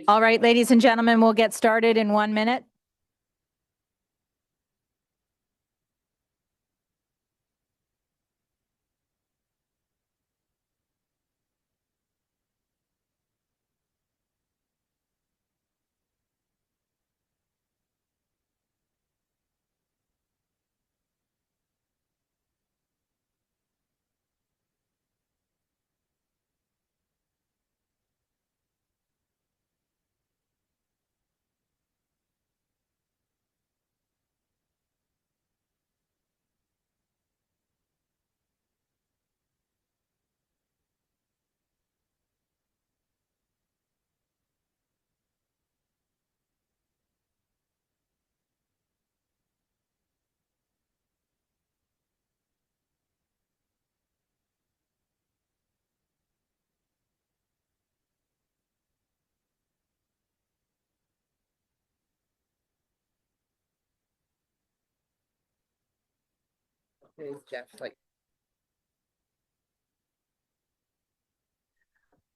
All right, ladies and gentlemen, we'll get started in 1 minute.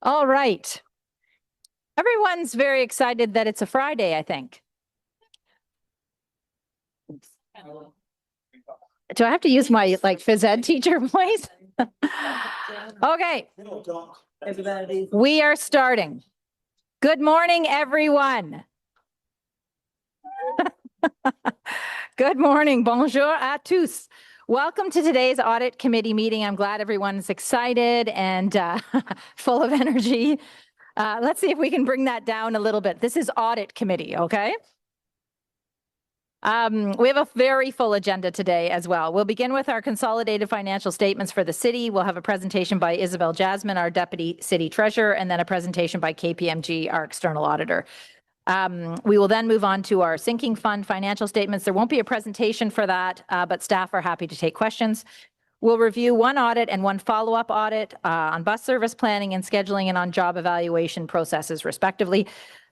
All right. Everyone's very excited that it's a Friday, I think. Do I have to use my phys ed teacher voice? Okay. We are starting. Good morning, everyone. Good morning. Bonjour à tous. Welcome to today's audit committee meeting. I'm glad everyone's excited and full of energy. Let's see if we can bring that down a little bit. This is audit committee, okay? We have a very full agenda today as well. We'll begin with our consolidated financial statements for the city. We'll have a presentation by Isabel Jasmine, our deputy city treasurer, and then a presentation by KPMG, our external auditor. We will then move on to our sinking fund financial statements. There won't be a presentation for that, but staff are happy to take questions. We'll review one audit and one follow-up audit on bus service planning and scheduling and on job evaluation processes, respectively.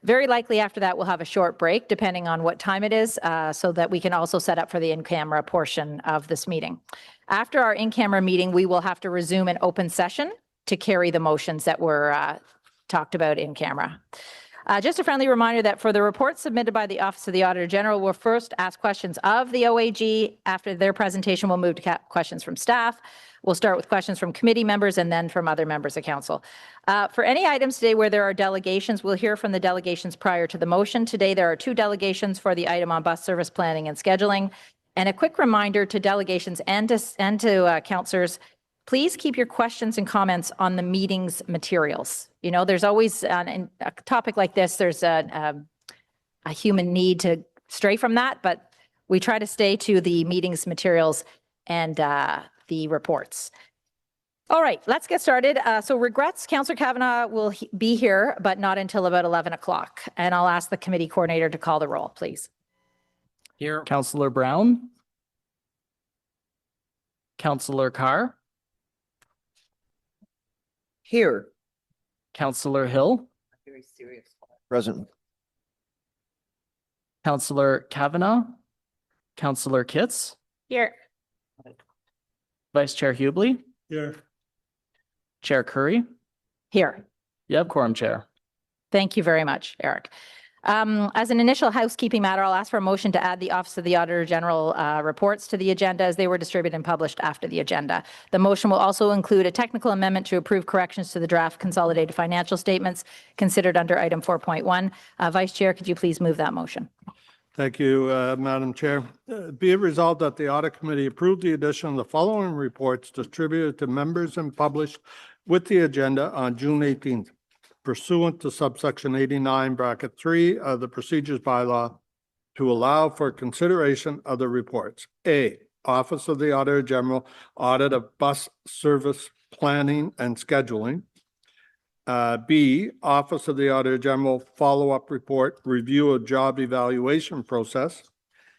Very likely after that, we'll have a short break, depending on what time it is, so that we can also set up for the in-camera portion of this meeting. After our in-camera meeting, we will have to resume an open session to carry the motions that were talked about in camera. Just a friendly reminder that for the reports submitted by the Office of the Auditor General, we'll first ask questions of the OAG. After their presentation, we'll move to questions from staff. We'll start with questions from committee members and then from other members of council. For any items today where there are delegations, we'll hear from the delegations prior to the motion. Today, there are 2 delegations for the item on bus service planning and scheduling. And a quick reminder to delegations and to councillors, please keep your questions and comments on the meeting's materials. You know, there's always, in a topic like this, there's a human need to stray from that, but we try to stay to the meeting's materials and the reports. All right, let's get started. So regrets, Councillor Kavanagh will be here, but not until about 11 o'clock. And I'll ask the committee coordinator to call the roll, please. Here. Councillor Brown. Councillor Carr. Here. Councillor Hill. Very serious. Present. Councillor Kavanagh. Councillor Kitts. Here. Vice Chair Hubley. Here. Chair Curry. Here. You have quorum, Chair. Thank you very much, Eric. As an initial housekeeping matter, I'll ask for a motion to add the Office of the Auditor General reports to the agenda as they were distributed and published after the agenda. The motion will also include a technical amendment to approve corrections to the draft consolidated financial statements considered under item 4.1. Vice Chair, could you please move that motion? Thank you, Madam Chair. Be it resolved that the Audit Committee approved the addition of the following reports distributed to members and published with the agenda on June 18th. Pursuant to subsection 89(3) of the Procedures Bylaw to allow for consideration of the reports. A, Office of the Auditor General Audit of Bus Service Planning and Scheduling. B, Office of the Auditor General Follow-up Report Review of Job Evaluation Process.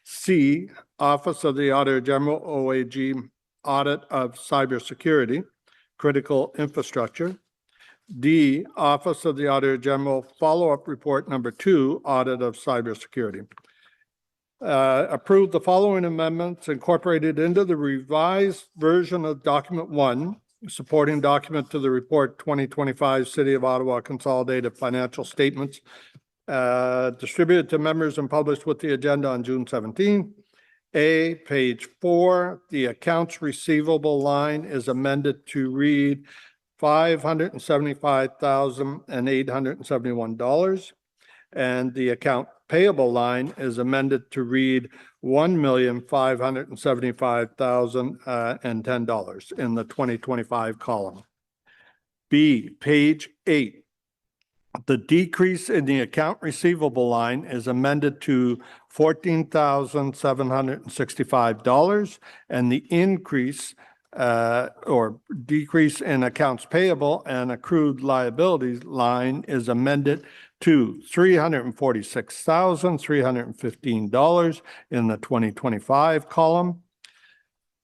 C, Office of the Auditor General OAG Audit of Cybersecurity, Critical Infrastructure. D, Office of the Auditor General Follow-up Report Number 2, Audit of Cybersecurity. Approve the following amendments incorporated into the revised version of Document 1, supporting document to the report 2025 City of Ottawa Consolidated Financial Statements distributed to members and published with the agenda on June 17. A, page 4, the accounts receivable line is amended to read $575,871. And the account payable line is amended to read $1,575,010 in the 2025 column. B, page 8. The decrease in the account receivable line is amended to $14,765, and the increase or decrease in accounts payable and accrued liabilities line is amended to $346,315 in the 2025 column.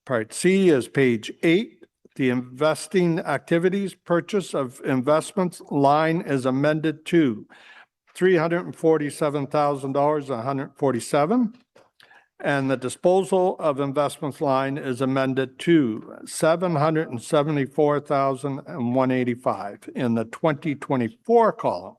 Part C is page 8. The investing activities purchase of investments line is amended to $347,147. And the disposal of investments line is amended to $774,185 in the 2024 column.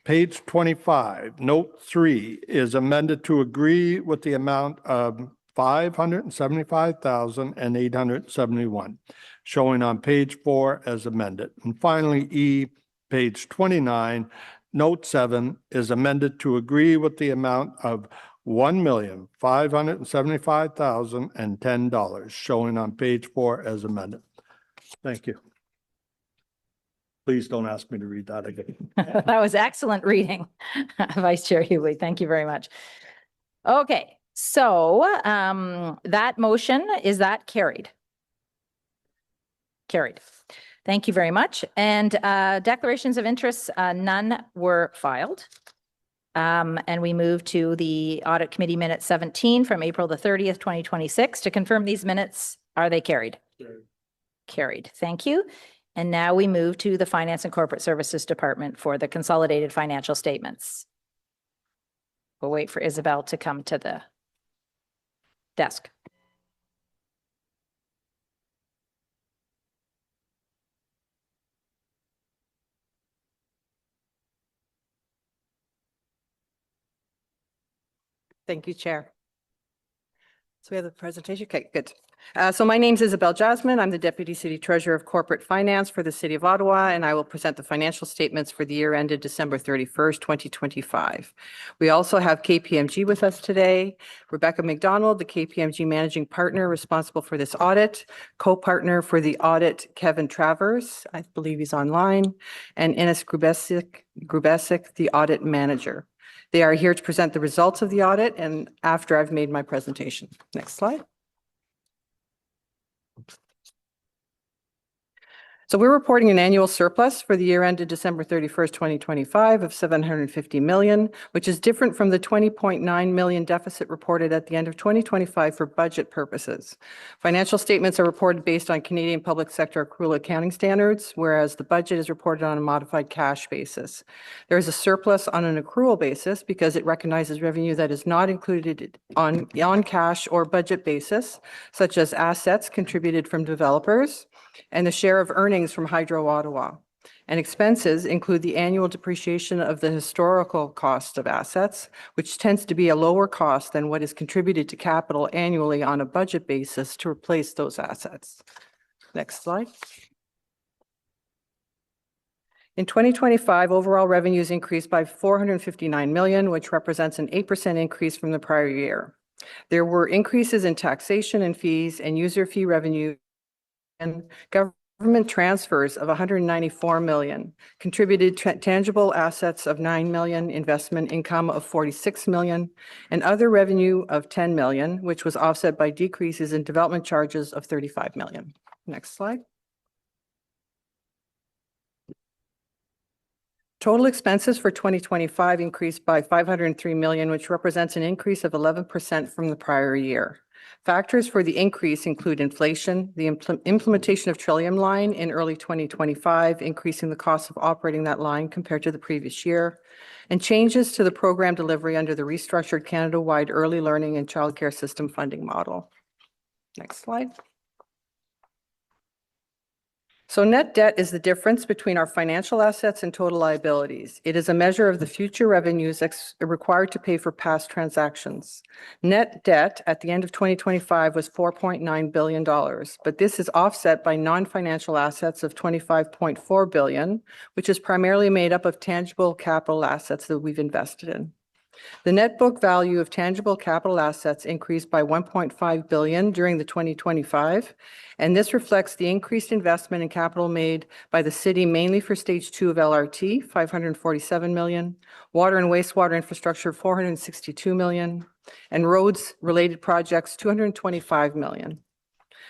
Page 25, note 3 is amended to agree with the amount of $575,871, showing on page 4 as amended. And finally, E, page 29, note 7 is amended to agree with the amount of $1,575,010, showing on page 4 as amended. Thank you. Please don't ask me to read that again. That was excellent reading, Vice Chair Hubli. Thank you very much. Okay, so that motion, is that carried? Carried. Thank you very much. And declarations of interests, none were filed. And we move to the Audit Committee minutes 17 from April the 30th, 2026. To confirm these minutes, are they carried? Carried. Carried. Thank you. And now we move to the Finance and Corporate Services Department for the consolidated financial statements. We'll wait for Isabel to come to the desk. Thank you, Chair. So we have the presentation. Okay, good. So my name is Isabel Jasmine. I'm the Deputy City Treasurer of Corporate Finance for the City of Ottawa, and I will present the financial statements for the year ended December 31st, 2025. We also have KPMG with us today. Rebecca McDonald, the KPMG Managing Partner responsible for this audit, co-partner for the audit, Kevin Travers, I believe he's online, and Ines Grubesic, the Audit Manager. They are here to present the results of the audit and after I've made my presentation. Next slide. So we're reporting an annual surplus for the year ended December 31st, 2025 of $750 million, which is different from the $20.9 million deficit reported at the end of 2025 for budget purposes. Financial statements are reported based on Canadian public sector accrual accounting standards, whereas the budget is reported on a modified cash basis. There is a surplus on an accrual basis because it recognizes revenue that is not included on cash or budget basis, such as assets contributed from developers, and the share of earnings from Hydro Ottawa. And expenses include the annual depreciation of the historical cost of assets, which tends to be a lower cost than what is contributed to capital annually on a budget basis to replace those assets. Next slide. In 2025, overall revenues increased by $459 million, which represents an 8% increase from the prior year. There were increases in taxation and fees and user fee revenue and government transfers of $194 million, contributed tangible assets of $9 million, investment income of $46 million, and other revenue of $10 million, which was offset by decreases in development charges of $35 million. Next slide. Total expenses for 2025 increased by $503 million, which represents an increase of 11% from the prior year. Factors for the increase include inflation, the implementation of Trillium Line in early 2025, increasing the cost of operating that line compared to the previous year, and changes to the program delivery under the restructured Canada-wide early learning and childcare system funding model. Next slide. So net debt is the difference between our financial assets and total liabilities. It is a measure of the future revenues required to pay for past transactions. Net debt at the end of 2025 was $4.9 billion, but this is offset by non-financial assets of $25.4 billion, which is primarily made up of tangible capital assets that we've invested in. The net book value of tangible capital assets increased by $1.5 billion during the 2025, and this reflects the increased investment in capital made by the city mainly for Stage 2 of LRT, $547 million, water and wastewater infrastructure, $462 million, and roads-related projects, $225 million.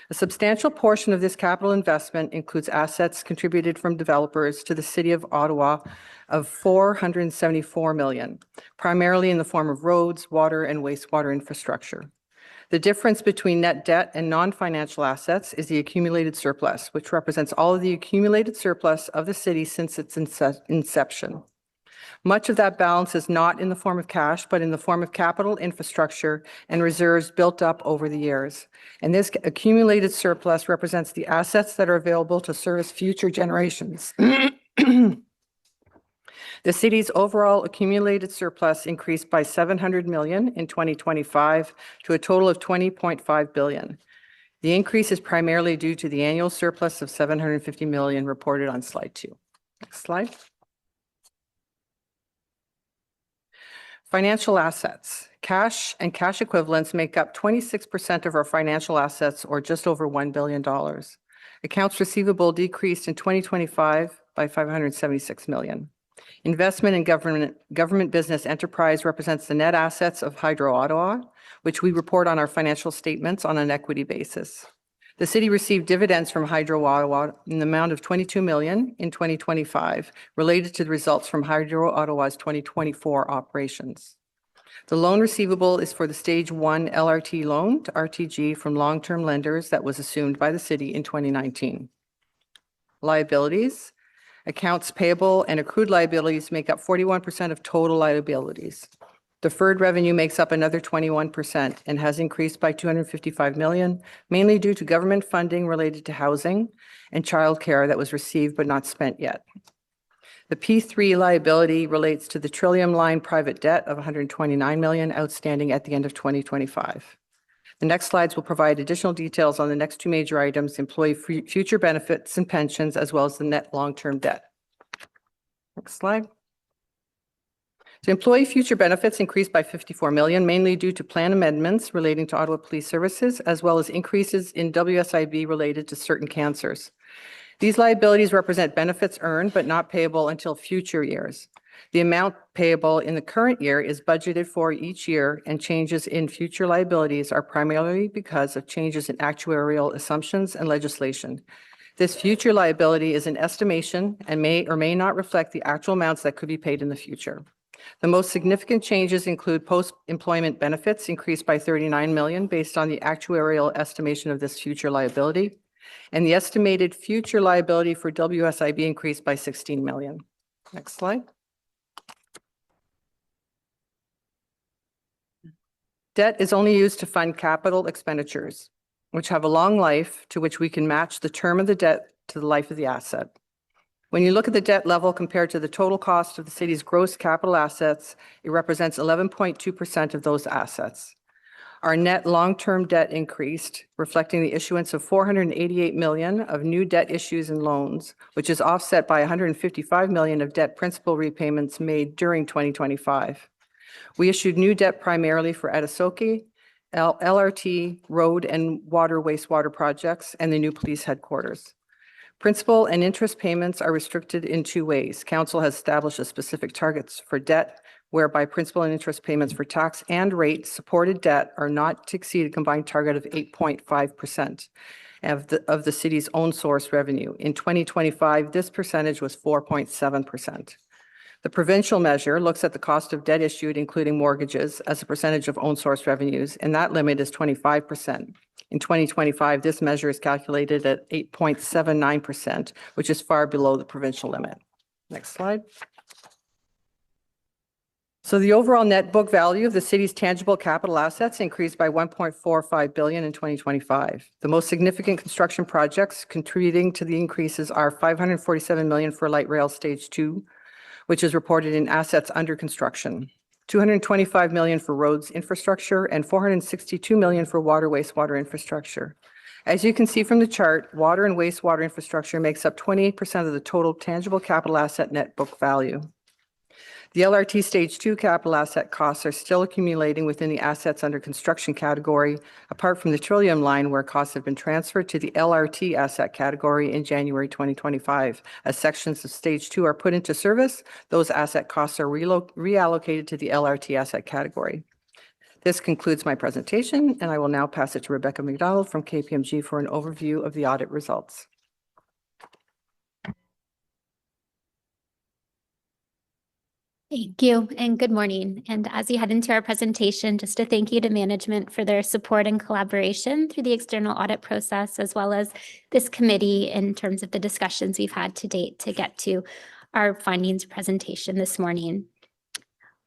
A substantial portion of this capital investment includes assets contributed from developers to the City of Ottawa of $474 million, primarily in the form of roads, water, and wastewater infrastructure. The difference between net debt and non-financial assets is the accumulated surplus, which represents all of the accumulated surplus of the city since its inception. Much of that balance is not in the form of cash, but in the form of capital infrastructure and reserves built up over the years. And this accumulated surplus represents the assets that are available to service future generations. The city's overall accumulated surplus increased by $700 million in 2025 to a total of $20.5 billion. The increase is primarily due to the annual surplus of $750 million reported on slide 2. Next slide. Financial assets. Cash and cash equivalents make up 26% of our financial assets, or just over $1 billion. Accounts receivable decreased in 2025 by $576 million. Investment in government business enterprise represents the net assets of Hydro Ottawa, which we report on our financial statements on an equity basis. The city received dividends from Hydro Ottawa in the amount of $22 million in 2025, related to the results from Hydro Ottawa's 2024 operations. The loan receivable is for the Stage 1 LRT loan to RTG from long-term lenders that was assumed by the city in 2019. Liabilities. Accounts payable and accrued liabilities make up 41% of total liabilities. Deferred revenue makes up another 21% and has increased by $255 million, mainly due to government funding related to housing and childcare that was received but not spent yet. The P3 liability relates to the Trillium Line private debt of $129 million outstanding at the end of 2025. The next slides will provide additional details on the next two major items, employee future benefits and pensions, as well as the net long-term debt. Next slide. So employee future benefits increased by $54 million, mainly due to plan amendments relating to Ottawa Police Services, as well as increases in WSIB related to certain cancers. These liabilities represent benefits earned but not payable until future years. The amount payable in the current year is budgeted for each year, and changes in future liabilities are primarily because of changes in actuarial assumptions and legislation. This future liability is an estimation and may or may not reflect the actual amounts that could be paid in the future. The most significant changes include post-employment benefits increased by $39 million based on the actuarial estimation of this future liability, and the estimated future liability for WSIB increased by $16 million. Next slide. Debt is only used to fund capital expenditures, which have a long life to which we can match the term of the debt to the life of the asset. When you look at the debt level compared to the total cost of the city's gross capital assets, it represents 11.2% of those assets. Our net long-term debt increased, reflecting the issuance of $488 million of new debt issues and loans, which is offset by $155 million of debt principal repayments made during 2025. We issued new debt primarily for Etisoke, LRT, road and water wastewater projects, and the new police headquarters. Principal and interest payments are restricted in two ways. Council has established a specific targets for debt, whereby principal and interest payments for tax and rate supported debt are not to exceed a combined target of 8.5% of the city's own source revenue. In 2025, this percentage was 4.7%. The provincial measure looks at the cost of debt issued, including mortgages, as a percentage of own source revenues, and that limit is 25%. In 2025, this measure is calculated at 8.79%, which is far below the provincial limit. Next slide. So the overall net book value of the city's tangible capital assets increased by 1.45 billion in 2025. The most significant construction projects contributing to the increases are 547 million for light rail stage 2, which is reported in assets under construction, 225 million for roads infrastructure, and 462 million for water wastewater infrastructure. As you can see from the chart, water and wastewater infrastructure makes up 28% of the total tangible capital asset net book value. The LRT Stage 2 capital asset costs are still accumulating within the assets under construction category, apart from the Trillium line where costs have been transferred to the LRT asset category in January 2025. As sections of Stage 2 are put into service, those asset costs are reallocated to the LRT asset category. This concludes my presentation, and I will now pass it to Rebecca McDonald from KPMG for an overview of the audit results. Thank you and good morning. And as you head into our presentation, just a thank you to management for their support and collaboration through the external audit process, as well as this committee in terms of the discussions we've had to date to get to our findings presentation this morning.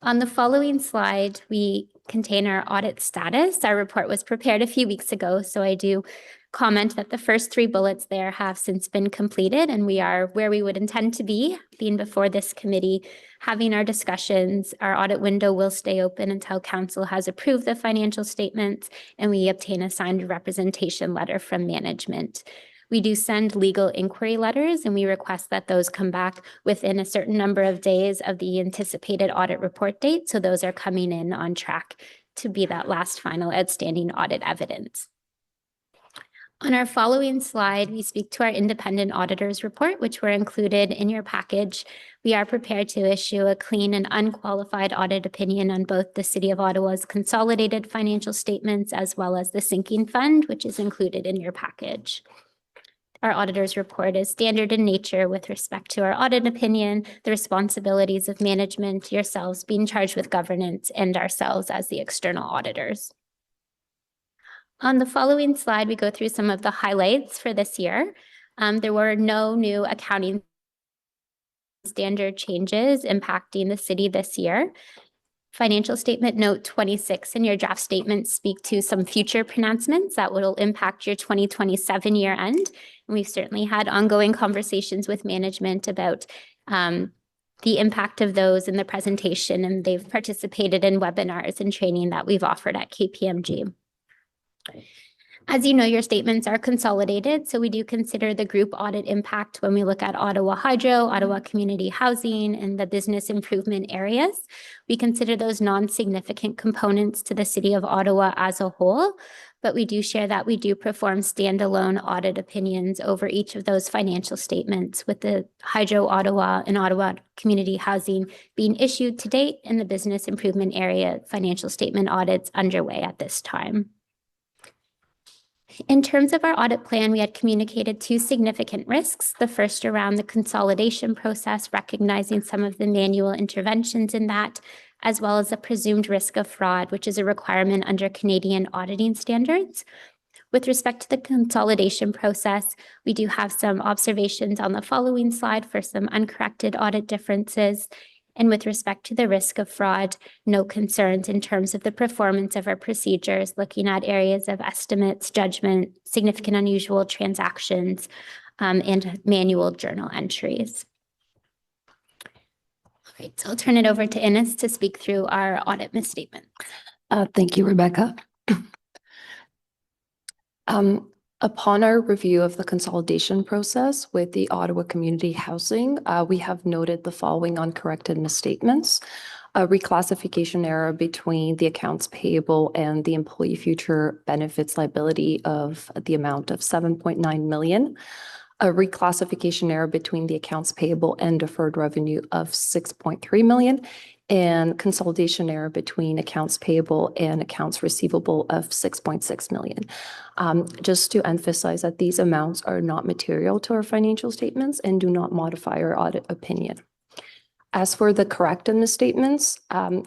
On the following slide, we contain our audit status. Our report was prepared a few weeks ago, so I do comment that the first 3 bullets there have since been completed, and we are where we would intend to be, being before this committee, having our discussions. Our audit window will stay open until council has approved the financial statements and we obtain a signed representation letter from management. We do send legal inquiry letters, and we request that those come back within a certain number of days of the anticipated audit report date. So those are coming in on track to be that last final outstanding audit evidence. On our following slide, we speak to our independent auditors report, which were included in your package. We are prepared to issue a clean and unqualified audit opinion on both the City of Ottawa's consolidated financial statements as well as the sinking fund, which is included in your package. Our auditor's report is standard in nature with respect to our audit opinion, the responsibilities of management, yourselves being charged with governance, and ourselves as the external auditors. On the following slide, we go through some of the highlights for this year. There were no new accounting standard changes impacting the city this year. Financial statement note 26 in your draft statement speak to some future pronouncements that will impact your 2027 year end. And we've certainly had ongoing conversations with management about the impact of those in the presentation, and they've participated in webinars and training that we've offered at KPMG. As you know, your statements are consolidated, so we do consider the group audit impact when we look at Ottawa Hydro, Ottawa Community Housing, and the business improvement areas. We consider those non-significant components to the City of Ottawa as a whole, but we do share that we do perform standalone audit opinions over each of those financial statements, with the Hydro Ottawa and Ottawa Community Housing being issued to date and the business improvement area financial statement audits underway at this time. In terms of our audit plan, we had communicated 2 significant risks. The first around the consolidation process, recognizing some of the manual interventions in that, as well as a presumed risk of fraud, which is a requirement under Canadian auditing standards. With respect to the consolidation process, we do have some observations on the following slide for some uncorrected audit differences. And with respect to the risk of fraud, no concerns in terms of the performance of our procedures, looking at areas of estimates, judgment, significant unusual transactions, and manual journal entries. All right, so I'll turn it over to Ines to speak through our audit misstatement. Thank you, Rebecca. Upon our review of the consolidation process with the Ottawa Community Housing, we have noted the following uncorrected misstatements: a reclassification error between the accounts payable and the employee future benefits liability of the amount of 7.9 million, a reclassification error between the accounts payable and deferred revenue of 6.3 million, and consolidation error between accounts payable and accounts receivable of 6.6 million. Just to emphasize that these amounts are not material to our financial statements and do not modify our audit opinion. As for the corrected misstatements,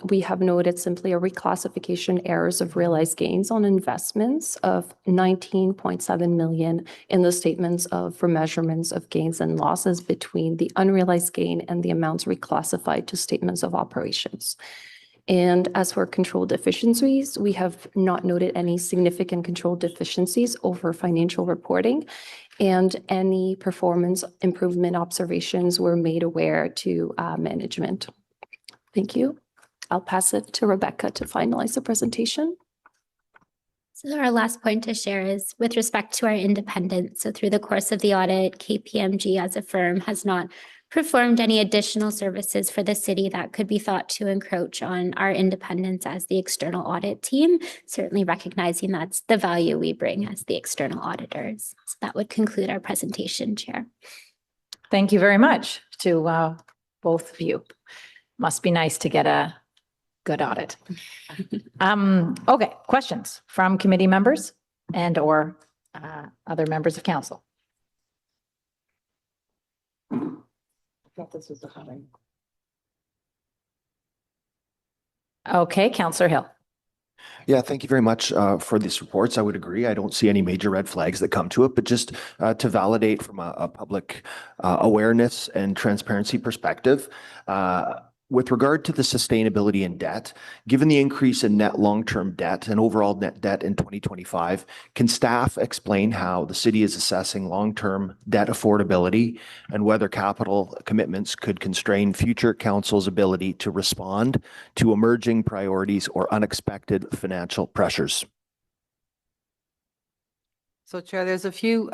we have noted simply a reclassification errors of realized gains on investments of 19.7 million in the statements of remeasurements of gains and losses between the unrealized gain and the amounts reclassified to statements of operations. And as for control deficiencies, we have not noted any significant control deficiencies over financial reporting, and any performance improvement observations were made aware to management. Thank you. I'll pass it to Rebecca to finalize the presentation. So our last point to share is with respect to our independence. So through the course of the audit, KPMG as a firm has not performed any additional services for the city that could be thought to encroach on our independence as the external audit team, certainly recognizing that's the value we bring as the external auditors. So that would conclude our presentation, Chair. Thank you very much to both of you. Must be nice to get a good audit. Okay, questions from committee members and or other members of council? Okay, Councillor Hill. Yeah, thank you very much for these reports. I would agree. I don't see any major red flags that come to it, but just to validate from a public awareness and transparency perspective, with regard to the sustainability and debt, given the increase in net long-term debt and overall net debt in 2025, can staff explain how the city is assessing long-term debt affordability and whether capital commitments could constrain future council's ability to respond to emerging priorities or unexpected financial pressures? So Chair, there's a few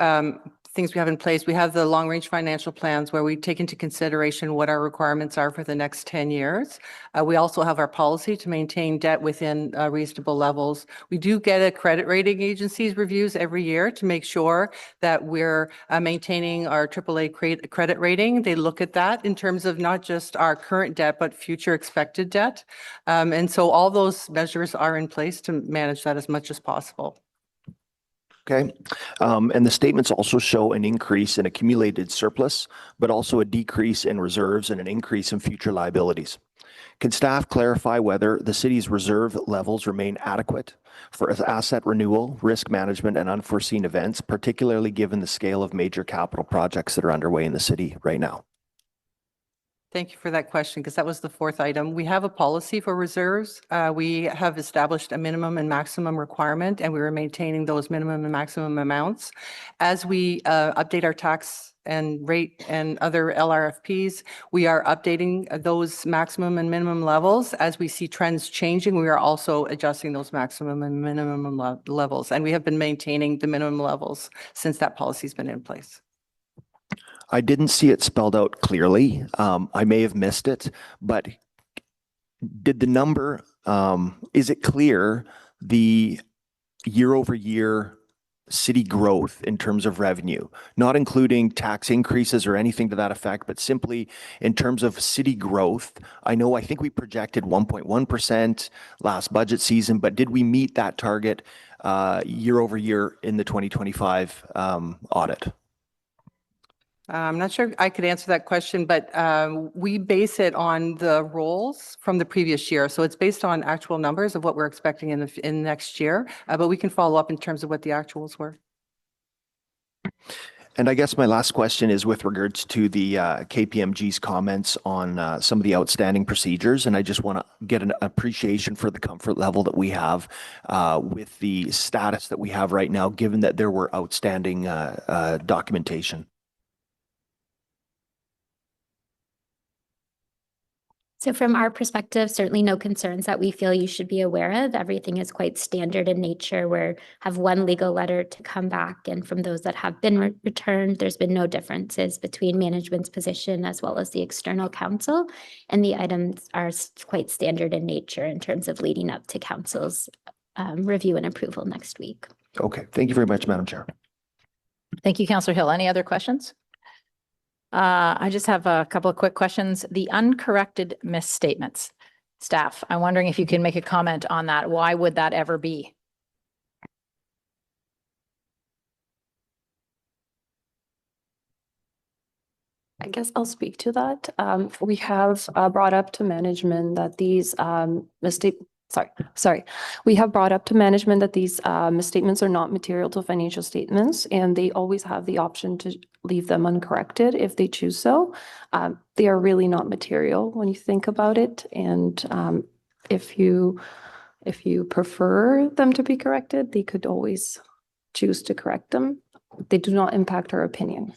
things we have in place. We have the long-range financial plans where we take into consideration what our requirements are for the next 10 years. We also have our policy to maintain debt within reasonable levels. We do get a credit rating agencies reviews every year to make sure that we're maintaining our AAA credit rating. They look at that in terms of not just our current debt, but future expected debt. And so all those measures are in place to manage that as much as possible. Okay. And the statements also show an increase in accumulated surplus, but also a decrease in reserves and an increase in future liabilities. Can staff clarify whether the city's reserve levels remain adequate for asset renewal, risk management, and unforeseen events, particularly given the scale of major capital projects that are underway in the city right now? Thank you for that question, because that was the fourth item. We have a policy for reserves. We have established a minimum and maximum requirement, and we are maintaining those minimum and maximum amounts. As we update our tax and rate and other LRFPs, we are updating those maximum and minimum levels. As we see trends changing, we are also adjusting those maximum and minimum levels, and we have been maintaining the minimum levels since that policy has been in place. I didn't see it spelled out clearly. I may have missed it, but did the number, is it clear the year-over-year city growth in terms of revenue, not including tax increases or anything to that effect, but simply in terms of city growth? I think we projected 1.1% last budget season, but did we meet that target year over year in the 2025 audit? I'm not sure I could answer that question, but we base it on the rolls from the previous year. So it's based on actual numbers of what we're expecting in next year, but we can follow up in terms of what the actuals were. And I guess my last question is with regards to the KPMG's comments on some of the outstanding procedures. And I just want to get an appreciation for the comfort level that we have with the status that we have right now, given that there were outstanding documentation. So from our perspective, certainly no concerns that we feel you should be aware of. Everything is quite standard in nature. We have one legal letter to come back, and from those that have been returned, there's been no differences between management's position as well as the external counsel. And the items are quite standard in nature in terms of leading up to council's review and approval next week. Okay. Thank you very much, Madam Chair. Thank you, Councillor Hill. Any other questions? I just have a couple of quick questions. The uncorrected misstatements. Staff, I'm wondering if you can make a comment on that. Why would that ever be? I guess I'll speak to that. We have brought up to management that these we have brought up to management that these misstatements are not material to financial statements, and they always have the option to leave them uncorrected if they choose so. They are really not material when you think about it, and If you prefer them to be corrected, they could always choose to correct them. They do not impact our opinion.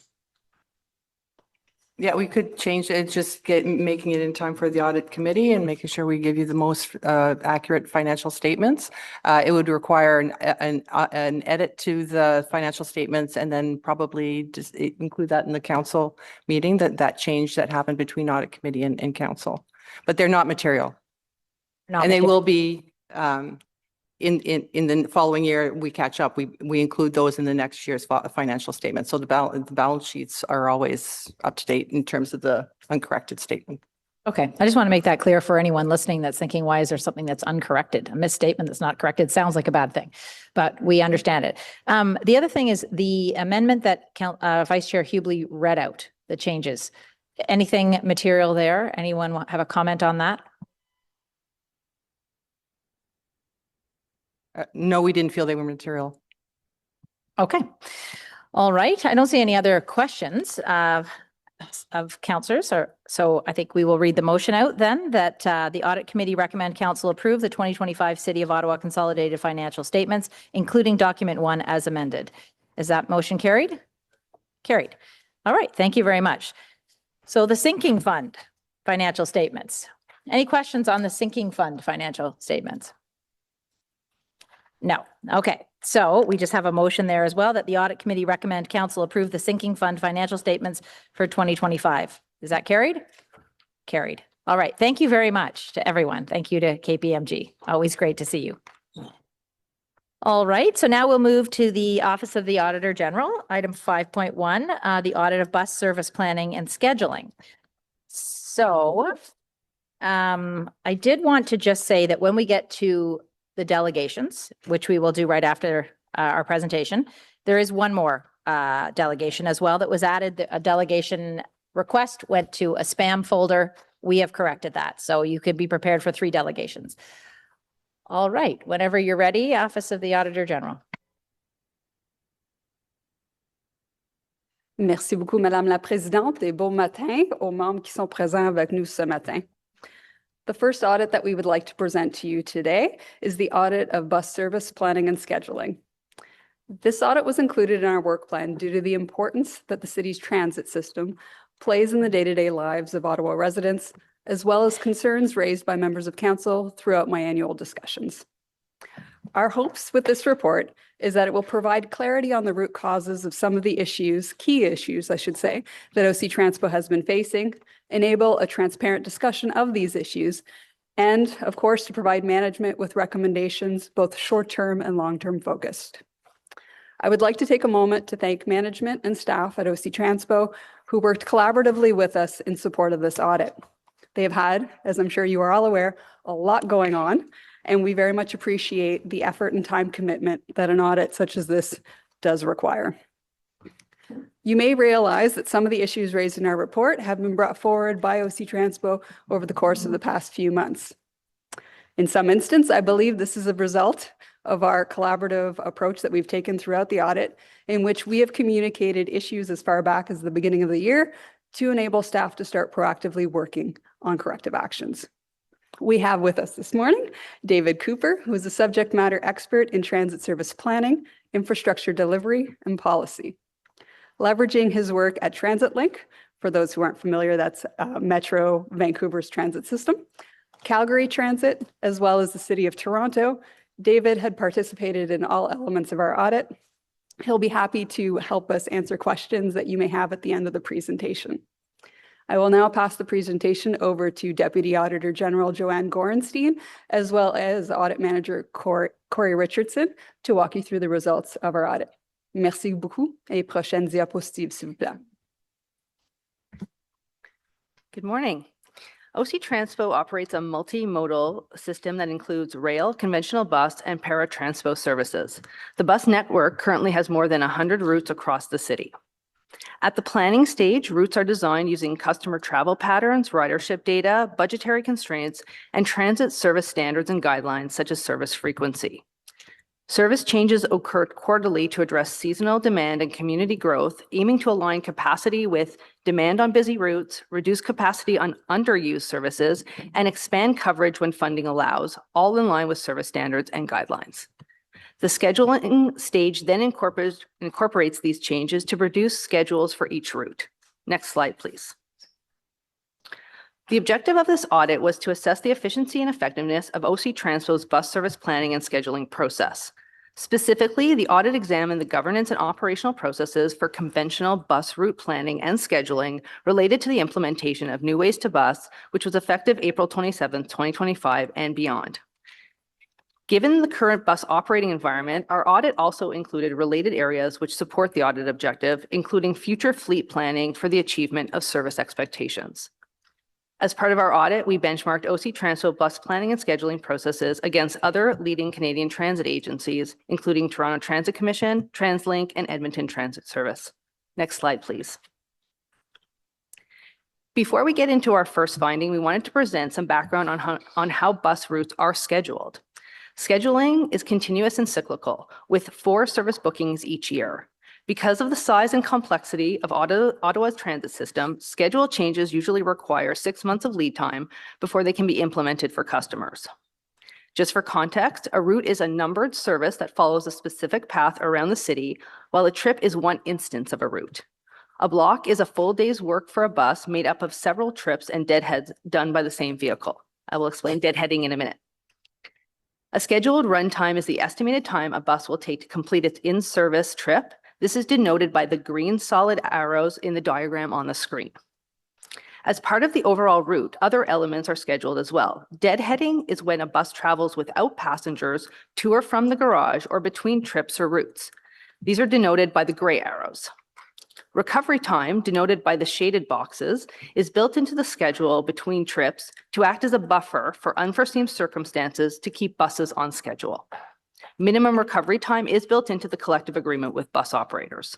Yeah, we could change it, just making it in time for the audit committee and making sure we give you the most accurate financial statements. It would require an edit to the financial statements and then probably just include that in the council meeting, that change that happened between audit committee and council. But they're not material. And they will be in the following year, we catch up. We include those in the next year's financial statement. So the balance sheets are always up to date in terms of the uncorrected statement. Okay, I just want to make that clear for anyone listening that's thinking, why is there something that's uncorrected? A misstatement that's not corrected sounds like a bad thing, but we understand it. The other thing is the amendment that Vice Chair Hubley read out, the changes. Anything material there? Anyone have a comment on that? No, we didn't feel they were material. Okay. All right. I don't see any other questions of councillors, so I think we will read the motion out then that the audit committee recommend council approve the 2025 City of Ottawa consolidated financial statements, including document 1 as amended. Is that motion carried? Carried. All right. Thank you very much. So the sinking fund financial statements. Any questions on the sinking fund financial statements? No. Okay. So we just have a motion there as well that the audit committee recommend council approve the sinking fund financial statements for 2025. Is that carried? Carried. All right. Thank you very much to everyone. Thank you to KPMG. Always great to see you. All right. So now we'll move to the Office of the Auditor General, item 5.1, the audit of bus service planning and scheduling. So I did want to just say that when we get to the delegations, which we will do right after our presentation, there is one more delegation as well that was added. A delegation request went to a spam folder. We have corrected that. So you could be prepared for 3 delegations. All right. Whenever you're ready, Office of the Auditor General. Merci beaucoup, Madame la Présidente, et bon matin aux membres qui sont présents avec nous ce matin. The first audit that we would like to present to you today is the audit of bus service planning and scheduling. This audit was included in our work plan due to the importance that the city's transit system plays in the day-to-day lives of Ottawa residents, as well as concerns raised by members of council throughout my annual discussions. Our hopes with this report is that it will provide clarity on the root causes of some of the issues, key issues, I should say, that OC Transpo has been facing, enable a transparent discussion of these issues, and of course, to provide management with recommendations, both short-term and long-term focused. I would like to take a moment to thank management and staff at OC Transpo who worked collaboratively with us in support of this audit. They have had, as I'm sure you are all aware, a lot going on, and we very much appreciate the effort and time commitment that an audit such as this does require. You may realize that some of the issues raised in our report have been brought forward by OC Transpo over the course of the past few months. In some instance, I believe this is a result of our collaborative approach that we've taken throughout the audit, in which we have communicated issues as far back as the beginning of the year to enable staff to start proactively working on corrective actions. We have with us this morning David Cooper, who is a subject matter expert in transit service planning, infrastructure delivery, and policy. Leveraging his work at TransitLink, for those who aren't familiar, that's Metro Vancouver's transit system, Calgary Transit, as well as the City of Toronto, David had participated in all elements of our audit. He'll be happy to help us answer questions that you may have at the end of the presentation. I will now pass the presentation over to Deputy Auditor General Joanne Gorenstein, as well as Audit Manager Corey Richardson, to walk you through the results of our audit. Merci beaucoup, et prochaine diapositive, s'il vous plaît. Good morning. OC Transpo operates a multimodal system that includes rail, conventional bus, and paratranspo services. The bus network currently has more than 100 routes across the city. At the planning stage, routes are designed using customer travel patterns, ridership data, budgetary constraints, and transit service standards and guidelines such as service frequency. Service changes occurred quarterly to address seasonal demand and community growth, aiming to align capacity with demand on busy routes, reduce capacity on underused services, and expand coverage when funding allows, all in line with service standards and guidelines. The scheduling stage then incorporates these changes to produce schedules for each route. Next slide, please. The objective of this audit was to assess the efficiency and effectiveness of OC Transpo's bus service planning and scheduling process. Specifically, the audit examined the governance and operational processes for conventional bus route planning and scheduling related to the implementation of New Ways to Bus, which was effective April 27, 2025 and beyond. Given the current bus operating environment, our audit also included related areas which support the audit objective, including future fleet planning for the achievement of service expectations. As part of our audit, we benchmarked OC Transpo bus planning and scheduling processes against other leading Canadian transit agencies, including Toronto Transit Commission, TransLink, and Edmonton Transit Service. Next slide, please. Before we get into our first finding, we wanted to present some background on how bus routes are scheduled. Scheduling is continuous and cyclical, with 4 service bookings each year. Because of the size and complexity of Ottawa's transit system, schedule changes usually require 6 months of lead time before they can be implemented for customers. Just for context, a route is a numbered service that follows a specific path around the city, while a trip is one instance of a route. A block is a full day's work for a bus made up of several trips and deadheads done by the same vehicle. I will explain deadheading in a minute. A scheduled run time is the estimated time a bus will take to complete its in-service trip. This is denoted by the green solid arrows in the diagram on the screen. As part of the overall route, other elements are scheduled as well. Deadheading is when a bus travels without passengers to or from the garage or between trips or routes. These are denoted by the gray arrows. Recovery time, denoted by the shaded boxes, is built into the schedule between trips to act as a buffer for unforeseen circumstances to keep buses on schedule. Minimum recovery time is built into the collective agreement with bus operators.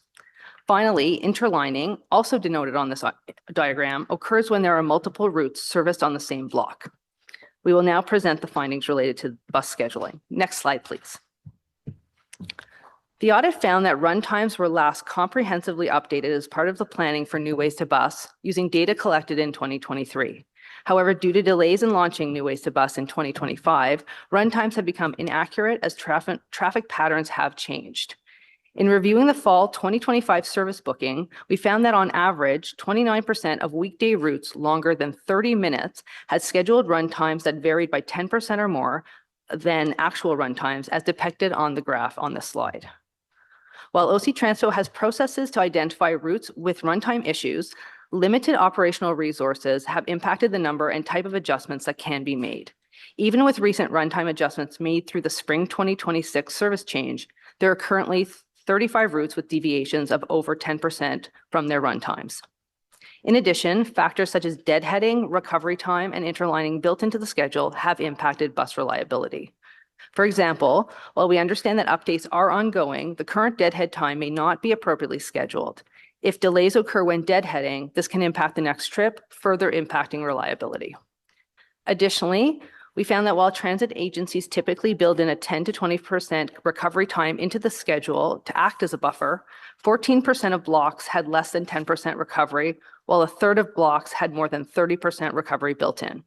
Finally, interlining, also denoted on this diagram, occurs when there are multiple routes serviced on the same block. We will now present the findings related to bus scheduling. Next slide, please. The audit found that run times were last comprehensively updated as part of the planning for New Ways to Bus using data collected in 2023. However, due to delays in launching New Ways to Bus in 2025, run times have become inaccurate as traffic patterns have changed. In reviewing the fall 2025 service booking, we found that on average, 29% of weekday routes longer than 30 minutes had scheduled run times that varied by 10% or more than actual run times as depicted on the graph on this slide. While OC Transpo has processes to identify routes with runtime issues, limited operational resources have impacted the number and type of adjustments that can be made. Even with recent runtime adjustments made through the spring 2026 service change, there are currently 35 routes with deviations of over 10% from their runtimes. In addition, factors such as deadheading, recovery time, and interlining built into the schedule have impacted bus reliability. For example, while we understand that updates are ongoing, the current deadhead time may not be appropriately scheduled. If delays occur when deadheading, this can impact the next trip, further impacting reliability. Additionally, we found that while transit agencies typically build in a 10 to 20% recovery time into the schedule to act as a buffer, 14% of blocks had less than 10% recovery, while a third of blocks had more than 30% recovery built in.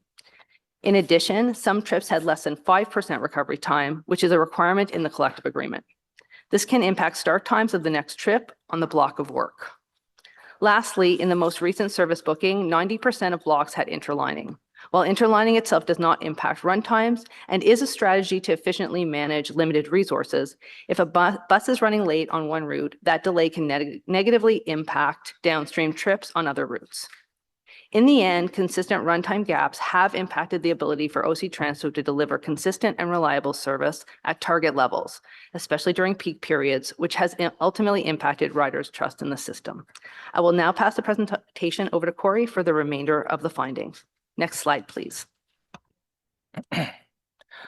In addition, some trips had less than 5% recovery time, which is a requirement in the collective agreement. This can impact start times of the next trip on the block of work. Lastly, in the most recent service booking, 90% of blocks had interlining. While interlining itself does not impact run times and is a strategy to efficiently manage limited resources, if a bus is running late on one route, that delay can negatively impact downstream trips on other routes. In the end, consistent runtime gaps have impacted the ability for OC Transpo to deliver consistent and reliable service at target levels, especially during peak periods, which has ultimately impacted riders' trust in the system. I will now pass the presentation over to Corey for the remainder of the findings. Next slide, please.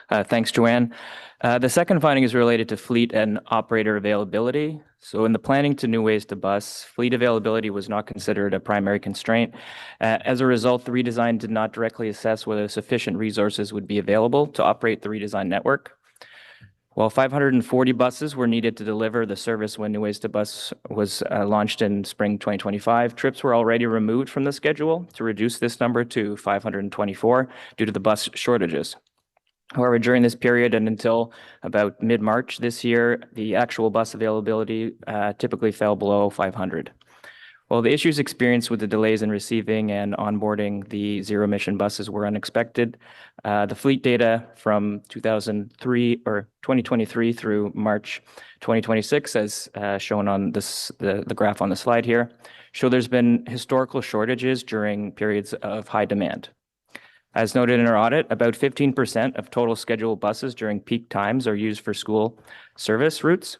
Thanks, Joanne. The second finding is related to fleet and operator availability. So in the planning to New Ways to Bus, fleet availability was not considered a primary constraint. As a result, the redesign did not directly assess whether sufficient resources would be available to operate the redesigned network. While 540 buses were needed to deliver the service when New Ways to Bus was launched in spring 2025, trips were already removed from the schedule to reduce this number to 524 due to the bus shortages. However, during this period and until about mid-March this year, the actual bus availability typically fell below 500. While the issues experienced with the delays in receiving and onboarding the zero-emission buses were unexpected, the fleet data from 2023 through March 2026, as shown on the graph on the slide here, show there's been historical shortages during periods of high demand. As noted in our audit, about 15% of total scheduled buses during peak times are used for school service routes.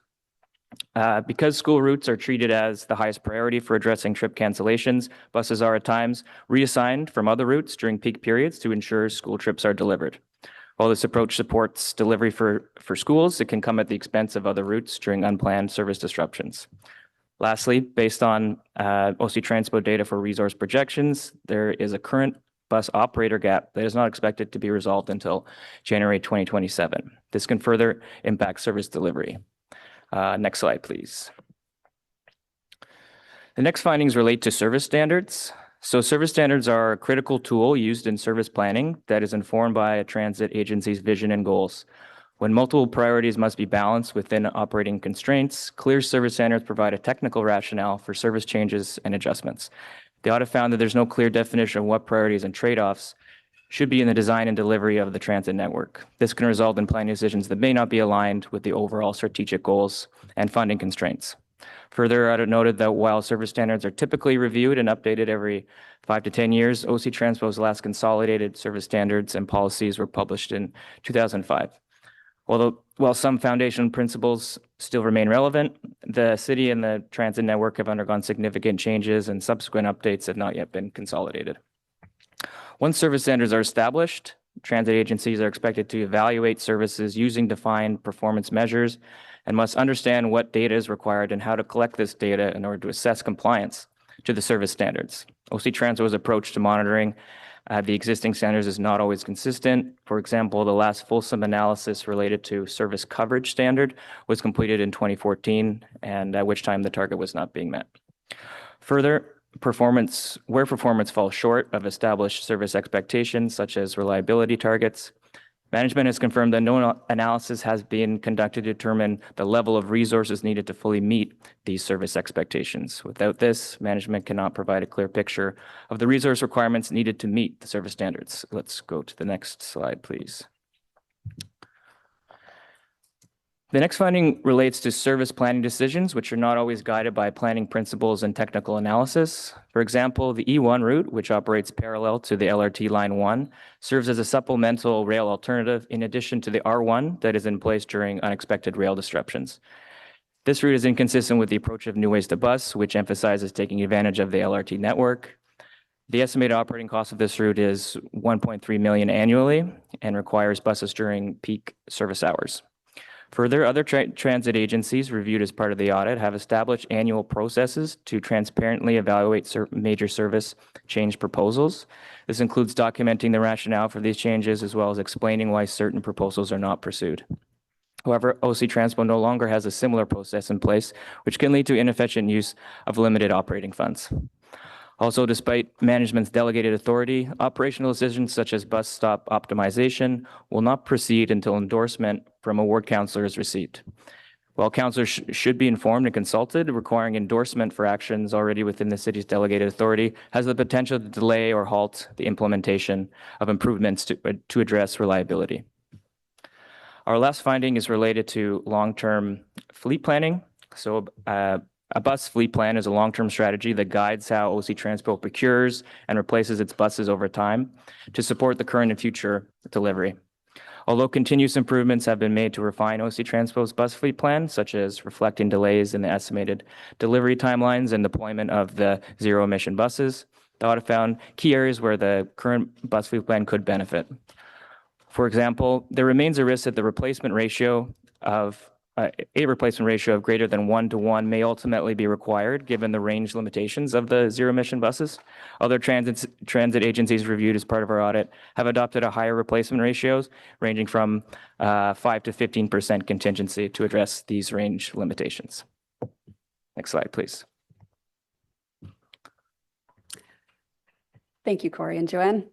Because school routes are treated as the highest priority for addressing trip cancellations, buses are at times reassigned from other routes during peak periods to ensure school trips are delivered. While this approach supports delivery for schools, it can come at the expense of other routes during unplanned service disruptions. Lastly, based on OC Transpo data for resource projections, there is a current bus operator gap that is not expected to be resolved until January 2027. This can further impact service delivery. Next slide, please. The next findings relate to service standards. So service standards are a critical tool used in service planning that is informed by a transit agency's vision and goals. When multiple priorities must be balanced within operating constraints, clear service standards provide a technical rationale for service changes and adjustments. The audit found that there's no clear definition of what priorities and trade-offs should be in the design and delivery of the transit network. This can result in planning decisions that may not be aligned with the overall strategic goals and funding constraints. Further, audit noted that while service standards are typically reviewed and updated every 5 to 10 years, OC Transpo's last consolidated service standards and policies were published in 2005. While some foundation principles still remain relevant, the city and the transit network have undergone significant changes and subsequent updates have not yet been consolidated. Once service standards are established, transit agencies are expected to evaluate services using defined performance measures and must understand what data is required and how to collect this data in order to assess compliance to the service standards. OC Transpo's approach to monitoring the existing standards is not always consistent. For example, the last fulsome analysis related to service coverage standard was completed in 2014, and at which time the target was not being met. Further, where performance falls short of established service expectations, such as reliability targets, management has confirmed that no analysis has been conducted to determine the level of resources needed to fully meet these service expectations. Without this, management cannot provide a clear picture of the resource requirements needed to meet the service standards. Let's go to the next slide, please. The next finding relates to service planning decisions, which are not always guided by planning principles and technical analysis. For example, the E1 route, which operates parallel to the LRT Line 1, serves as a supplemental rail alternative in addition to the R1 that is in place during unexpected rail disruptions. This route is inconsistent with the approach of New Ways to Bus, which emphasizes taking advantage of the LRT network. The estimated operating cost of this route is $1.3 million annually and requires buses during peak service hours. Further, other transit agencies reviewed as part of the audit have established annual processes to transparently evaluate major service change proposals. This includes documenting the rationale for these changes as well as explaining why certain proposals are not pursued. However, OC Transpo no longer has a similar process in place, which can lead to inefficient use of limited operating funds. Also, despite management's delegated authority, operational decisions such as bus stop optimization will not proceed until endorsement from a ward councillor is received. While councillors should be informed and consulted, requiring endorsement for actions already within the city's delegated authority has the potential to delay or halt the implementation of improvements to address reliability. Our last finding is related to long-term fleet planning. So, a bus fleet plan is a long-term strategy that guides how OC Transpo procures and replaces its buses over time to support the current and future delivery. Although continuous improvements have been made to refine OC Transpo's bus fleet plan, such as reflecting delays in the estimated delivery timelines and deployment of the zero-emission buses, the audit found key areas where the current bus fleet plan could benefit. For example, there remains a risk that the replacement ratio of a replacement ratio of greater than 1:1 may ultimately be required, given the range limitations of the zero-emission buses. Other transit agencies reviewed as part of our audit have adopted a higher replacement ratios, ranging from 5 to 15% contingency to address these range limitations. Next slide, please. Thank you, Corey and Joanne.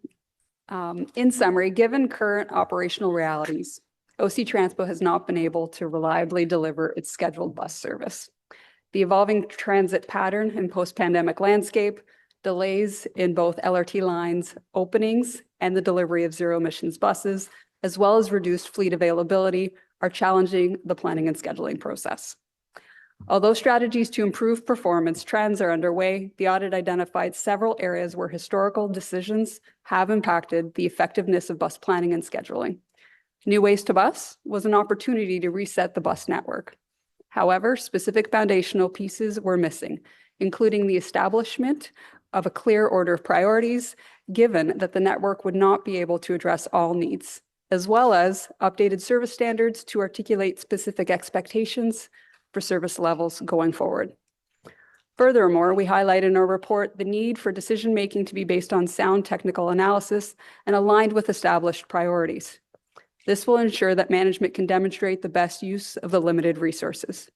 In summary, given current operational realities, OC Transpo has not been able to reliably deliver its scheduled bus service. The evolving transit pattern and post-pandemic landscape, delays in both LRT lines, openings, and the delivery of zero-emissions buses, as well as reduced fleet availability, are challenging the planning and scheduling process. Although strategies to improve performance trends are underway, the audit identified several areas where historical decisions have impacted the effectiveness of bus planning and scheduling. New Ways to Bus was an opportunity to reset the bus network. However, specific foundational pieces were missing, including the establishment of a clear order of priorities, given that the network would not be able to address all needs, as well as updated service standards to articulate specific expectations for service levels going forward. Furthermore, we highlight in our report the need for decision-making to be based on sound technical analysis and aligned with established priorities. This will ensure that management can demonstrate the best use of the limited resources.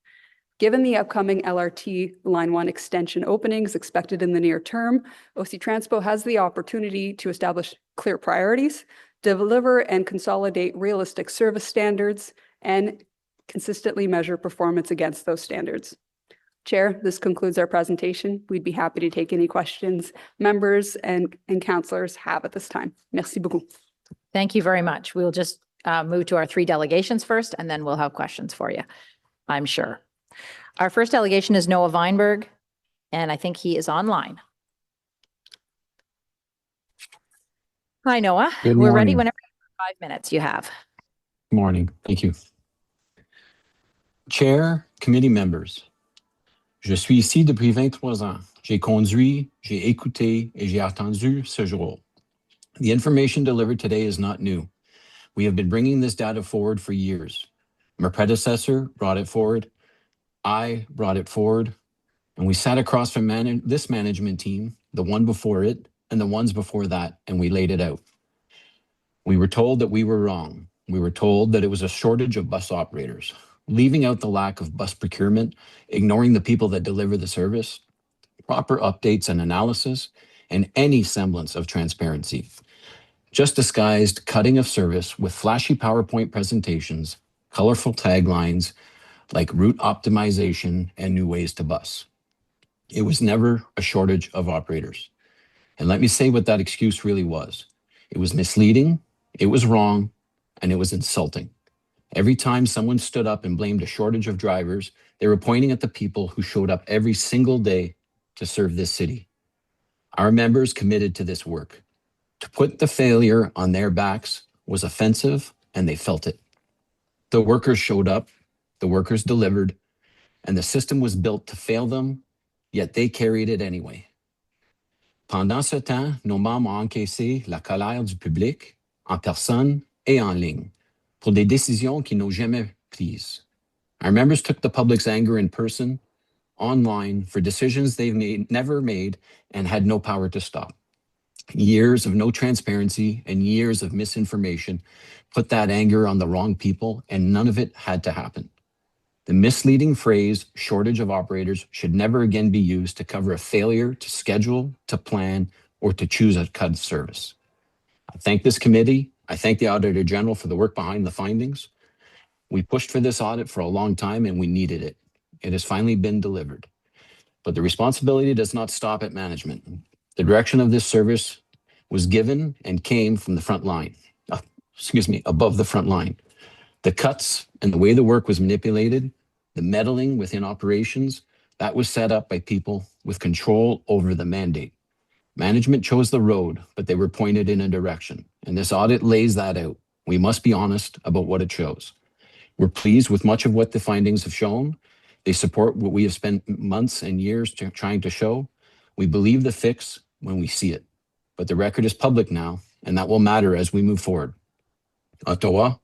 Given the upcoming LRT Line 1 extension openings expected in the near term, OC Transpo has the opportunity to establish clear priorities, deliver and consolidate realistic service standards, and consistently measure performance against those standards. Chair, this concludes our presentation. We'd be happy to take any questions members and councillors have at this time. Merci beaucoup. Thank you very much. We'll just move to our three delegations first, and then we'll have questions for you, I'm sure. Our first delegation is Noah Weinberg, and I think he is online. Hi, Noah. Good We're ready morning. whenever 5 minutes you have. Good morning. Thank you. Chair, committee members, je suis ici depuis 23 ans. J'ai conduit, j'ai écouté, et j'ai attendu ce jour. The information delivered today is not new. We have been bringing this data forward for years. My predecessor brought it forward. I brought it forward. And we sat across from this management team, the one before it, and the ones before that, and we laid it out. We were told that we were wrong. We were told that it was a shortage of bus operators, leaving out the lack of bus procurement, ignoring the people that deliver the service, proper updates and analysis, and any semblance of transparency. Just disguised cutting of service with flashy PowerPoint presentations, colorful taglines like route optimization and new ways to bus. It was never a shortage of operators. And let me say what that excuse really was. It was misleading, it was wrong, and it was insulting. Every time someone stood up and blamed a shortage of drivers, they were pointing at the people who showed up every single day to serve this city. Our members committed to this work. To put the failure on their backs was offensive, and they felt it. The workers showed up, the workers delivered, and the system was built to fail them, yet they carried it anyway. Pendant ce temps, nos membres ont encaissé la colère du public, en personne et en ligne, pour des décisions qu'ils n'ont jamais prises. Our members took the public's anger in person, online, for decisions they've never made and had no power to stop. Years of no transparency and years of misinformation put that anger on the wrong people, and none of it had to happen. The misleading phrase, shortage of operators, should never again be used to cover a failure to schedule, to plan, or to choose a cut service. I thank this committee. I thank the Auditor General for the work behind the findings. We pushed for this audit for a long time, and we needed it. It has finally been delivered. But the responsibility does not stop at management. The direction of this service was given and came from the front line, above the front line. The cuts and the way the work was manipulated, the meddling within operations, that was set up by people with control over the mandate. Management chose the road, but they were pointed in a direction, and this audit lays that out. We must be honest about what it shows. We're pleased with much of what the findings have shown. They support what we have spent months and years trying to show. We believe the fix when we see it, but the record is public now, and that will matter as we move forward. Ottawa,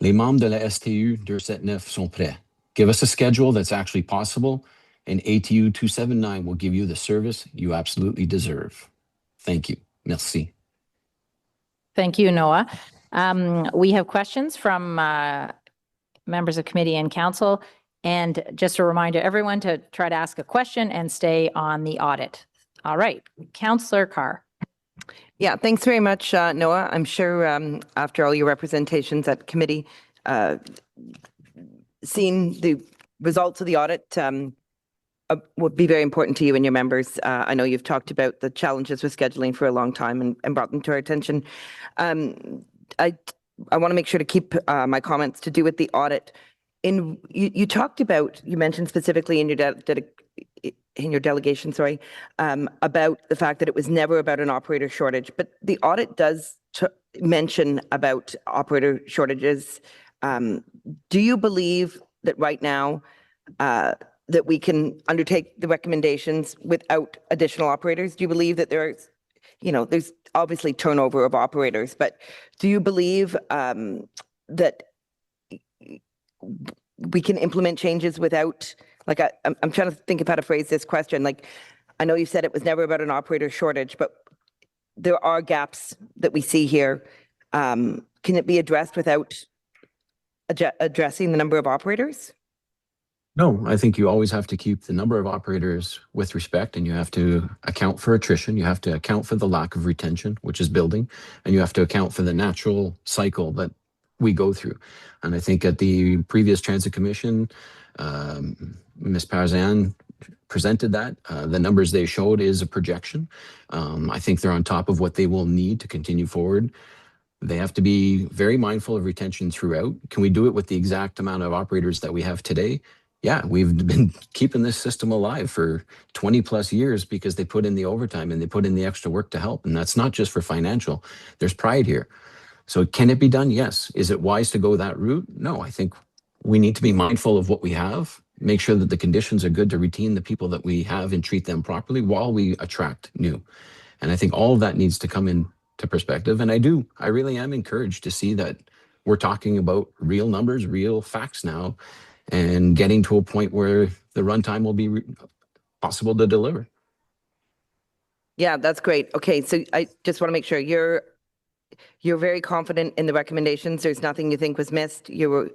Les membres de la STU 279 sont prêts. Give us a schedule that's actually possible, and ATU 279 will give you the service you absolutely deserve. Thank you. Merci. Thank you, Noah. We have questions from members of committee and council. And just a reminder, everyone to try to ask a question and stay on the audit. All right, Councillor Carr. Yeah, thanks very much, Noah. I'm sure after all your representations at committee, seeing the results of the audit would be very important to you and your members. I know you've talked about the challenges with scheduling for a long time and brought them to our attention. I want to make sure to keep my comments to do with the audit. You talked about, you mentioned specifically in your delegation, sorry, about the fact that it was never about an operator shortage, but the audit does mention about operator shortages. Do you believe that right now that we can undertake the recommendations without additional operators? Do you believe that there's obviously turnover of operators, but do you believe that we can implement changes without, like, I'm trying to think of how to phrase this question. Like, I know you said it was never about an operator shortage, but there are gaps that we see here. Can it be addressed without addressing the number of operators? No, I think you always have to keep the number of operators with respect, and you have to account for attrition. You have to account for the lack of retention, which is building, and you have to account for the natural cycle that we go through. And I think at the previous Transit Commission, Ms. Parzan presented that. The numbers they showed is a projection. I think they're on top of what they will need to continue forward. They have to be very mindful of retention throughout. Can we do it with the exact amount of operators that we have today? Yeah, we've been keeping this system alive for 20 plus years because they put in the overtime and they put in the extra work to help. And that's not just for financial. There's pride here. So can it be done? Yes. Is it wise to go that route? No, I think we need to be mindful of what we have, make sure that the conditions are good to retain the people that we have and treat them properly while we attract new. And I think all of that needs to come into perspective. And I really am encouraged to see that we're talking about real numbers, real facts now, and getting to a point where the runtime will be possible to deliver. Yeah, that's great. Okay, so I just want to make sure you're very confident in the recommendations. There's nothing you think was missed. You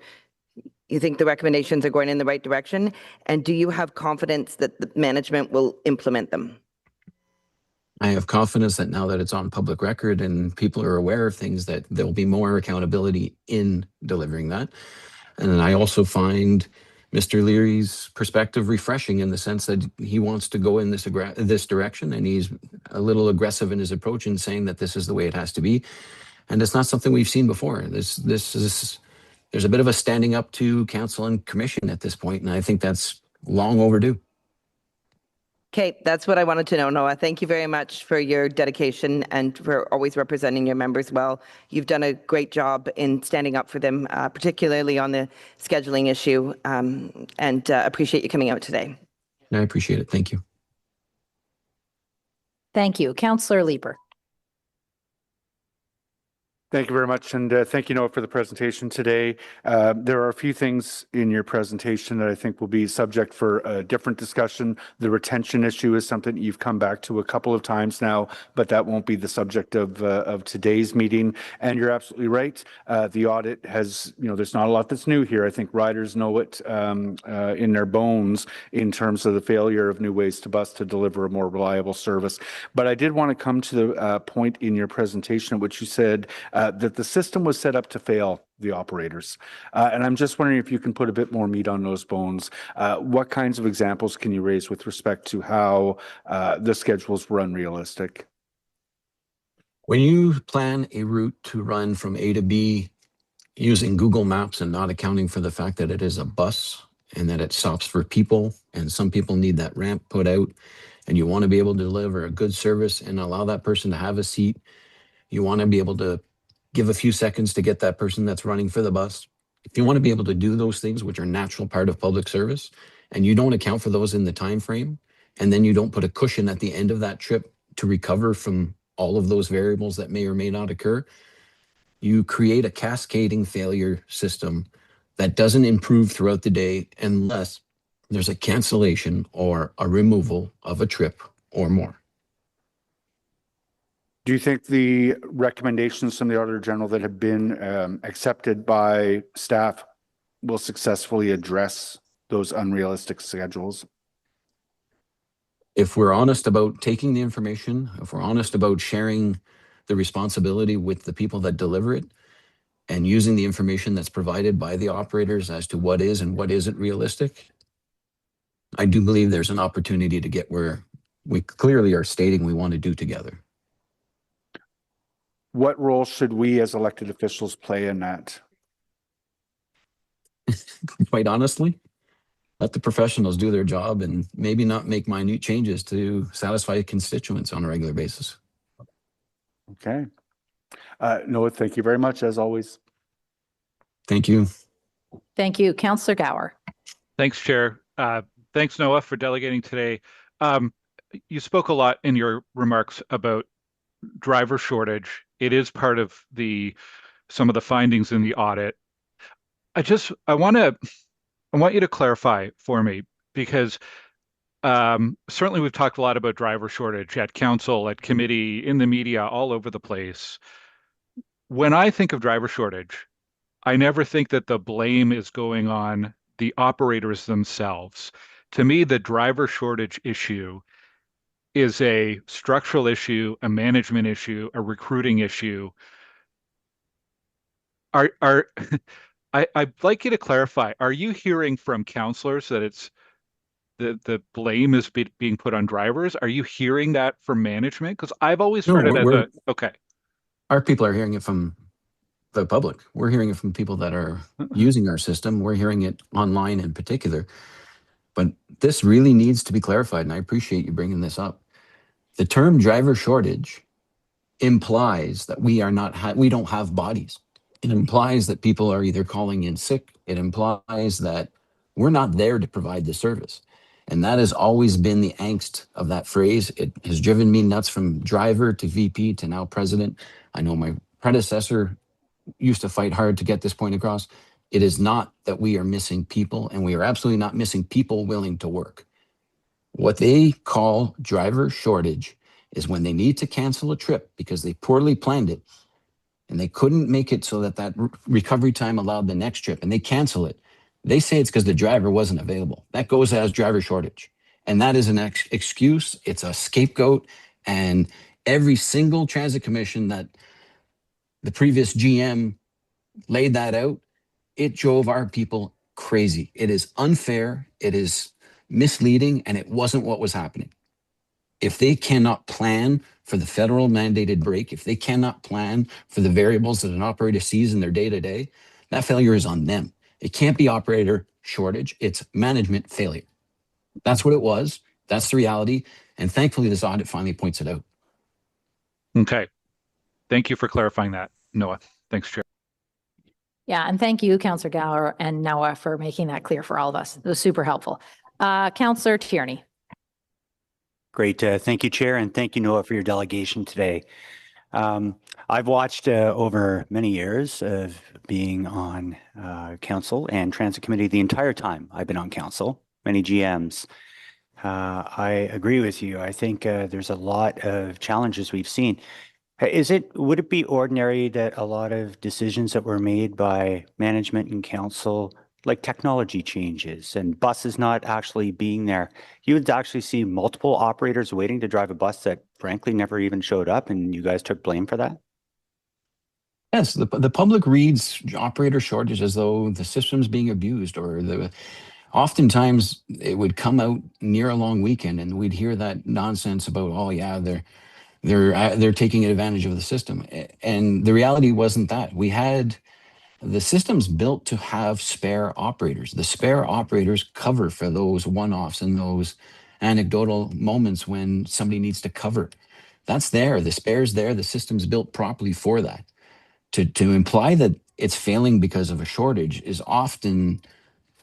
think the recommendations are going in the right direction, and do you have confidence that the management will implement them? I have confidence that now that it's on public record and people are aware of things, that there'll be more accountability in delivering that. And I also find Mr. Leary's perspective refreshing in the sense that he wants to go in this direction, and he's a little aggressive in his approach in saying that this is the way it has to be. And it's not something we've seen before. There's a bit of a standing up to council and commission at this point, and I think that's long overdue. Okay, that's what I wanted to know, Noah. Thank you very much for your dedication and for always representing your members well. You've done a great job in standing up for them, particularly on the scheduling issue, and appreciate you coming out today. I appreciate it. Thank you. Thank you. Councillor Leeper. Thank you very much, and thank you, Noah, for the presentation today. There are a few things in your presentation that I think will be subject for a different discussion. The retention issue is something you've come back to a couple of times now, but that won't be the subject of today's meeting. And you're absolutely right. The audit has, there's not a lot that's new here. I think riders know it in their bones in terms of the failure of New Ways to Bus to deliver a more reliable service. But I did want to come to the point in your presentation at which you said that the system was set up to fail the operators. And I'm just wondering if you can put a bit more meat on those bones. What kinds of examples can you raise with respect to how the schedules were unrealistic? When you plan a route to run from A to B using Google Maps and not accounting for the fact that it is a bus and that it stops for people, and some people need that ramp put out, and you want to be able to deliver a good service and allow that person to have a seat, you want to be able to give a few seconds to get that person that's running for the bus. If you want to be able to do those things, which are natural part of public service, and you don't account for those in the time frame, and then you don't put a cushion at the end of that trip to recover from all of those variables that may or may not occur, you create a cascading failure system that doesn't improve throughout the day unless there's a cancellation or a removal of a trip or more. Do you think the recommendations from the Auditor General that have been accepted by staff will successfully address those unrealistic schedules? If we're honest about taking the information, if we're honest about sharing the responsibility with the people that deliver it, and using the information that's provided by the operators as to what is and what isn't realistic, I do believe there's an opportunity to get where we clearly are stating we want to do together. What role should we as elected officials play in that? Quite honestly, let the professionals do their job and maybe not make minute changes to satisfy constituents on a regular basis. Okay. Noah, thank you very much, as always. Thank you. Thank you. Councillor Gower. Thanks, Chair. Thanks, Noah, for delegating today. You spoke a lot in your remarks about driver shortage. It is part of some of the findings in the audit. I want you to clarify for me, because certainly we've talked a lot about driver shortage at council, at committee, in the media, all over the place. When I think of driver shortage, I never think that the blame is going on the operators themselves. To me, the driver shortage issue is a structural issue, a management issue, a recruiting issue. I'd like you to clarify, are you hearing from counselors that it's the blame is being put on drivers? Are you hearing that from management? Because I've always heard it as okay. Our people are hearing it from the public. We're hearing it from people that are using our system. We're hearing it online in particular. But this really needs to be clarified, and I appreciate you bringing this up. The term driver shortage implies that we don't have bodies. It implies that people are either calling in sick. It implies that we're not there to provide the service. And that has always been the angst of that phrase. It has driven me nuts from driver to VP to now president. I know my predecessor used to fight hard to get this point across. It is not that we are missing people, and we are absolutely not missing people willing to work. What they call driver shortage is when they need to cancel a trip because they poorly planned it and they couldn't make it so that recovery time allowed the next trip, and they cancel it. They say it's because the driver wasn't available. That goes as driver shortage. And that is an excuse. It's a scapegoat. And every single transit commission that the previous GM laid that out, it drove our people crazy. It is unfair. It is misleading, and it wasn't what was happening. If they cannot plan for the federal mandated break, if they cannot plan for the variables that an operator sees in their day-to-day, that failure is on them. It can't be operator shortage. It's management failure. That's what it was. That's the reality. And thankfully, this audit finally points it out. Okay. Thank you for clarifying that, Noah. Thanks, Chair. Yeah, and thank you, Councillor Gower and Noah, for making that clear for all of us. It was super helpful. Councillor Tierney. Great. Thank you, Chair, and thank you, Noah, for your delegation today. I've watched over many years of being on council and transit committee the entire time I've been on council, many GMs. I agree with you. I think there's a lot of challenges we've seen. Would it be ordinary that a lot of decisions that were made by management and council, like technology changes and buses not actually being there, you would actually see multiple operators waiting to drive a bus that frankly never even showed up, and you guys took blame for that? Yes, the public reads operator shortage as though the system's being abused, or oftentimes it would come out near a long weekend and we'd hear that nonsense about, oh yeah, they're taking advantage of the system. And the reality wasn't that. We had the system's built to have spare operators. The spare operators cover for those one-offs and those anecdotal moments when somebody needs to cover. That's there. The spare's there. The system's built properly for that. To imply that it's failing because of a shortage is often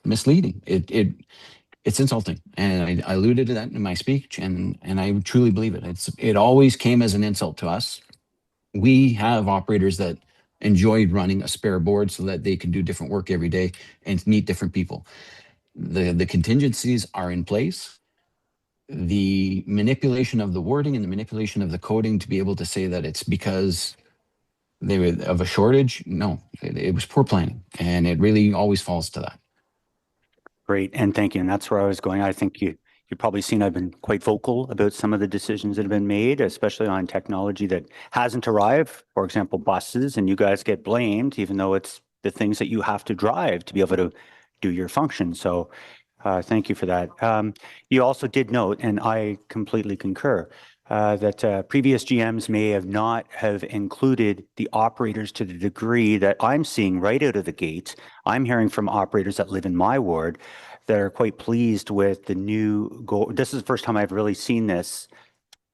misleading. It's insulting, and I alluded to that in my speech, and I truly believe it. It always came as an insult to us. We have operators that enjoy running a spare board so that they can do different work every day and meet different people. The contingencies are in place. The manipulation of the wording and the manipulation of the coding to be able to say that it's because they were of a shortage, no, it was poor planning, and it really always falls to that. Great, and thank you. And that's where I was going. I think you've probably seen I've been quite vocal about some of the decisions that have been made, especially on technology that hasn't arrived. For example, buses, and you guys get blamed, even though it's the things that you have to drive to be able to do your function. So thank you for that. You also did note, and I completely concur, that previous GMs may have not have included the operators to the degree that I'm seeing right out of the gate. I'm hearing from operators that live in my ward that are quite pleased with the new goal. This is the first time I've really seen this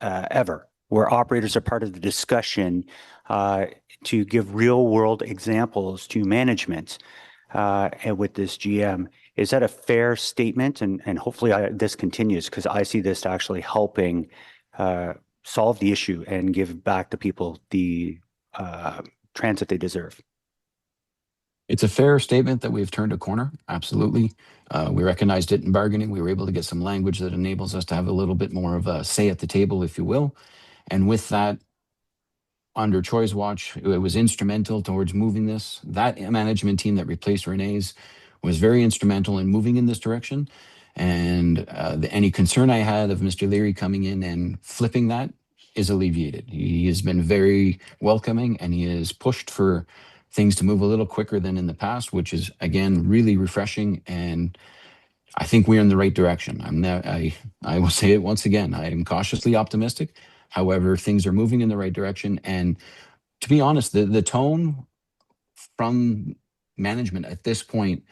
ever, where operators are part of the discussion to give real world examples to management and with this GM. Is that a fair statement? And hopefully this continues, because I see this actually helping solve the issue and give back to people the transit they deserve. It's a fair statement that we've turned a corner. Absolutely. We recognized it in bargaining. We were able to get some language that enables us to have a little bit more of a say at the table, if you will. And with that, under Troy's watch, it was instrumental towards moving this. That management team that replaced Renee's was very instrumental in moving in this direction. And any concern I had of Mr. Leary coming in and flipping that is alleviated. He has been very welcoming, and he has pushed for things to move a little quicker than in the past, which is, again, really refreshing. And I think we're in the right direction. I will say it once again, I am cautiously optimistic. However, things are moving in the right direction. And to be honest, the tone from management at this point,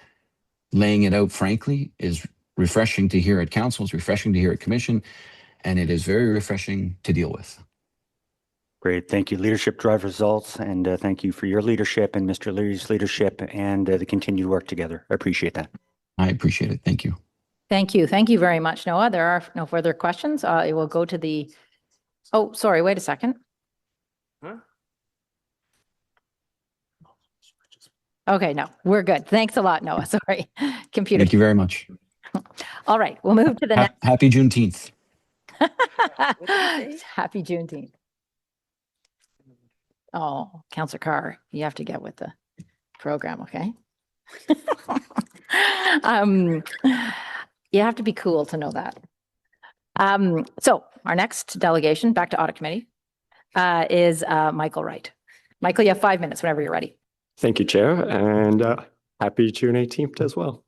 laying it out frankly, is refreshing to hear at council, it's refreshing to hear at commission, and it is very refreshing to deal with. Great. Thank you. Leadership drive results, and thank you for your leadership and Mr. Leary's leadership and the continued work together. I appreciate that. I appreciate it. Thank you. Thank you. Thank you very much, Noah. There are no further questions. It will go to the, oh, sorry, wait a second. Okay, no, we're good. Thanks a lot, Noah. Sorry, computer. Thank you very much. All right, we'll move to the next. Happy Juneteenth. Happy Juneteenth. Oh, Councillor Carr, you have to get with the program, okay? You have to be cool to know that. So our next delegation, back to Audit Committee, is Michael Wright. Michael, you have 5 minutes whenever you're ready. Thank you, Chair, and happy June 18th as well.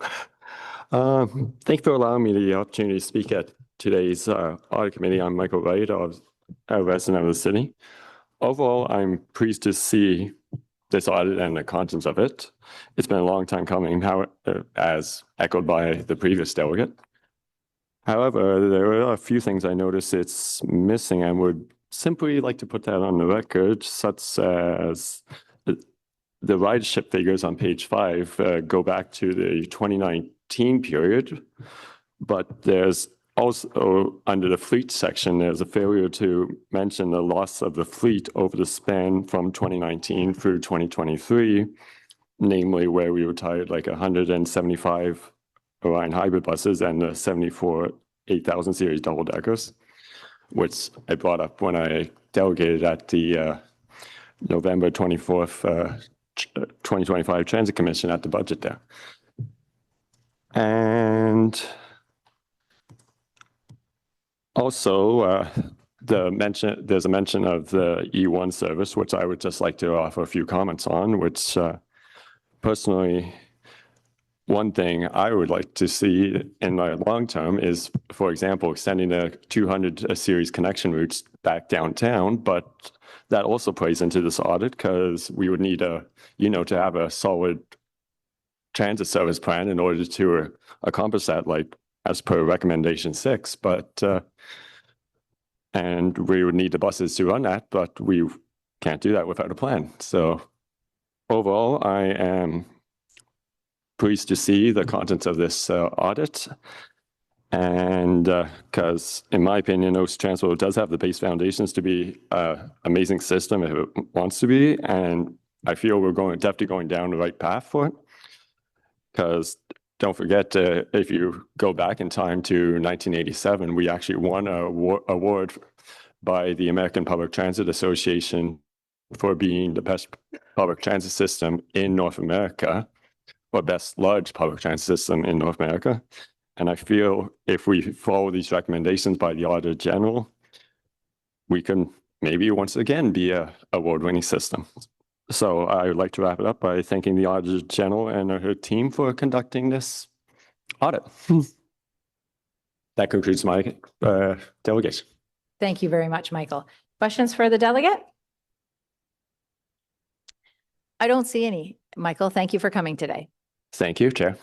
Thank you for allowing me the opportunity to speak at today's Audit Committee. I'm Michael Wright, a resident of the city. Overall, I'm pleased to see this audit and the contents of it. It's been a long time coming, as echoed by the previous delegate. However, there are a few things I notice it's missing and would simply like to put that on the record, such as the ridership figures on page 5 go back to the 2019 period, but there's also, under the fleet section, there's a failure to mention the loss of the fleet over the span from 2019 through 2023, namely where we retired like 175 Orion hybrid buses and the 74 8000 series double deckers, which I brought up when I delegated at the November 24th, 2025 Transit Commission at the budget there. And also, there's a mention of the E1 service, which I would just like to offer a few comments on, which personally, one thing I would like to see in the long term is, for example, extending the 200 series connection routes back downtown, but that also plays into this audit because we would need to have a solid transit service plan in order to accomplish that, like as per recommendation 6, but and we would need the buses to run that, but we can't do that without a plan. So overall, I am pleased to see the contents of this audit, and because in my opinion, Ocean Transport does have the base foundations to be an amazing system if it wants to be, and I feel we're definitely going down the right path for it. Because don't forget, if you go back in time to 1987, we actually won an award by the American Public Transit Association for being the best public transit system in North America, or best large public transit system in North America. And I feel if we follow these recommendations by the Auditor General, we can maybe once again be a award-winning system. So I would like to wrap it up by thanking the Auditor General and her team for conducting this audit. That concludes my delegation. Thank you very much, Michael. Questions for the delegate? I don't see any. Michael, thank you for coming today. Thank you, Chair.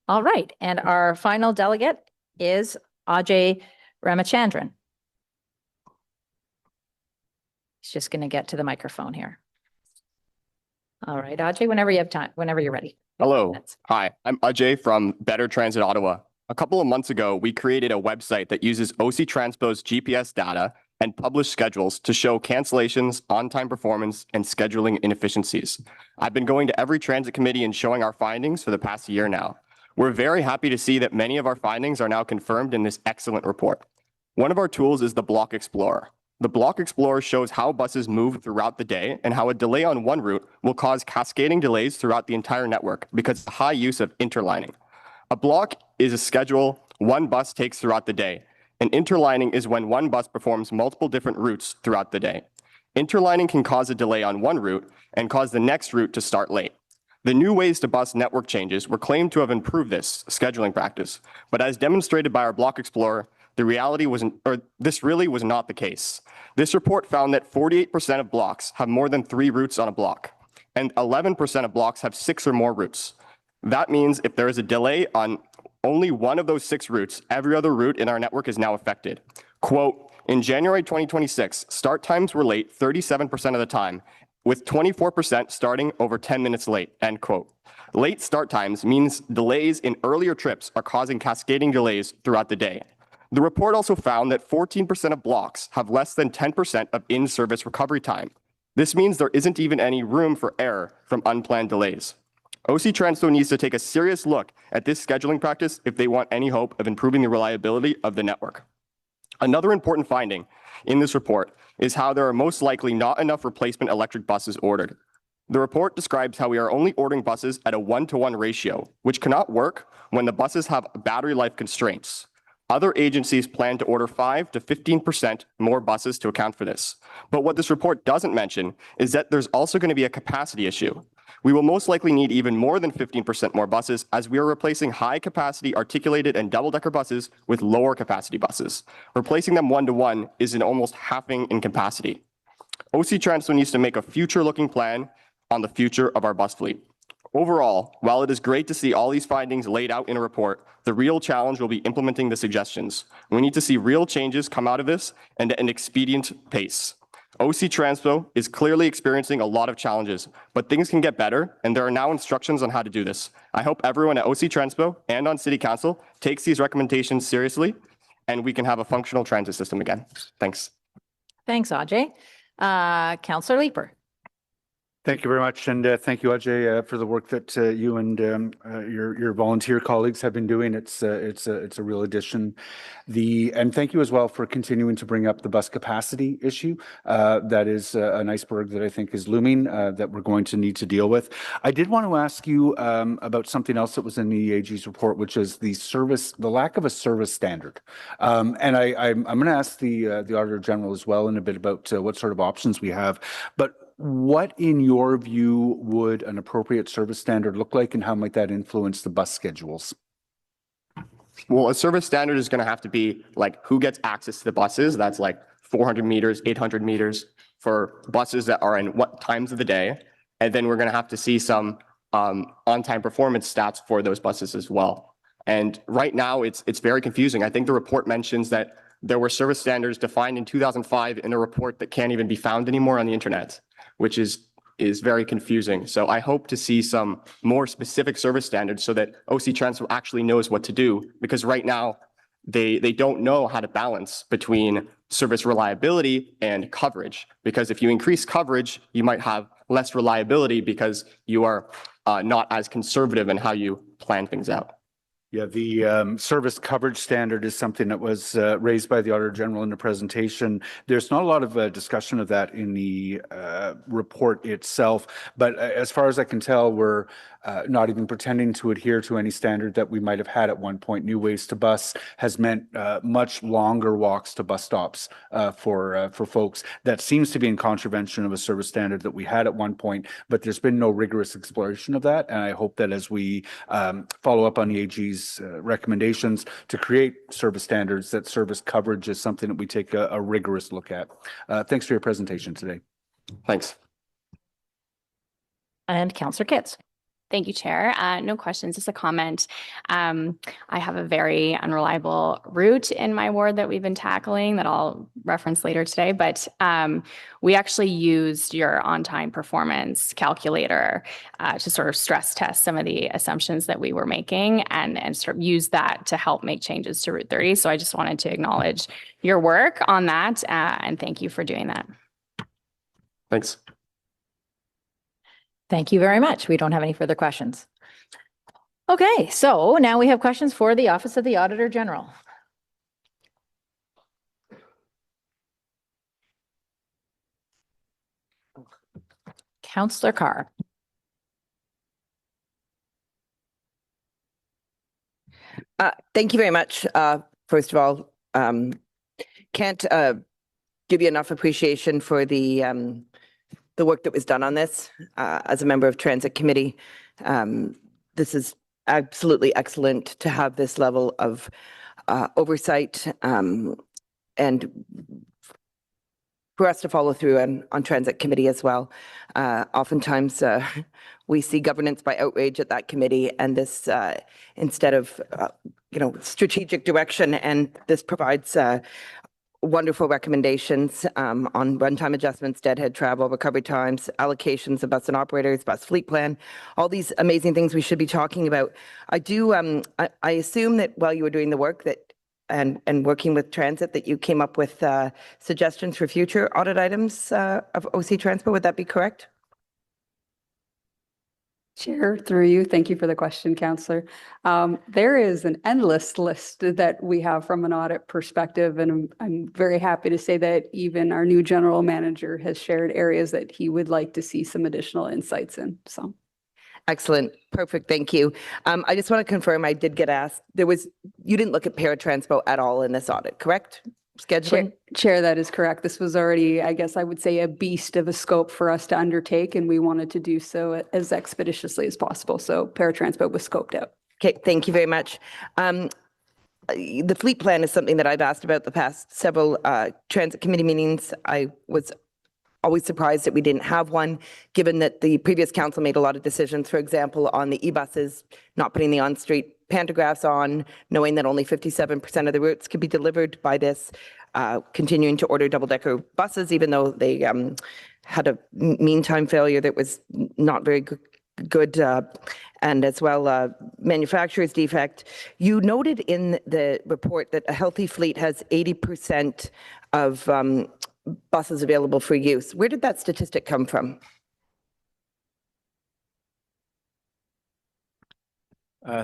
All right, and our final delegate is Ajay Ramachandran. He's just going to get to the microphone here. All right, Ajay, whenever you have time, whenever you're ready. Hello. Hi, I'm Ajay from Better Transit Ottawa. A couple of months ago, we created a website that uses OC Transpo's GPS data and published schedules to show cancellations, on-time performance, and scheduling inefficiencies. I've been going to every transit committee and showing our findings for the past year now. We're very happy to see that many of our findings are now confirmed in this excellent report. One of our tools is the Block Explorer. The Block Explorer shows how buses move throughout the day and how a delay on one route will cause cascading delays throughout the entire network because of the high use of interlining. A block is a schedule one bus takes throughout the day. And interlining is when one bus performs multiple different routes throughout the day. Interlining can cause a delay on one route and cause the next route to start late. The new ways to bus network changes were claimed to have improved this scheduling practice, but as demonstrated by our Block Explorer, this really was not the case. This report found that 48% of blocks have more than 3 routes on a block, and 11% of blocks have 6 or more routes. That means if there is a delay on only one of those 6 routes, every other route in our network is now affected. Quote, in January 2026, start times were late 37% of the time, with 24% starting over 10 minutes late, end quote. Late start times means delays in earlier trips are causing cascading delays throughout the day. The report also found that 14% of blocks have less than 10% of in-service recovery time. This means there isn't even any room for error from unplanned delays. OC Transpo needs to take a serious look at this scheduling practice if they want any hope of improving the reliability of the network. Another important finding in this report is how there are most likely not enough replacement electric buses ordered. The report describes how we are only ordering buses at a 1-to-1 ratio, which cannot work when the buses have battery life constraints. Other agencies plan to order 5 to 15% more buses to account for this. But what this report doesn't mention is that there's also going to be a capacity issue. We will most likely need even more than 15% more buses as we are replacing high-capacity articulated and double-decker buses with lower-capacity buses. Replacing them 1-to-1 is an almost halving in capacity. OC Transpo needs to make a future-looking plan on the future of our bus fleet. Overall, while it is great to see all these findings laid out in a report, the real challenge will be implementing the suggestions. We need to see real changes come out of this and at an expedient pace. OC Transpo is clearly experiencing a lot of challenges, but things can get better, and there are now instructions on how to do this. I hope everyone at OC Transpo and on City Council takes these recommendations seriously, and we can have a functional transit system again. Thanks. Thanks, Ajay. Councillor Leeper. Thank you very much, and thank you, Ajay, for the work that you and your volunteer colleagues have been doing. It's a real addition. And thank you as well for continuing to bring up the bus capacity issue. That is an iceberg that I think is looming that we're going to need to deal with. I did want to ask you about something else that was in the AG's report, which is the lack of a service standard. And I'm going to ask the Auditor General as well in a bit about what sort of options we have, but what, in your view, would an appropriate service standard look like, and how might that influence the bus schedules? Well, a service standard is going to have to be like who gets access to the buses. That's like 400 meters, 800 meters for buses that are in what times of the day. And then we're going to have to see some on-time performance stats for those buses as well. And right now, it's very confusing. I think the report mentions that there were service standards defined in 2005 in a report that can't even be found anymore on the internet, which is very confusing. So I hope to see some more specific service standards so that OC Transpo actually knows what to do, because right now they don't know how to balance between service reliability and coverage, because if you increase coverage, you might have less reliability because you are not as conservative in how you plan things out. Yeah, the service coverage standard is something that was raised by the Auditor General in the presentation. There's not a lot of discussion of that in the report itself, but as far as I can tell, we're not even pretending to adhere to any standard that we might have had at one point. New ways to bus has meant much longer walks to bus stops for folks. That seems to be in contravention of a service standard that we had at one point, but there's been no rigorous exploration of that. And I hope that as we follow up on the AG's recommendations to create service standards, that service coverage is something that we take a rigorous look at. Thanks for your presentation today. Thanks. And Councillor Kitts. Thank you, Chair. No questions, just a comment. I have a very unreliable route in my ward that we've been tackling that I'll reference later today, but we actually used your on-time performance calculator to sort of stress test some of the assumptions that we were making and sort of use that to help make changes to Route 30. So I just wanted to acknowledge your work on that and thank you for doing that. Thanks. Thank you very much. We don't have any further questions. Okay, so now we have questions for the Office of the Auditor General. Councillor Carr. Thank you very much. First of all, can't give you enough appreciation for the work that was done on this. As a member of Transit Committee, this is absolutely excellent to have this level of oversight and for us to follow through on Transit Committee as well. Oftentimes we see governance by outrage at that committee, and this instead of strategic direction, and this provides wonderful recommendations on runtime adjustments, deadhead travel, recovery times, allocations of bus and operators, bus fleet plan, all these amazing things we should be talking about. I assume that while you were doing the work that and working with transit that you came up with suggestions for future audit items of OC Transpo. Would that be correct? Chair, through you, thank you for the question, Councillor. There is an endless list that we have from an audit perspective, and I'm very happy to say that even our new general manager has shared areas that he would like to see some additional insights in. So, excellent, perfect, thank you. I just want to confirm, I did get asked. You didn't look at paratranspo at all in this audit, correct? Scheduling? Chair, that is correct. This was already, I guess I would say, a beast of a scope for us to undertake, and we wanted to do so as expeditiously as possible. So paratranspo was scoped out. Okay, thank you very much. The fleet plan is something that I've asked about the past several Transit Committee meetings. I was always surprised that we didn't have one, given that the previous council made a lot of decisions, for example, on the e-buses, not putting the on-street pantographs on, knowing that only 57% of the routes could be delivered by this, continuing to order double-decker buses, even though they had a meantime failure that was not very good, and as well manufacturer's defect. You noted in the report that a healthy fleet has 80% of buses available for use. Where did that statistic come from?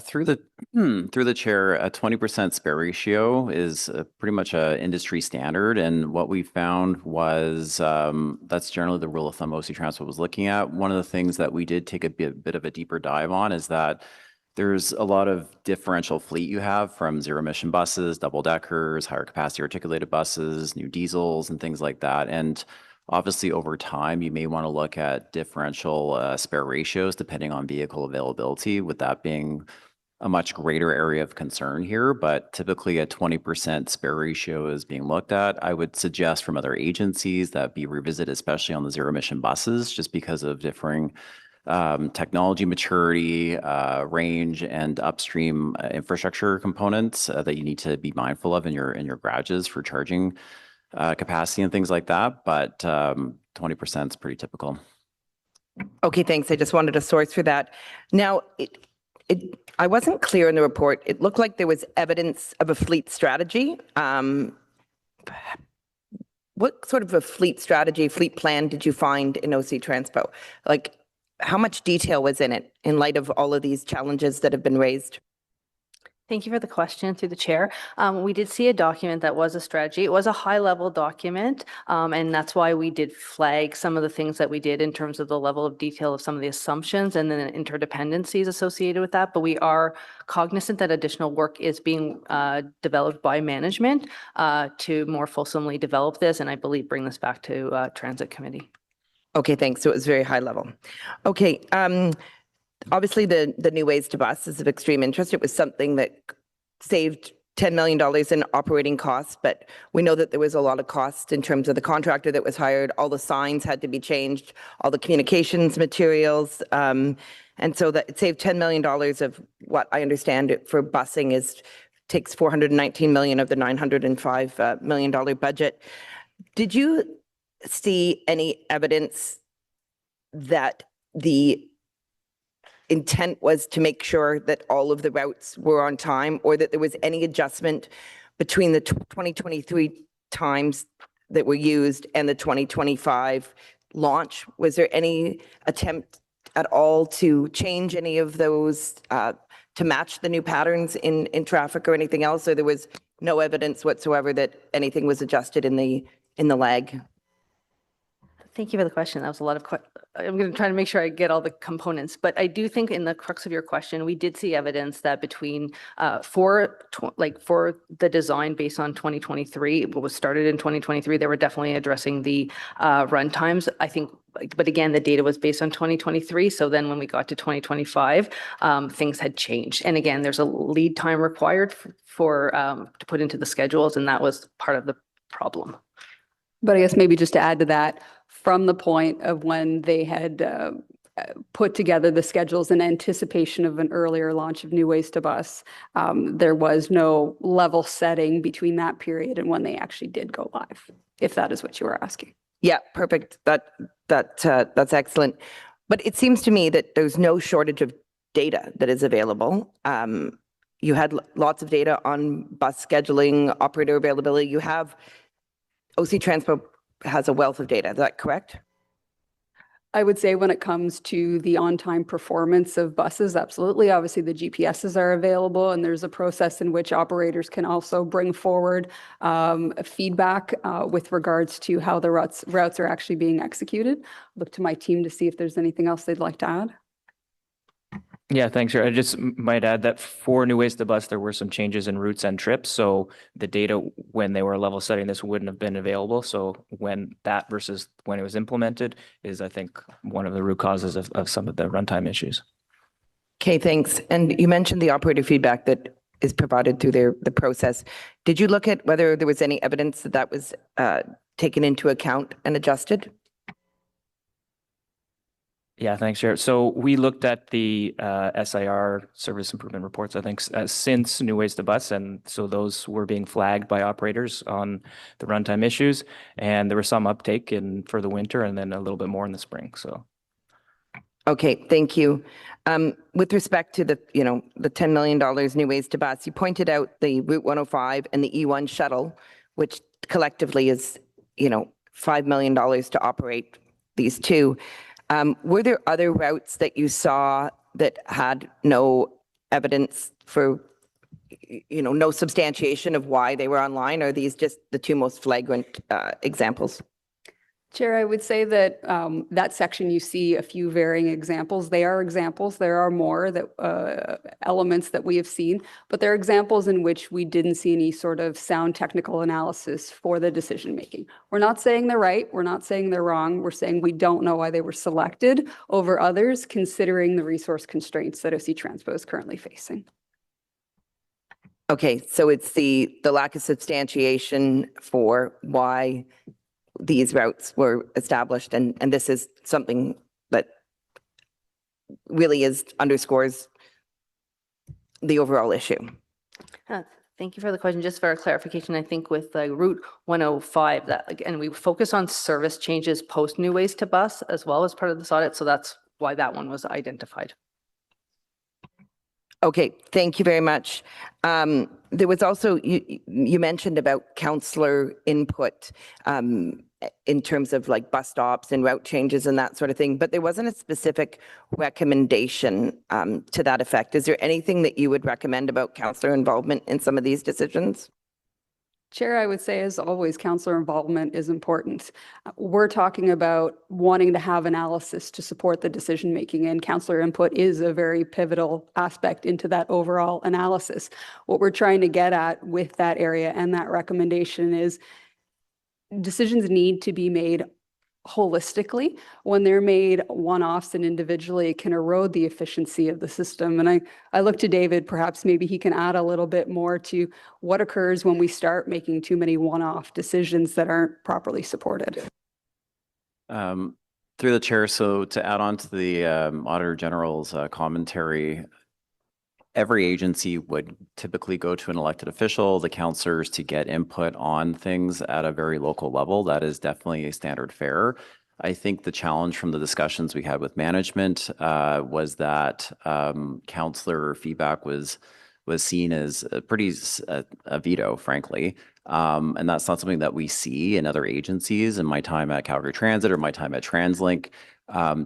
Through the chair, a 20% spare ratio is pretty much an industry standard, and what we found was that's generally the rule of thumb OC Transpo was looking at. One of the things that we did take a bit of a deeper dive on is that there's a lot of differential fleet you have, from zero emission buses, double deckers, higher capacity articulated buses, new diesels, and things like that. And obviously, over time, you may want to look at differential spare ratios depending on vehicle availability, with that being a much greater area of concern here. But typically, a 20% spare ratio is being looked at. I would suggest from other agencies that be revisited, especially on the zero emission buses, just because of differing technology maturity, range, and upstream infrastructure components that you need to be mindful of in your garages for charging capacity and things like that, but 20% is pretty typical. Okay, thanks. I just wanted a source for that. Now, I wasn't clear in the report. It looked like there was evidence of a fleet strategy. what sort of a fleet strategy, fleet plan did you find in OC Transpo? Like, how much detail was in it in light of all of these challenges that have been raised? Thank you for the question through the chair. We did see a document that was a strategy. It was a high-level document, and that's why we did flag some of the things that we did in terms of the level of detail of some of the assumptions and then interdependencies associated with that. But we are cognizant that additional work is being developed by management to more fulsomely develop this, and I believe bring this back to Transit Committee. Okay, thanks. So it was very high level. Okay, obviously the new ways to bus is of extreme interest. It was something that saved $10 million in operating costs, but we know that there was a lot of cost in terms of the contractor that was hired. All the signs had to be changed, all the communications materials. And so that it saved $10 million of what I understand it for busing takes $419 million of the $905 million budget. Did you see any evidence that the intent was to make sure that all of the routes were on time, or that there was any adjustment between the 2023 times that were used and the 2025 launch? Was there any attempt at all to change any of those to match the new patterns in traffic or anything else, or there was no evidence whatsoever that anything was adjusted in the lag? Thank you for the question. That was a lot of I'm going to try to make sure I get all the components, but I do think in the crux of your question, we did see evidence that between for the design based on 2023, what was started in 2023, they were definitely addressing the run times. I think, but again, the data was based on 2023. So then when we got to 2025, things had changed. And again, there's a lead time required for to put into the schedules, and that was part of the problem. But I guess maybe just to add to that, from the point of when they had put together the schedules in anticipation of an earlier launch of New Ways to Bus, there was no level setting between that period and when they actually did go live, if that is what you were asking. Yeah, perfect. That's excellent. But it seems to me that there's no shortage of data that is available. You had lots of data on bus scheduling, operator availability. You have OC Transpo has a wealth of data. Is that correct? I would say when it comes to the on-time performance of buses, absolutely. Obviously, the GPSs are available, and there's a process in which operators can also bring forward feedback with regards to how the routes are actually being executed. Look to my team to see if there's anything else they'd like to add. Yeah, thanks, Chair. I just might add that for New Ways to Bus, there were some changes in routes and trips. So the data when they were level setting this wouldn't have been available. So when that versus when it was implemented is, I think, one of the root causes of some of the runtime issues. Okay, thanks. And you mentioned the operator feedback that is provided through the process. Did you look at whether there was any evidence that that was taken into account and adjusted? Yeah, thanks, Chair. So we looked at the SIR service improvement reports, I think, since New Ways to Bus, and so those were being flagged by operators on the runtime issues, and there was some uptake for the winter, and then a little bit more in the spring. So, okay, thank you. With respect to the $10 million New Ways to Bus, you pointed out the Route 105 and the E1 shuttle, which collectively is $5 million to operate these two. Were there other routes that you saw that had no evidence for, no substantiation of why they were online? Or are these just the two most flagrant examples? Chair, I would say that that section, you see a few varying examples. They are examples. There are more elements that we have seen, but there are examples in which we didn't see any sort of sound technical analysis for the decision making. We're not saying they're right. We're not saying they're wrong. We're saying we don't know why they were selected over others, considering the resource constraints that OC Transpo is currently facing. Okay, so it's the lack of substantiation for why these routes were established, and this is something that really underscores the overall issue. Thank you for the question. Just for a clarification, I think with Route 105, that again, we focus on service changes post New Ways to Bus as well as part of this audit, so that's why that one was identified. Okay, thank you very much. There was also, you mentioned about counselor input in terms of like bus stops and route changes and that sort of thing, but there wasn't a specific recommendation to that effect. Is there anything that you would recommend about counselor involvement in some of these decisions? Chair, I would say, as always, counselor involvement is important. We're talking about wanting to have analysis to support the decision-making, and counselor input is a very pivotal aspect into that overall analysis. What we're trying to get at with that area and that recommendation is decisions need to be made holistically. When they're made one-offs and individually, it can erode the efficiency of the system. And I look to David, perhaps maybe he can add a little bit more to what occurs when we start making too many one-off decisions that aren't properly supported. Through the chair, so to add on to the Auditor General's commentary, every agency would typically go to an elected official, the counselors, to get input on things at a very local level. That is definitely a standard fare. I think the challenge from the discussions we had with management was that counselor feedback was seen as a veto, frankly. And that's not something that we see in other agencies. In my time at Calgary Transit or my time at TransLink,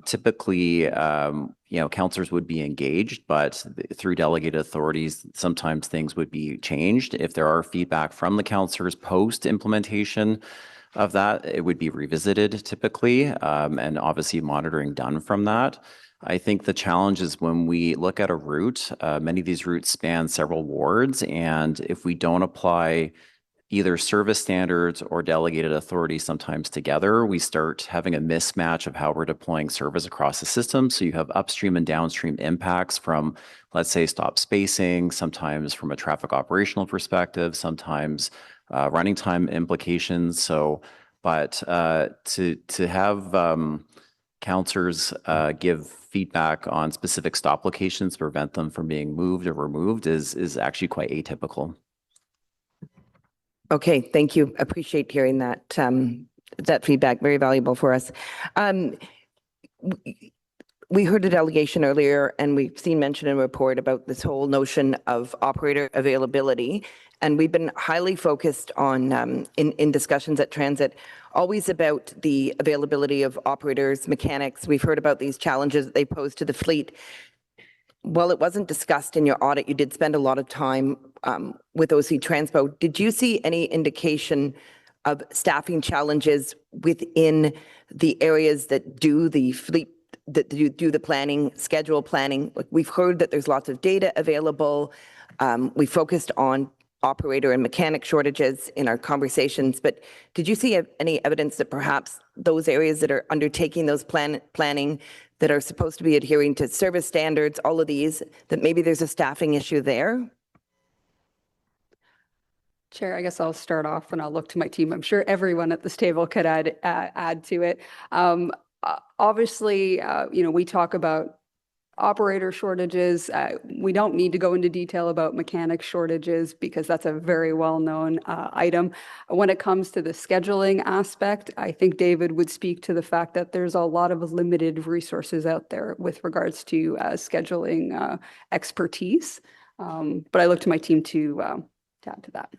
typically, counselors would be engaged, but through delegated authorities, sometimes things would be changed. If there are feedback from the counselors post-implementation of that, it would be revisited typically, and obviously monitoring done from that. I think the challenge is when we look at a route, many of these routes span several wards, and if we don't apply either service standards or delegated authority sometimes together, we start having a mismatch of how we're deploying service across the system. So you have upstream and downstream impacts from, let's say, stop spacing, sometimes from a traffic operational perspective, sometimes running time implications. So, but to have counselors give feedback on specific stop locations to prevent them from being moved or removed is actually quite atypical. Okay, thank you. Appreciate hearing that that feedback. Very valuable for us. We heard a delegation earlier, and we've seen mention in a report about this whole notion of operator availability. And we've been highly focused on, in discussions at Transit, always about the availability of operators, mechanics. We've heard about these challenges that they pose to the fleet. While it wasn't discussed in your audit, you did spend a lot of time with OC Transpo. Did you see any indication of staffing challenges within the areas that do the fleet, that do the planning, schedule planning? Like, we've heard that there's lots of data available. We focused on operator and mechanic shortages in our conversations, but did you see any evidence that perhaps those areas that are undertaking those planning, that are supposed to be adhering to service standards, all of these, that maybe there's a staffing issue there? Chair, I guess I'll start off and I'll look to my team. I'm sure everyone at this table could add to it. Obviously, we talk about operator shortages. We don't need to go into detail about mechanic shortages because that's a very well-known item. When it comes to the scheduling aspect, I think David would speak to the fact that there's a lot of limited resources out there with regards to scheduling expertise. But I look to my team to add to that.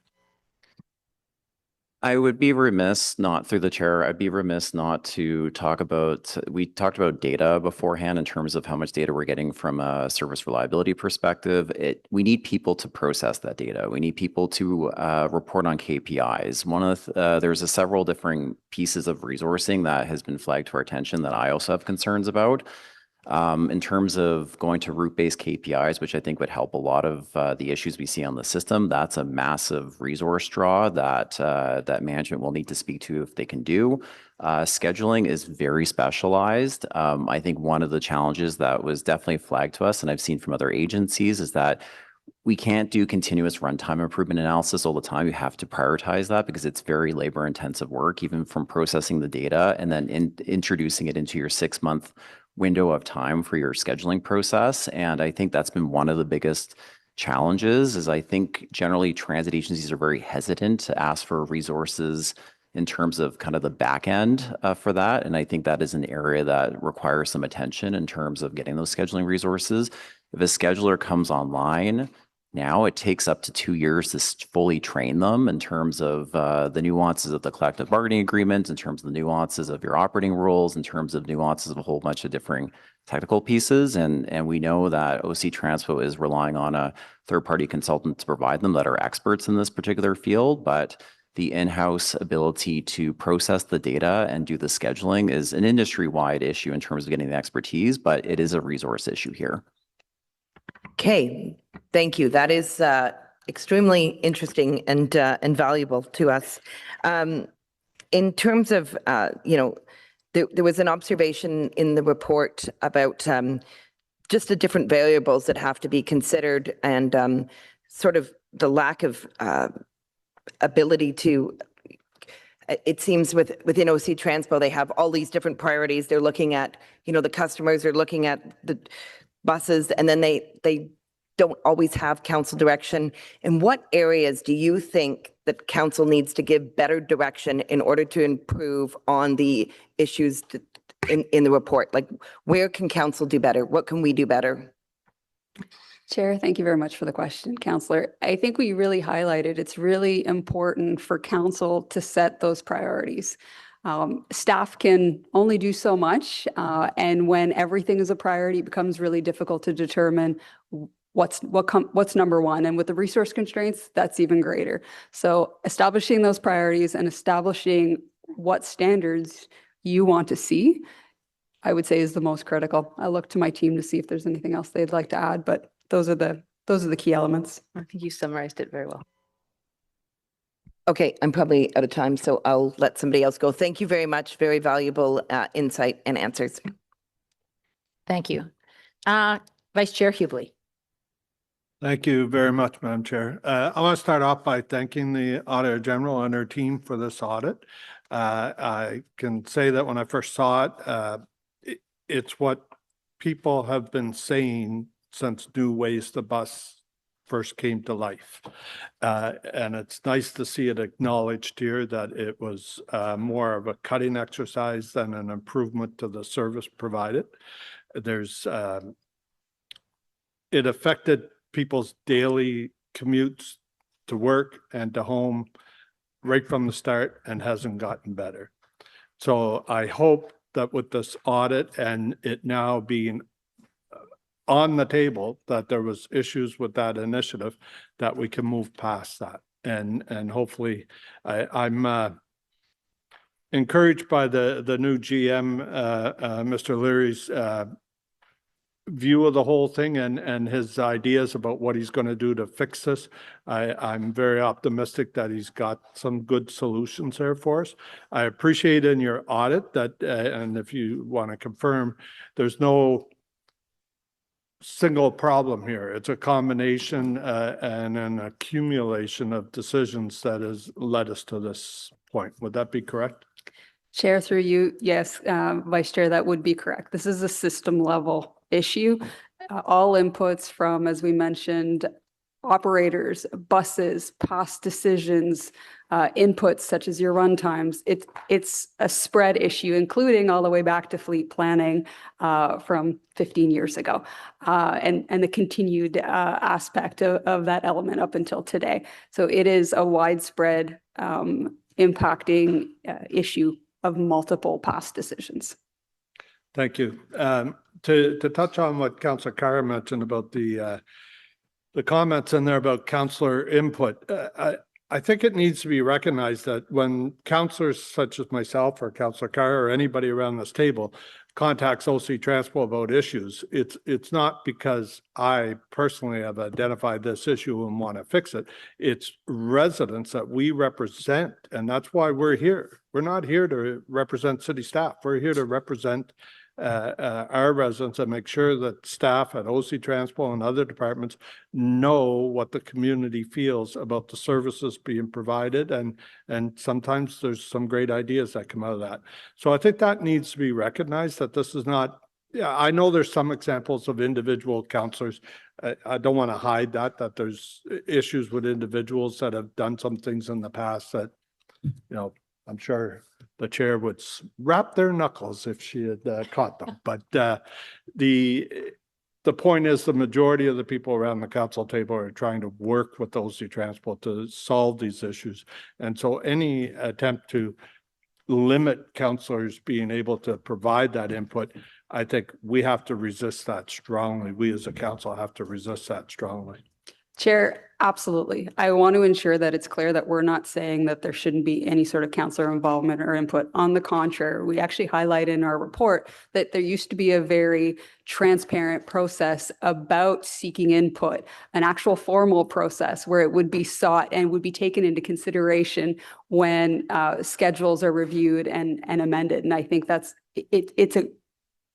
I would be remiss, not through the chair, I'd be remiss not to talk about, we talked about data beforehand in terms of how much data we're getting from a service reliability perspective. We need people to process that data. We need people to report on KPIs. There's several different pieces of resourcing that has been flagged to our attention that I also have concerns about. In terms of going to route-based KPIs, which I think would help a lot of the issues we see on the system, that's a massive resource draw that management will need to speak to if they can do. Scheduling is very specialized. I think one of the challenges that was definitely flagged to us, and I've seen from other agencies, is that we can't do continuous runtime improvement analysis all the time. You have to prioritize that because it's very labor-intensive work, even from processing the data and then introducing it into your 6-month window of time for your scheduling process. And I think that's been one of the biggest challenges. Is I think generally transit agencies are very hesitant to ask for resources in terms of kind of the back end for that. And I think that is an area that requires some attention in terms of getting those scheduling resources. If a scheduler comes online now. It takes up to 2 years to fully train them in terms of the nuances of the collective bargaining agreement, in terms of the nuances of your operating rules, in terms of nuances of a whole bunch of different technical pieces. And we know that OC Transpo is relying on a third-party consultant to provide them that are experts in this particular field, but the in-house ability to process the data and do the scheduling is an industry-wide issue in terms of getting the expertise, but it is a resource issue here. Okay, thank you. That is extremely interesting and valuable to us. In terms of, there was an observation in the report about just the different variables that have to be considered and sort of the lack of ability to, it seems within OC Transpo, they have all these different priorities. They're looking at, the customers are looking at the buses, and then they don't always have council direction. In what areas do you think that council needs to give better direction in order to improve on the issues in the report? Like, where can council do better? What can we do better? Chair, thank you very much for the question, Councillor. I think we really highlighted it's really important for council to set those priorities. Staff can only do so much, and when everything is a priority, it becomes really difficult to determine what's number one. And with the resource constraints, that's even greater. So establishing those priorities and establishing what standards you want to see, I would say, is the most critical. I look to my team to see if there's anything else they'd like to add, but those are the key elements. I think you summarized it very well. Okay, I'm probably out of time, so I'll let somebody else go. Thank you very much. Very valuable insight and answers. Thank you. Vice Chair Hubley. Thank you very much, Madam Chair. I want to start off by thanking the Auditor General and her team for this audit. I can say that when I first saw it, it's what people have been saying since New Ways to Bus first came to life. And it's nice to see it acknowledged here that it was more of a cutting exercise than an improvement to the service provided. It affected people's daily commutes to work and to home right from the start and hasn't gotten better. So I hope that with this audit and it now being on the table, that there was issues with that initiative, that we can move past that. And hopefully I'm encouraged by the new GM, Mr. Leary's view of the whole thing and his ideas about what he's going to do to fix this. I'm very optimistic that he's got some good solutions there for us. I appreciate in your audit that, and if you want to confirm, there's no single problem here. It's a combination and an accumulation of decisions that has led us to this point. Would that be correct? Chair, through you, yes, Vice Chair, that would be correct. This is a system level issue. All inputs from, as we mentioned, operators, buses, past decisions, inputs such as your run times. It's a spread issue, including all the way back to fleet planning from 15 years ago, and the continued aspect of that element up until today. So it is a widespread impacting issue of multiple past decisions. Thank you. To touch on what Councillor Carr mentioned about the comments in there about councillor input, I think it needs to be recognized that when councillors such as myself or Councillor Carr or anybody around this table contacts OC Transpo about issues, it's not because I personally have identified this issue and want to fix it. It's residents that we represent, and that's why we're here. We're not here to represent city staff. We're here to represent our residents and make sure that staff at OC Transpo and other departments know what the community feels about the services being provided, and sometimes there's some great ideas that come out of that. So I think that needs to be recognized, that this is not, yeah, I know there's some examples of individual councillors. I don't want to hide that there's issues with individuals that have done some things in the past that, I'm sure the chair would wrap their knuckles if she had caught them. But the point is the majority of the people around the council table are trying to work with OC Transport to solve these issues. And so any attempt to limit councillors being able to provide that input, I think we have to resist that strongly. We as a council have to resist that strongly. Chair, absolutely. I want to ensure that it's clear that we're not saying that there shouldn't be any sort of councillor involvement or input. On the contrary, we actually highlight in our report that there used to be a very transparent process about seeking input, an actual formal process where it would be sought and would be taken into consideration when schedules are reviewed and amended. And I think it's a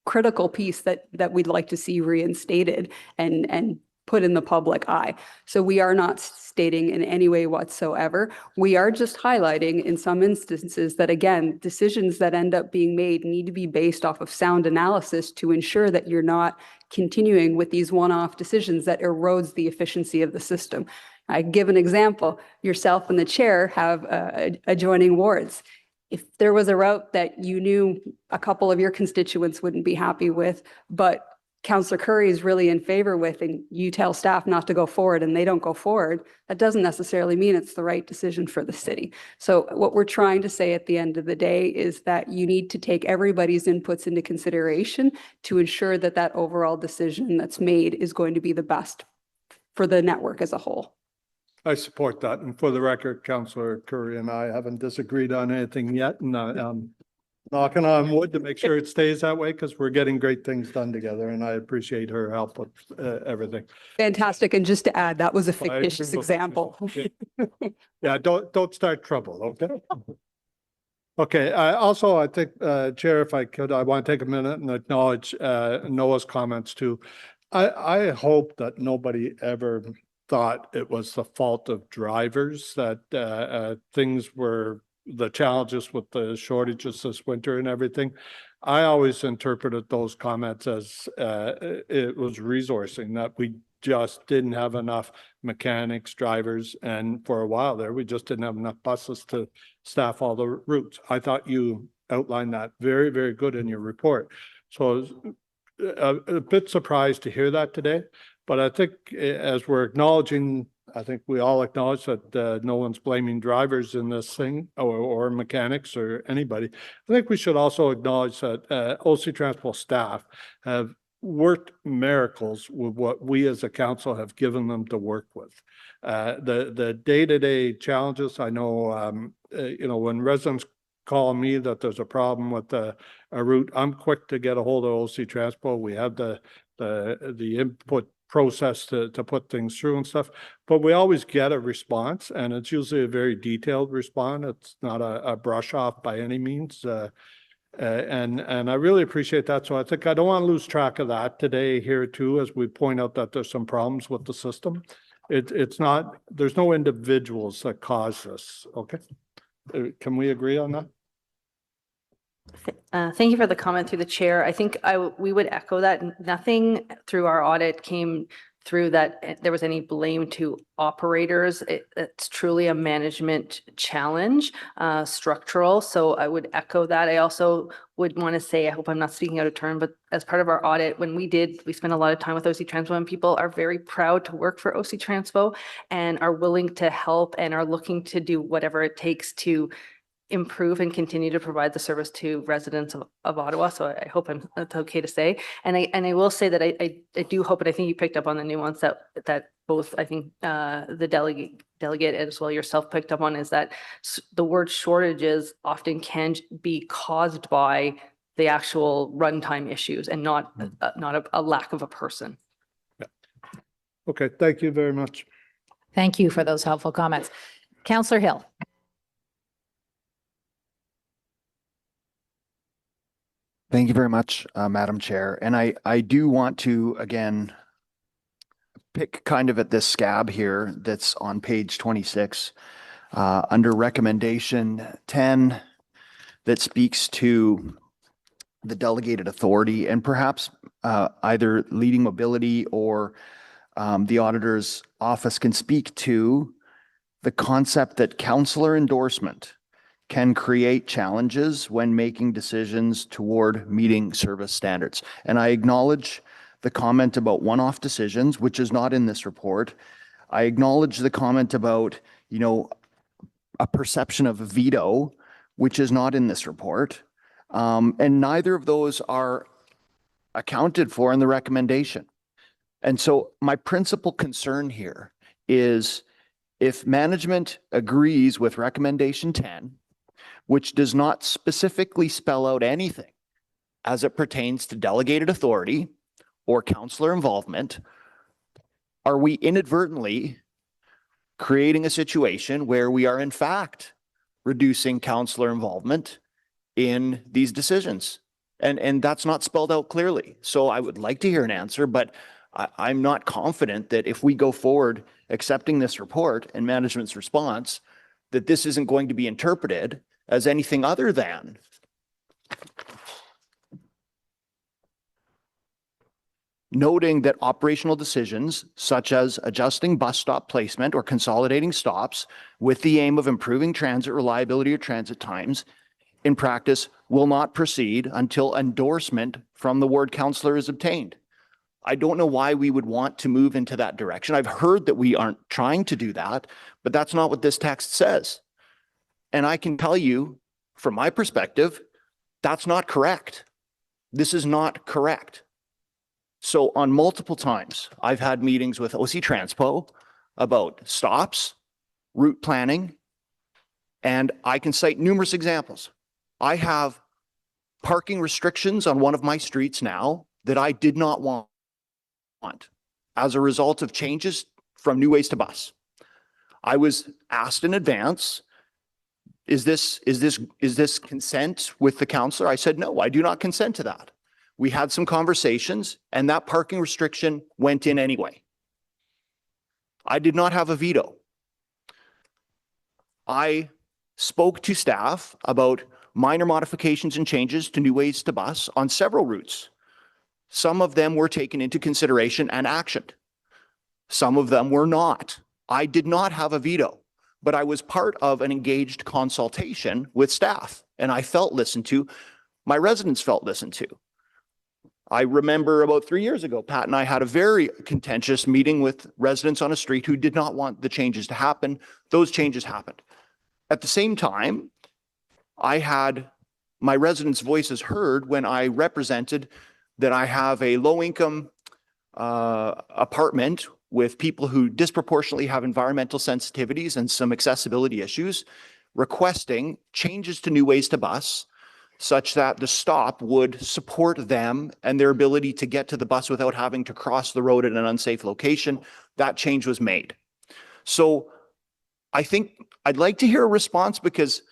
critical piece that we'd like to see reinstated and put in the public eye. So we are not stating in any way whatsoever. We are just highlighting in some instances that, again, decisions that end up being made need to be based off of sound analysis to ensure that you're not continuing with these one-off decisions that erodes the efficiency of the system. I give an example. Yourself and the chair have adjoining wards. If there was a route that you knew a couple of your constituents wouldn't be happy with, but Councillor Curry is really in favor with, and you tell staff not to go forward and they don't go forward, that doesn't necessarily mean it's the right decision for the city. So what we're trying to say at the end of the day is that you need to take everybody's inputs into consideration to ensure that that overall decision that's made is going to be the best for the network as a whole. I support that. And for the record, Councillor Curry and I haven't disagreed on anything yet. And knocking on wood to make sure it stays that way, because we're getting great things done together, and I appreciate her help with everything. Fantastic. And just to add, that was a fictitious example. Yeah, don't start trouble, okay? Okay, I think, Chair, if I could, I want to take a minute and acknowledge Noah's comments too. I hope that nobody ever thought it was the fault of drivers that things were the challenges with the shortages this winter and everything. I always interpreted those comments as it was resourcing, that we just didn't have enough mechanics, drivers, and for a while there, we just didn't have enough buses to staff all the routes. I thought you outlined that very, very good in your report. So I was a bit surprised to hear that today, but I think as we're acknowledging, I think we all acknowledge that no one's blaming drivers in this thing or mechanics or anybody. I think we should also acknowledge that OC Transport staff have worked miracles with what we as a council have given them to work with. The day-to-day challenges, I know, when residents call me that there's a problem with a route, I'm quick to get a hold of OC Transport. We have the input process to put things through and stuff, but we always get a response, and it's usually a very detailed response. It's not a brush off by any means, and I really appreciate that. So I think I don't want to lose track of that today here too, as we point out that there's some problems with the system. It's not, there's no individuals that cause this. Okay, can we agree on that? Thank you for the comment through the chair. I think we would echo that. Nothing through our audit came through that there was any blame to operators. It's truly a management challenge, structural. So I would echo that. I also would want to say, I hope I'm not speaking out of turn, but as part of our audit, when we spent a lot of time with OC Transpo, and people are very proud to work for OC Transpo and are willing to help and are looking to do whatever it takes to improve and continue to provide the service to residents of Ottawa. So I hope that's okay to say. And I will say that I do hope, and I think you picked up on the nuance that both, I think the delegate as well yourself picked up on, is that the word shortages often can be caused by the actual runtime issues and not a lack of a person. Yeah. Okay, thank you very much. Thank you for those helpful comments. Councillor Hill. Thank you very much, Madam Chair. And I do want to, again, pick kind of at this scab here that's on page 26 under recommendation 10 that speaks to the delegated authority, and perhaps either leading mobility or the auditor's office can speak to the concept that councillor endorsement can create challenges when making decisions toward meeting service standards. And I acknowledge the comment about one-off decisions, which is not in this report. I acknowledge the comment about, a perception of a veto, which is not in this report. And neither of those are accounted for in the recommendation. And so my principal concern here is if management agrees with recommendation 10, which does not specifically spell out anything as it pertains to delegated authority or councillor involvement, are we inadvertently creating a situation where we are in fact reducing councillor involvement in these decisions? And that's not spelled out clearly. So I would like to hear an answer, but I'm not confident that if we go forward accepting this report and management's response, that this isn't going to be interpreted as anything other than noting that operational decisions such as adjusting bus stop placement or consolidating stops with the aim of improving transit reliability or transit times in practice will not proceed until endorsement from the ward councillor is obtained. I don't know why we would want to move into that direction. I've heard that we aren't trying to do that, but that's not what this text says. And I can tell you, from my perspective, that's not correct. This is not correct. So on multiple times, I've had meetings with OC Transpo about stops, route planning, and I can cite numerous examples. I have parking restrictions on one of my streets now that I did not want as a result of changes from new ways to bus. I was asked in advance, is this consent with the councillor? I said, no, I do not consent to that. We had some conversations and that parking restriction went in anyway. I did not have a veto. I spoke to staff about minor modifications and changes to new ways to bus on several routes. Some of them were taken into consideration and actioned. Some of them were not. I did not have a veto, but I was part of an engaged consultation with staff and I felt listened to. My residents felt listened to. I remember about 3 years ago, Pat and I had a very contentious meeting with residents on a street who did not want the changes to happen. Those changes happened. At the same time, I had my residents' voices heard when I represented that I have a low-income apartment with people who disproportionately have environmental sensitivities and some accessibility issues, requesting changes to new ways to bus such that the stop would support them and their ability to get to the bus without having to cross the road at an unsafe location. That change was made. So I think I'd like to hear a response because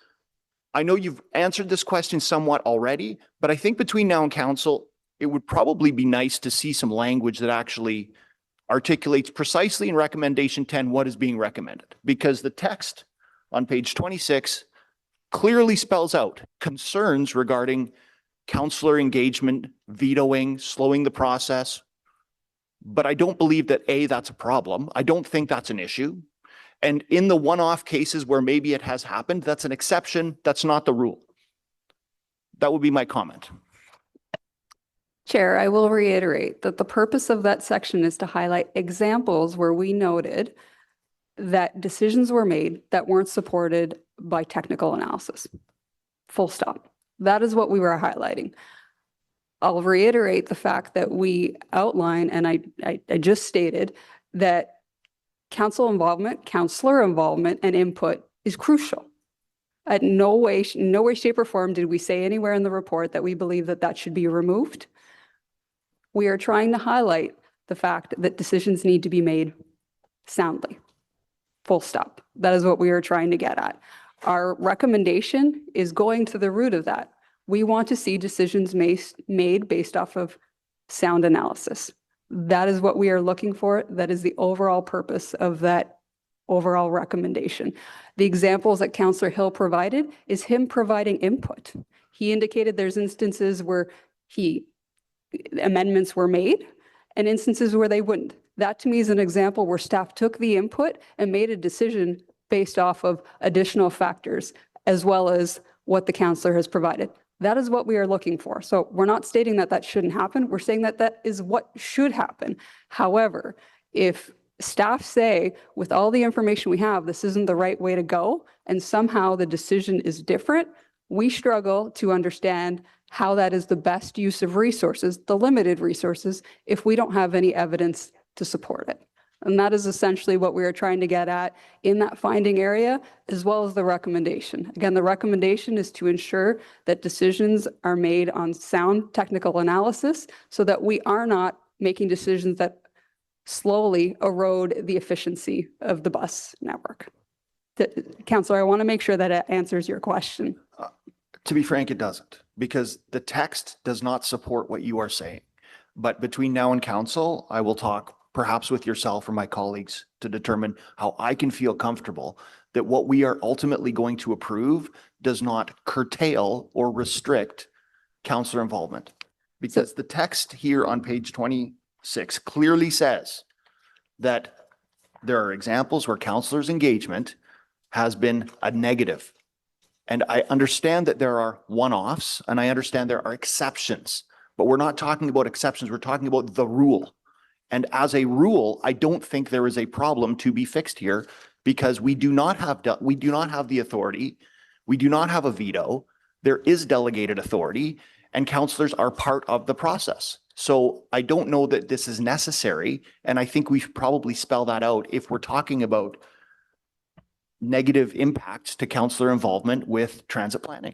I know you've answered this question somewhat already, but I think between now and council, it would probably be nice to see some language that actually articulates precisely in recommendation 10 what is being recommended, because the text on page 26 clearly spells out concerns regarding councillor engagement, vetoing, slowing the process. But I don't believe that A, that's a problem. I don't think that's an issue. And in the one-off cases where maybe it has happened, that's an exception. That's not the rule. That would be my comment. Chair, I will reiterate that the purpose of that section is to highlight examples where we noted that decisions were made that weren't supported by technical analysis. Full stop. That is what we were highlighting. I'll reiterate the fact that we outline, and I just stated, that council involvement, councillor involvement, and input is crucial. At no way, shape, or form did we say anywhere in the report that we believe that that should be removed. We are trying to highlight the fact that decisions need to be made soundly. Full stop. That is what we are trying to get at. Our recommendation is going to the root of that. We want to see decisions made based off of sound analysis. That is what we are looking for. That is the overall purpose of that overall recommendation. The examples that Councillor Hill provided is him providing input. He indicated there's instances where amendments were made and instances where they wouldn't. That to me is an example where staff took the input and made a decision based off of additional factors as well as what the councillor has provided. That is what we are looking for. So we're not stating that that shouldn't happen. We're saying that that is what should happen. However, if staff say, with all the information we have, this isn't the right way to go, and somehow the decision is different, we struggle to understand how that is the best use of resources, the limited resources, if we don't have any evidence to support it. And that is essentially what we are trying to get at in that finding area, as well as the recommendation. Again, the recommendation is to ensure that decisions are made on sound technical analysis so that we are not making decisions that slowly erode the efficiency of the bus network. Councillor, I want to make sure that it answers your question. To be frank, it doesn't, because the text does not support what you are saying. But between now and council, I will talk perhaps with yourself or my colleagues to determine how I can feel comfortable that what we are ultimately going to approve does not curtail or restrict councillor involvement. Because the text here on page 26 clearly says that there are examples where councillors' engagement has been a negative. And I understand that there are one-offs and I understand there are exceptions, but we're not talking about exceptions. We're talking about the rule. And as a rule, I don't think there is a problem to be fixed here because we do not have the authority. We do not have a veto. There is delegated authority and councillors are part of the process. So I don't know that this is necessary. And I think we should probably spell that out if we're talking about negative impacts to councillor involvement with transit planning.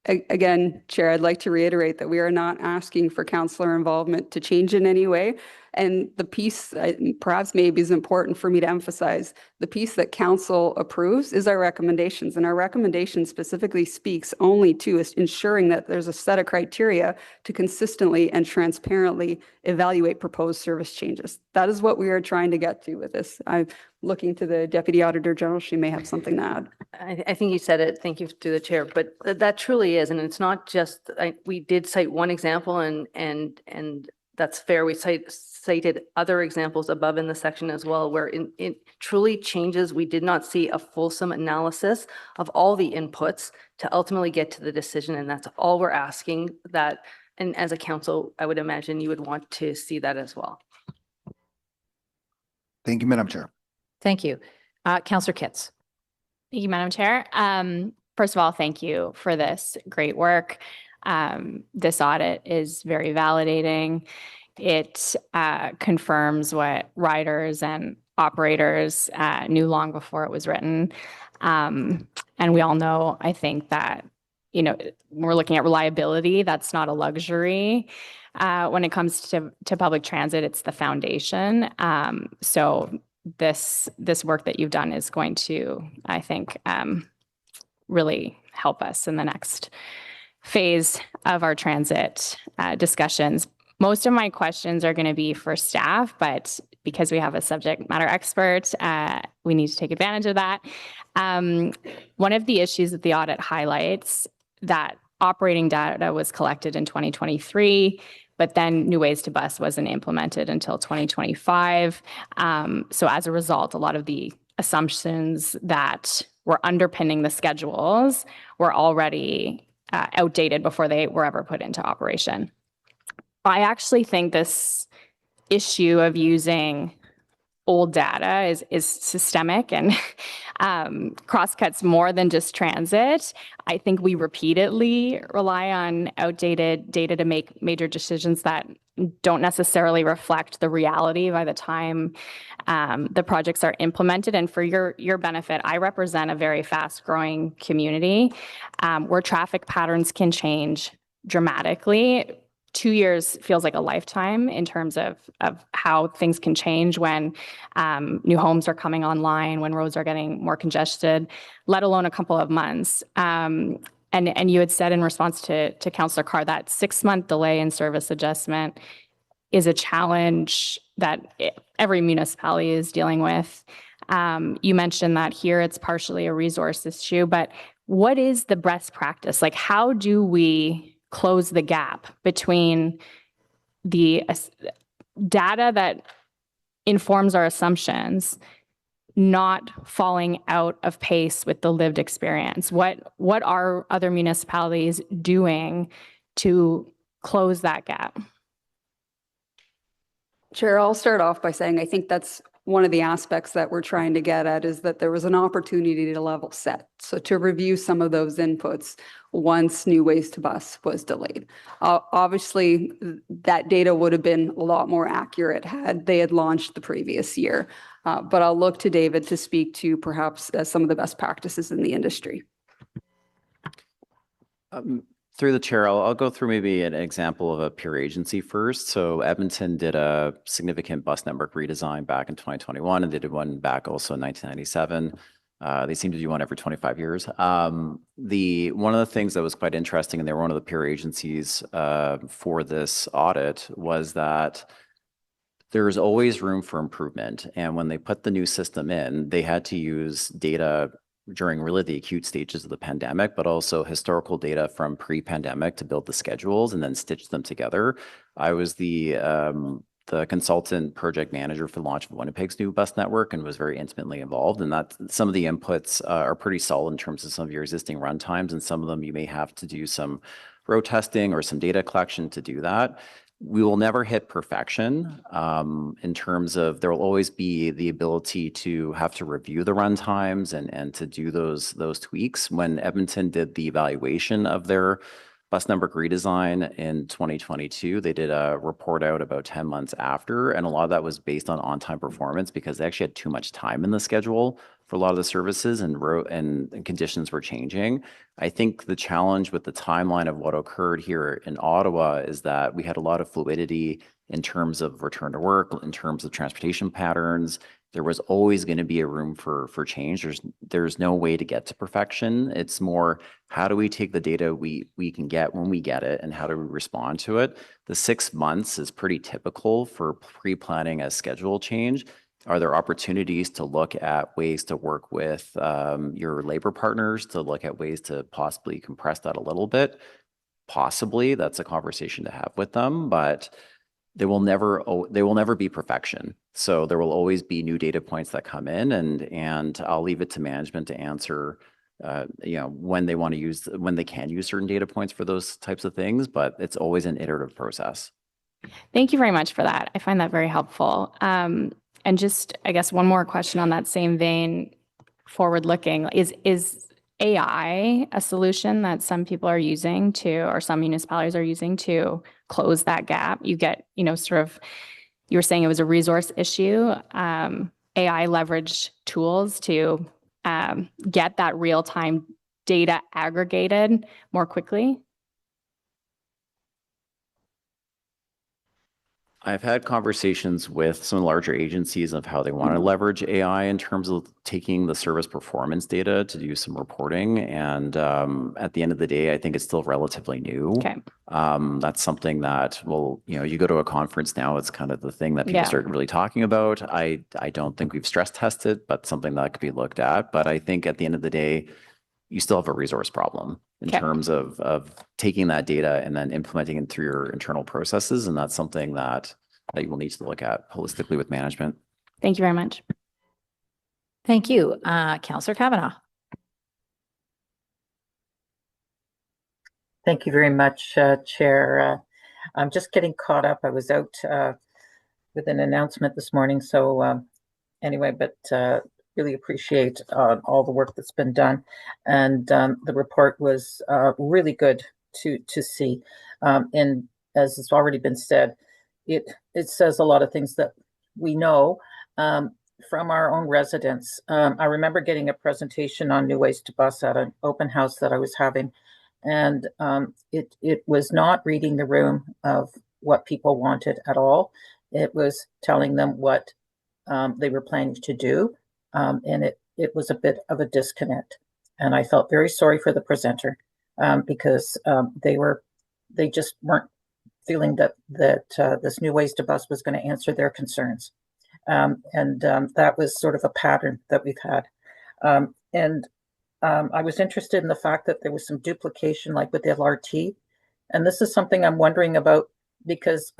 Again, Chair, I'd like to reiterate that we are not asking for councillor involvement to change in any way. And the piece, perhaps maybe is important for me to emphasize, the piece that council approves is our recommendations. And our recommendation specifically speaks only to ensuring that there's a set of criteria to consistently and transparently evaluate proposed service changes. That is what we are trying to get to with this. I'm looking to the Deputy Auditor General. She may have something to add. I think you said it. Thank you to the chair, but that truly is. And it's not just, we did cite one example and that's fair. We cited other examples above in the section as well, where it truly changes. We did not see a fulsome analysis of all the inputs to ultimately get to the decision. And that's all we're asking that. And as a council, I would imagine you would want to see that as well. Thank you, Madam Chair. Thank you. Councillor Kitts. Thank you, Madam Chair. First of all, thank you for this great work. This audit is very validating. It confirms what riders and operators knew long before it was written. And we all know, I think, that, you know, we're looking at reliability. That's not a luxury. When it comes to public transit, it's the foundation. So this work that you've done is going to, I think, really help us in the next phase of our transit discussions. Most of my questions are going to be for staff, but because we have a subject matter expert, we need to take advantage of that. One of the issues that the audit highlights, that operating data was collected in 2023, but then New Ways to Bus wasn't implemented until 2025. So as a result, a lot of the assumptions that were underpinning the schedules were already outdated before they were ever put into operation. I actually think this issue of using old data is systemic and crosscuts more than just transit. I think we repeatedly rely on outdated data to make major decisions that don't necessarily reflect the reality by the time the projects are implemented. And for your benefit, I represent a very fast-growing community where traffic patterns can change dramatically. 2 years feels like a lifetime in terms of how things can change when new homes are coming online, when roads are getting more congested, let alone a couple of months. And you had said in response to Councillor Carr that 6-month delay in service adjustment is a challenge that every municipality is dealing with. You mentioned that here it's partially a resource issue, but what is the best practice? Like, how do we close the gap between the data that informs our assumptions not falling out of pace with the lived experience? What are other municipalities doing to close that gap? Chair, I'll start off by saying I think that's one of the aspects that we're trying to get at, is that there was an opportunity to level set. So to review some of those inputs once New Ways to Bus was delayed. Obviously, that data would have been a lot more accurate had they had launched the previous year. But I'll look to David to speak to perhaps some of the best practices in the industry. Through the chair, I'll go through maybe an example of a peer agency first. So Edmonton did a significant bus network redesign back in 2021, and they did one back also in 1997. They seem to do one every 25 years. One of the things that was quite interesting, and they were one of the peer agencies for this audit, was that there's always room for improvement. And when they put the new system in, they had to use data during really the acute stages of the pandemic, but also historical data from pre-pandemic to build the schedules and then stitch them together. I was the consultant project manager for the launch of Winnipeg's new bus network and was very intimately involved. And that some of the inputs are pretty solid in terms of some of your existing run times, and some of them you may have to do some road testing or some data collection to do that. We will never hit perfection in terms of there will always be the ability to have to review the run times and to do those tweaks. When Edmonton did the evaluation of their bus network redesign in 2022, they did a report out about 10 months after, and a lot of that was based on on-time performance because they actually had too much time in the schedule for a lot of the services, and conditions were changing. I think the challenge with the timeline of what occurred here in Ottawa is that we had a lot of fluidity in terms of return to work, in terms of transportation patterns. There was always going to be a room for change. There's no way to get to perfection. It's more, how do we take the data we can get when we get it, and how do we respond to it? The 6 months is pretty typical for pre-planning a schedule change. Are there opportunities to look at ways to work with your labor partners, to look at ways to possibly compress that a little bit? Possibly, that's a conversation to have with them, but they will never be perfection. So there will always be new data points that come in, and I'll leave it to management to answer when they can use certain data points for those types of things, but it's always an iterative process. Thank you very much for that. I find that very helpful. And just, I guess, one more question on that same vein, forward-looking, is AI a solution that some people are using or some municipalities are using to close that gap? You get, you were saying it was a resource issue, AI leveraged tools to get that real-time data aggregated more quickly? I've had conversations with some larger agencies of how they want to leverage AI in terms of taking the service performance data to do some reporting. And at the end of the day, I think it's still relatively new. Okay. That's something that you go to a conference now, it's kind of the thing that people start really talking about. I don't think we've stress tested, but something that could be looked at. But I think at the end of the day, you still have a resource problem in terms of taking that data and then implementing it through your internal processes. And that's something that you will need to look at holistically with management. Thank you very much. Thank you. Councillor Kavanaugh. Thank you very much, Chair. I'm just getting caught up. I was out with an announcement this morning. So anyway, but really appreciate all the work that's been done. And the report was really good to see. And as it's already been said, it says a lot of things that we know from our own residents. I remember getting a presentation on New Ways to Bus at an open house that I was having. And it was not reading the room of what people wanted at all. It was telling them what they were planning to do. And it was a bit of a disconnect. And I felt very sorry for the presenter because they just weren't feeling that this New Ways to Bus was going to answer their concerns. And that was sort of a pattern that we've had. I was interested in the fact that there was some duplication, like with the LRT. And this is something I'm wondering about because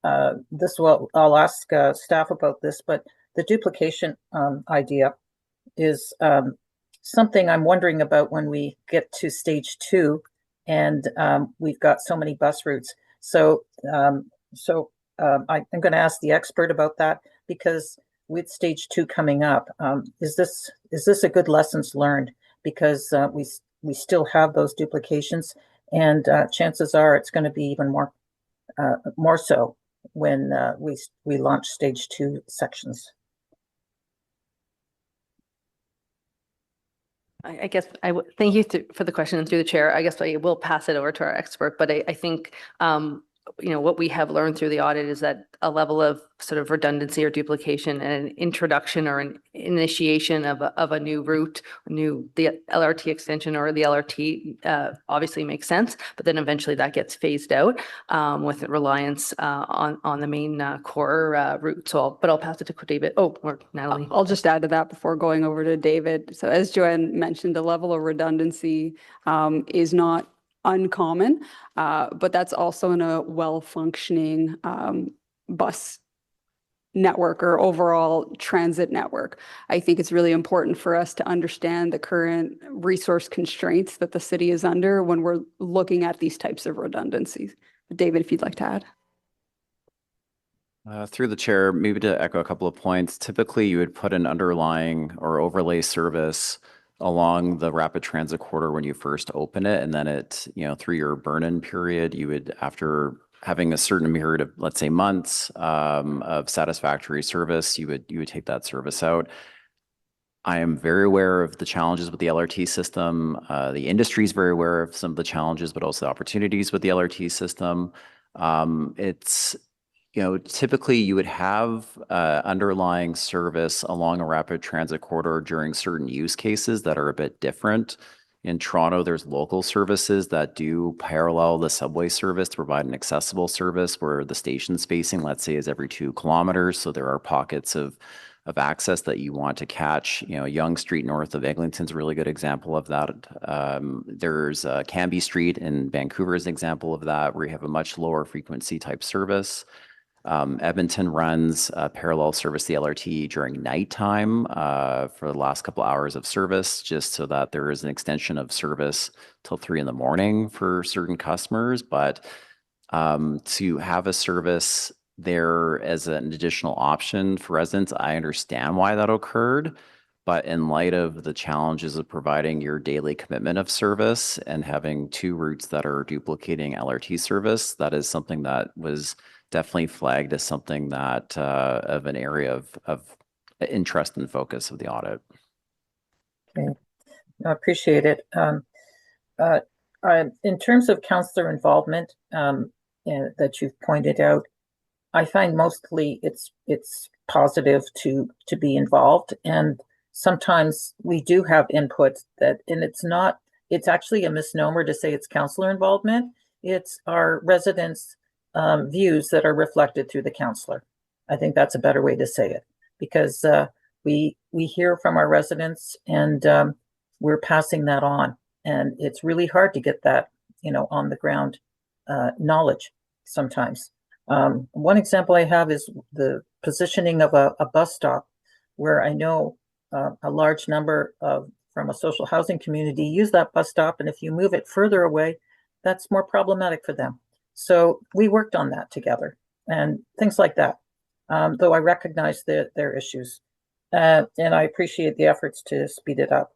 I'll ask staff about this, but the duplication idea is something I'm wondering about when we get to stage 2 and we've got so many bus routes. So I'm going to ask the expert about that, because with stage 2 coming up, is this a good lessons learned? Because we still have those duplications, and chances are it's going to be even more so when we launch stage 2 sections. I guess thank you for the question, and through the chair, I guess I will pass it over to our expert, but I think what we have learned through the audit is that a level of sort of redundancy or duplication and an introduction or an initiation of a new route, the LRT extension or the LRT obviously makes sense, but then eventually that gets phased out with reliance on the main core route. So I'll pass it to David. Oh, or Natalie. I'll just add to that before going over to David. So as Joanne mentioned, the level of redundancy is not uncommon, but that's also in a well-functioning bus network or overall transit network. I think it's really important for us to understand the current resource constraints that the city is under when we're looking at these types of redundancies. David, if you'd like to add. Through the chair, maybe to echo a couple of points, typically you would put an underlying or overlay service along the rapid transit corridor when you first open it, and then it, through your burn-in period, you would, after having a certain period of, let's say, months of satisfactory service, you would take that service out. I am very aware of the challenges with the LRT system. The industry is very aware of some of the challenges, but also the opportunities with the LRT system. It's typically you would have underlying service along a rapid transit corridor during certain use cases that are a bit different. In Toronto, there's local services that do parallel the subway service to provide an accessible service where the station spacing, let's say, is every 2 kilometers. So there are pockets of access that you want to catch. Yonge Street north of Eglinton's a really good example of that. There's Cambie Street in Vancouver is an example of that, where you have a much lower frequency type service. Edmonton runs a parallel service, the LRT, during nighttime for the last couple hours of service, just so that there is an extension of service till 3 in the morning for certain customers. But to have a service there as an additional option for residents, I understand why that occurred. But in light of the challenges of providing your daily commitment of service and having 2 routes that are duplicating LRT service, that is something that was definitely flagged as something that of an area of interest and focus of the audit. Okay, I appreciate it. In terms of councillor involvement that you've pointed out, I find mostly it's positive to be involved, and sometimes we do have input that, and it's actually a misnomer to say it's councillor involvement. It's our residents' views that are reflected through the councillor. I think that's a better way to say it, because we hear from our residents, and we're passing that on, and it's really hard to get that on the ground knowledge sometimes. One example I have is the positioning of a bus stop, where I know a large number from a social housing community use that bus stop, and if you move it further away, that's more problematic for them. So we worked on that together and things like that, though I recognize their issues, and I appreciate the efforts to speed it up.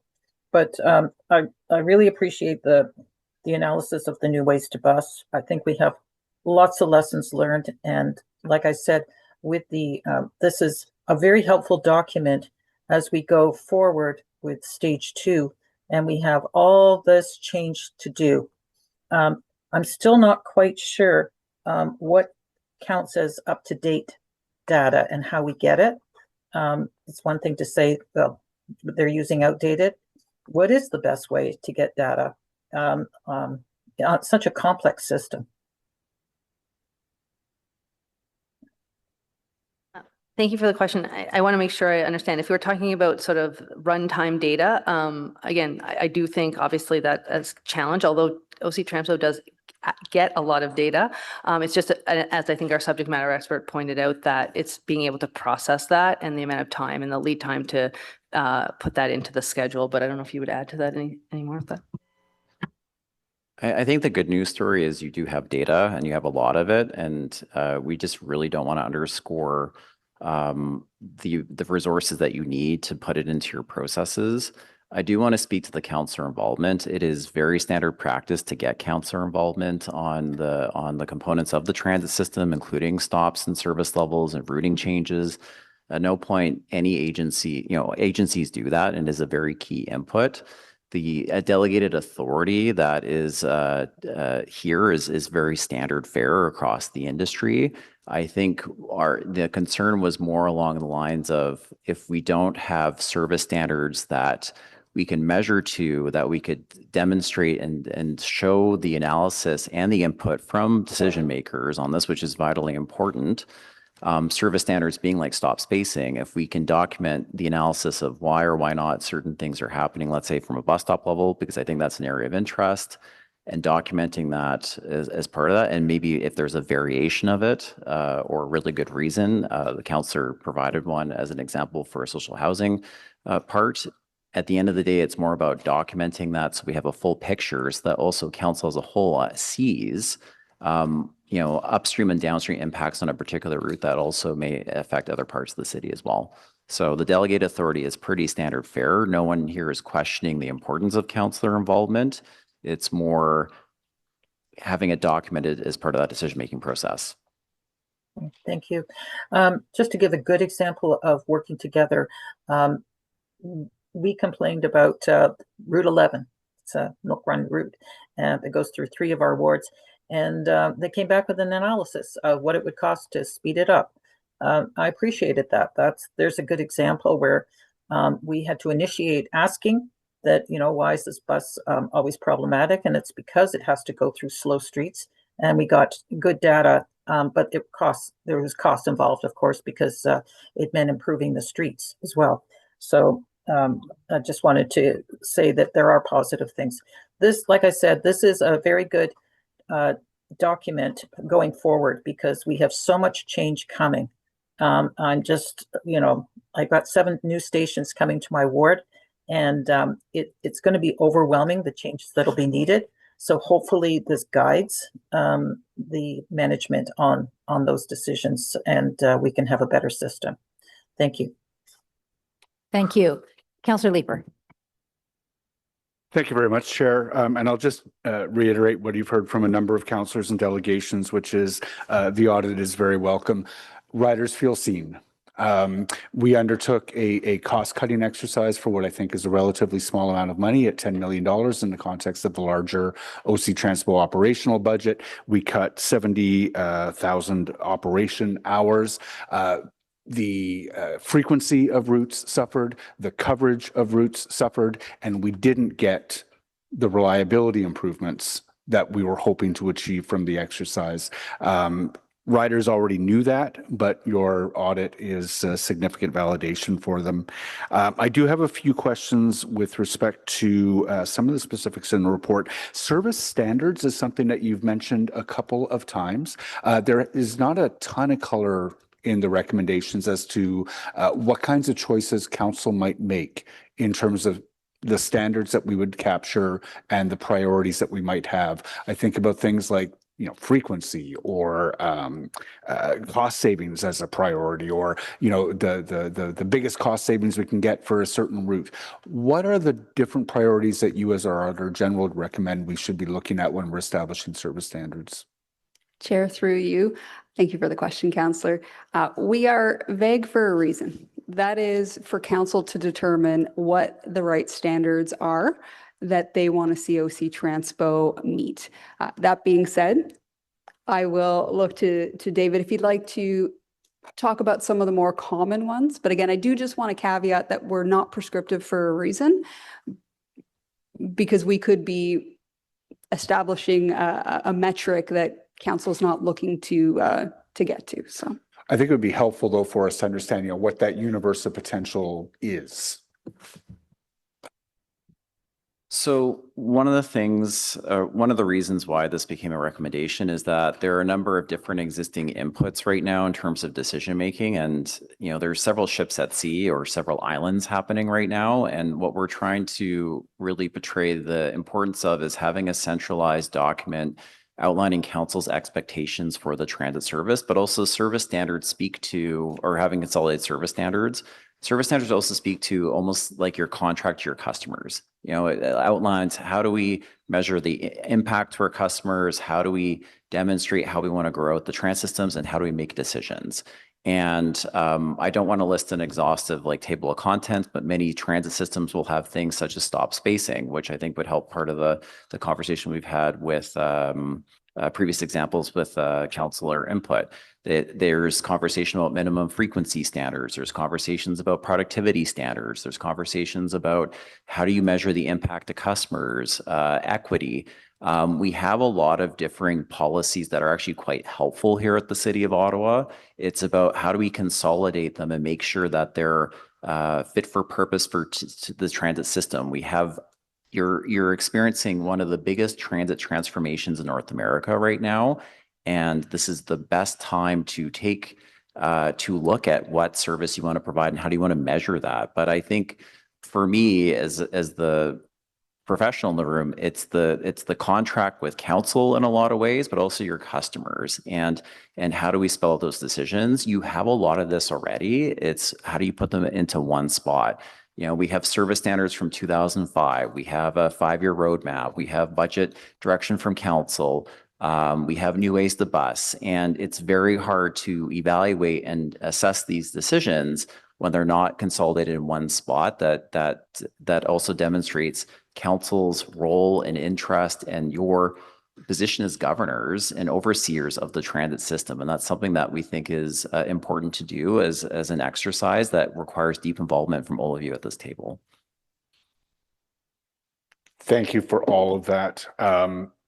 But I really appreciate the analysis of the new ways to bus. I think we have lots of lessons learned, and like I said, with this is a very helpful document as we go forward with stage 2, and we have all this change to do. I'm still not quite sure what counts as up-to-date data and how we get it. It's one thing to say, well, they're using outdated. What is the best way to get data on such a complex system? Thank you for the question. I want to make sure I understand. If we're talking about sort of runtime data, again, I do think obviously that as a challenge, although OC Transpo does get a lot of data. It's just, as I think our subject matter expert pointed out, that it's being able to process that and the amount of time and the lead time to put that into the schedule. But I don't know if you would add to that any more of that. I think the good news story is you do have data and you have a lot of it, and we just really don't want to underscore the resources that you need to put it into your processes. I do want to speak to the counselor involvement. It is very standard practice to get counselor involvement on the components of the transit system, including stops and service levels and routing changes. At no point any agency, agencies do that, and is a very key input. The delegated authority that is here is very standard fare across the industry. I think the concern was more along the lines of, if we don't have service standards that we can measure to, that we could demonstrate and show the analysis and the input from decision makers on this, which is vitally important. Service standards being like stop spacing, if we can document the analysis of why or why not certain things are happening, let's say from a bus stop level, because I think that's an area of interest, and documenting that as part of that, and maybe if there's a variation of it or a really good reason, the counselor provided one as an example for a social housing part. At the end of the day, it's more about documenting that so we have a full picture, so that also council as a whole sees upstream and downstream impacts on a particular route that also may affect other parts of the city as well. So the delegated authority is pretty standard fare. No one here is questioning the importance of councillor involvement. It's more having it documented as part of that decision-making process. Thank you. Just to give a good example of working together, we complained about Route 11. It's a Milk Run route, and it goes through 3 of our wards. And they came back with an analysis of what it would cost to speed it up. I appreciated that. There's a good example where we had to initiate asking that, why is this bus always problematic? And it's because it has to go through slow streets. And we got good data, but there was cost involved, of course, because it meant improving the streets as well. So I just wanted to say that there are positive things. This, like I said, this is a very good document going forward, because we have so much change coming. I'm just, I've got 7 new stations coming to my ward, and it's going to be overwhelming, the changes that'll be needed. So hopefully this guides the management on those decisions, and we can have a better system. Thank you. Thank you. Councillor Leeper. Thank you very much, Chair. And I'll just reiterate what you've heard from a number of councillors and delegations, which is the audit is very welcome. Riders feel seen. We undertook a cost-cutting exercise for what I think is a relatively small amount of money at $10 million in the context of the larger OC Transpo operational budget. We cut 70,000 operation hours. The frequency of routes suffered, the coverage of routes suffered, and we didn't get the reliability improvements that we were hoping to achieve from the exercise. Riders already knew that, but your audit is a significant validation for them. I do have a few questions with respect to some of the specifics in the report. Service standards is something that you've mentioned a couple of times. There is not a ton of color in the recommendations as to what kinds of choices council might make in terms of the standards that we would capture and the priorities that we might have. I think about things like frequency or cost savings as a priority, or the biggest cost savings we can get for a certain route. What are the different priorities that you as our auditor general would recommend we should be looking at when we're establishing service standards? Chair, through you. Thank you for the question, Councillor. We are vague for a reason. That is for council to determine what the right standards are that they want to see OC Transpo meet. That being said, I will look to David if he'd like to talk about some of the more common ones. But again, I do just want to caveat that we're not prescriptive for a reason, because we could be establishing a metric that council is not looking to get to. So I think it would be helpful though for us to understand, what that universe of potential is. So one of the things, one of the reasons why this became a recommendation is that there are a number of different existing inputs right now in terms of decision making. And, you know, there's several ships at sea or several islands happening right now. And what we're trying to really portray the importance of is having a centralized document outlining council's expectations for the transit service, but also service standards speak to, or having consolidated service standards. Service standards also speak to almost like your contract to your customers. You know, it outlines how do we measure the impact to our customers, how do we demonstrate how we want to grow out the transit systems, and how do we make decisions. And I don't want to list an exhaustive like table of contents, but many transit systems will have things such as stop spacing, which I think would help part of the conversation we've had with previous examples with councillor input. There's conversation about minimum frequency standards. There's conversations about productivity standards. There's conversations about how do you measure the impact to customers, equity. We have a lot of differing policies that are actually quite helpful here at the City of Ottawa. It's about how do we consolidate them and make sure that they're fit for purpose for the transit system. We have you're experiencing one of the biggest transit transformations in North America right now. And this is the best time to take to look at what service you want to provide and how do you want to measure that. But I think for me, as the professional in the room, it's the contract with council in a lot of ways, but also your customers and how do we spell out those decisions? You have a lot of this already. It's how do you put them into one spot? You know, we have service standards from 2005. We have a 5-year roadmap. We have budget direction from council. We have new ways to bus, and it's very hard to evaluate and assess these decisions when they're not consolidated in one spot. That also demonstrates council's role and interest and your position as governors and overseers of the transit system. And that's something that we think is important to do as an exercise that requires deep involvement from all of you at this table. Thank you for all of that.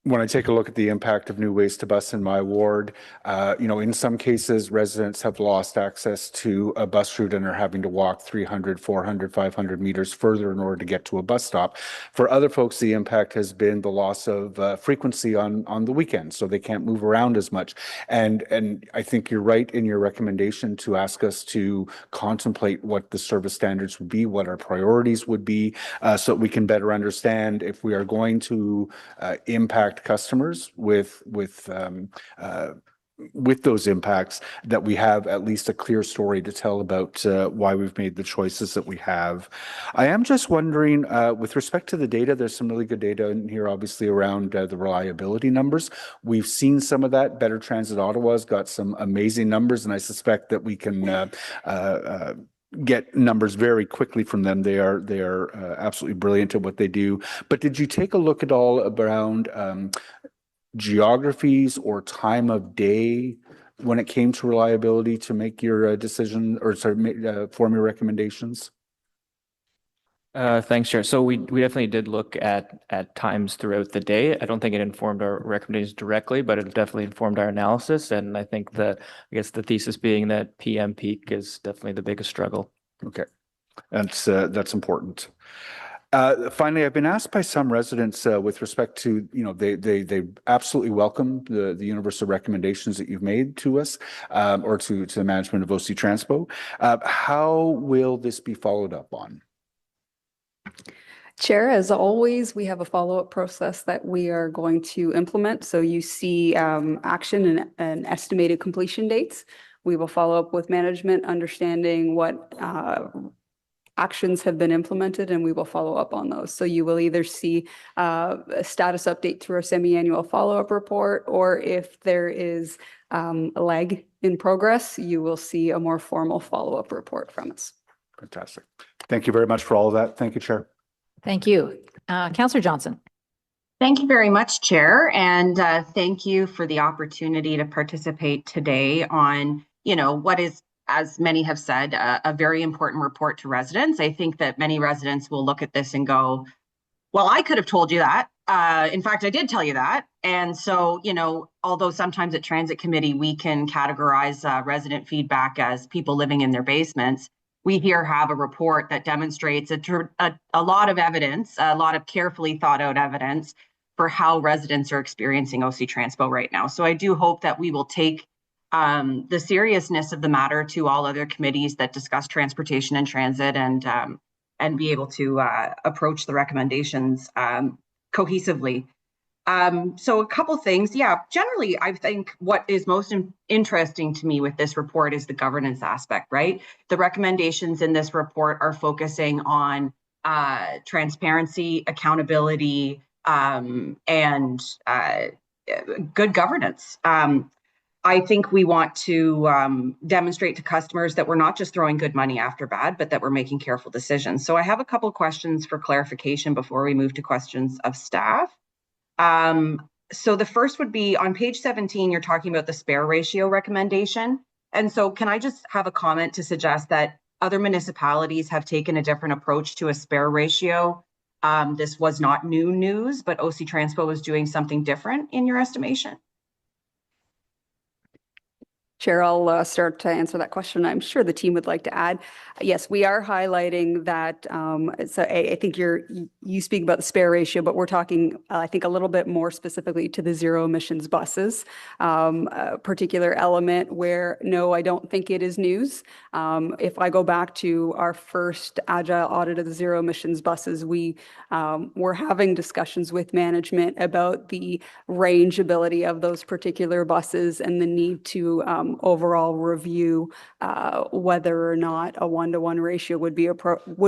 When I take a look at the impact of new ways to bus in my ward, you know, in some cases, residents have lost access to a bus route and are having to walk 300, 400, 500 meters further in order to get to a bus stop. For other folks, the impact has been the loss of frequency on the weekends, so they can't move around as much. And I think you're right in your recommendation to ask us to contemplate what the service standards would be, what our priorities would be, so that we can better understand if we are going to impact customers with those impacts, that we have at least a clear story to tell about why we've made the choices that we have. I am just wondering, with respect to the data, there's some really good data in here, obviously, around the reliability numbers. We've seen some of that. Better Transit Ottawa's got some amazing numbers, and I suspect that we can get numbers very quickly from them. They are absolutely brilliant at what they do. But did you take a look at all around geographies or time of day when it came to reliability to make your decision, or form your recommendations? Thanks, Chair. So we definitely did look at times throughout the day. I don't think it informed our recommendations directly, but it definitely informed our analysis. And I think I guess the thesis being that PM peak is definitely the biggest struggle. Okay, that's important. Finally, I've been asked by some residents with respect to, you know, they absolutely welcome the universal recommendations that you've made to us, or to the management of OC Transpo. How will this be followed up on? Chair, as always, we have a follow-up process that we are going to implement. So you see action and estimated completion dates. We will follow up with management, understanding what actions have been implemented, and we will follow up on those. So you will either see a status update through our semi-annual follow-up report, or if there is a lag in progress, you will see a more formal follow-up report from us. Fantastic. Thank you very much for all of that. Thank you, Chair. Thank you. Councillor Johnson. Thank you very much, Chair, and thank you for the opportunity to participate today on, you know, what is, as many have said, a very important report to residents. I think that many residents will look at this and go, well, I could have told you that. In fact, I did tell you that. And so, you know, although sometimes at Transit Committee, we can categorize resident feedback as people living in their basements, we here have a report that demonstrates a lot of evidence, a lot of carefully thought out evidence for how residents are experiencing OC Transpo right now. So I do hope that we will take the seriousness of the matter to all other committees that discuss transportation and transit, and be able to approach the recommendations cohesively. So a couple things. Yeah, generally, I think what is most interesting to me with this report is the governance aspect, right? The recommendations in this report are focusing on transparency, accountability, and good governance. I think we want to demonstrate to customers that we're not just throwing good money after bad, but that we're making careful decisions. So I have a couple of questions for clarification before we move to questions of staff. So the first would be on page 17, you're talking about the spare ratio recommendation. And so can I just have a comment to suggest that other municipalities have taken a different approach to a spare ratio? This was not new news, but OC Transpo was doing something different in your estimation? Chair, I'll start to answer that question. I'm sure the team would like to add. Yes, we are highlighting that. So I think you speak about the spare ratio, but we're talking, I think, a little bit more specifically to the zero emissions buses, a particular element where, no, I don't think it is news. If I go back to our first agile audit of the zero emissions buses, we were having discussions with management about the rangeability of those particular buses and the need to overall review whether or not a 1-to-1 ratio would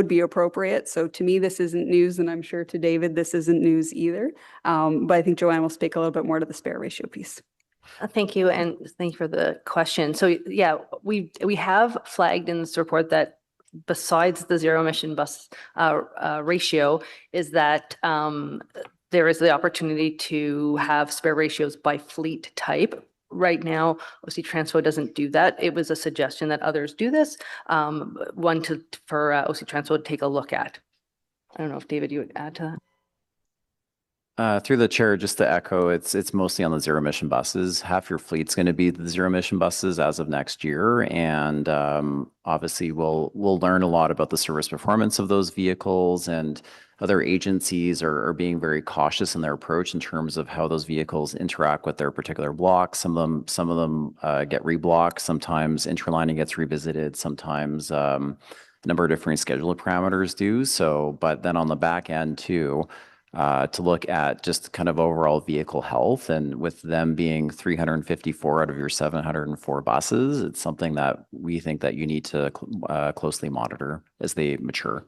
be appropriate. So to me, this isn't news, and I'm sure to David, this isn't news either. But I think Joanne will speak a little bit more to the spare ratio piece. Thank you, and thank you for the question. So yeah, we have flagged in this report that besides the zero emission bus ratio is that there is the opportunity to have spare ratios by fleet type. Right now, OC Transpo doesn't do that. It was a suggestion that others do this. One for OC Transpo to take a look at. I don't know if David, you would add to that. Through the chair, just to echo, it's mostly on the zero emission buses. Half your fleet's going to be the zero emission buses as of next year, and obviously we'll learn a lot about the service performance of those vehicles, and other agencies are being very cautious in their approach in terms of how those vehicles interact with their particular blocks. Some of them get reblocked. Sometimes interlining gets revisited. Sometimes a number of different scheduler parameters do. So, but then on the back end too, to look at just kind of overall vehicle health, and with them being 354 out of your 704 buses, it's something that we think that you need to closely monitor as they mature.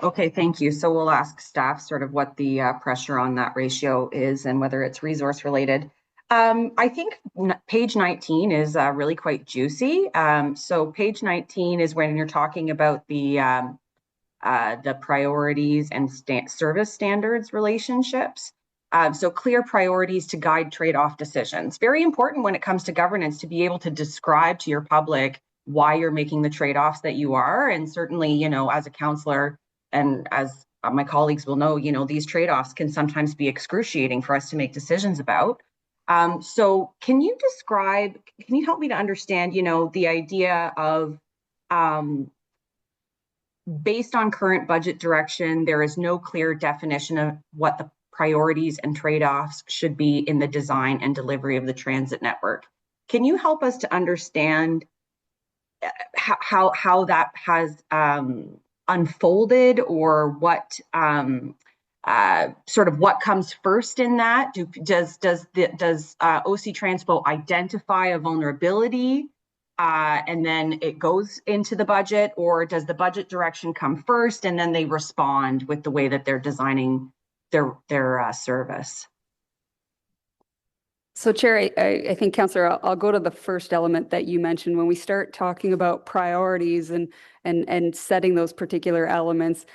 Okay, thank you. So we'll ask staff sort of what the pressure on that ratio is and whether it's resource related. I think page 19 is really quite juicy. So page 19 is when you're talking about the priorities and service standards relationships. So clear priorities to guide trade-off decisions. Very important when it comes to governance to be able to describe to your public why you're making the trade-offs that you are. And certainly, you know, as a councillor, and as my colleagues will know, you know, these trade-offs can sometimes be excruciating for us to make decisions about. So can you help me to understand, you know, the idea of based on current budget direction, there is no clear definition of what the priorities and trade-offs should be in the design and delivery of the transit network. Can you help us to understand how that has unfolded, or what sort of what comes first in that? Does OC Transpo identify a vulnerability and then it goes into the budget, or does the budget direction come first and then they respond with the way that they're designing their service? So Chair, I think, Councillor, I'll go to the first element that you mentioned. When we start talking about priorities and setting those particular elements,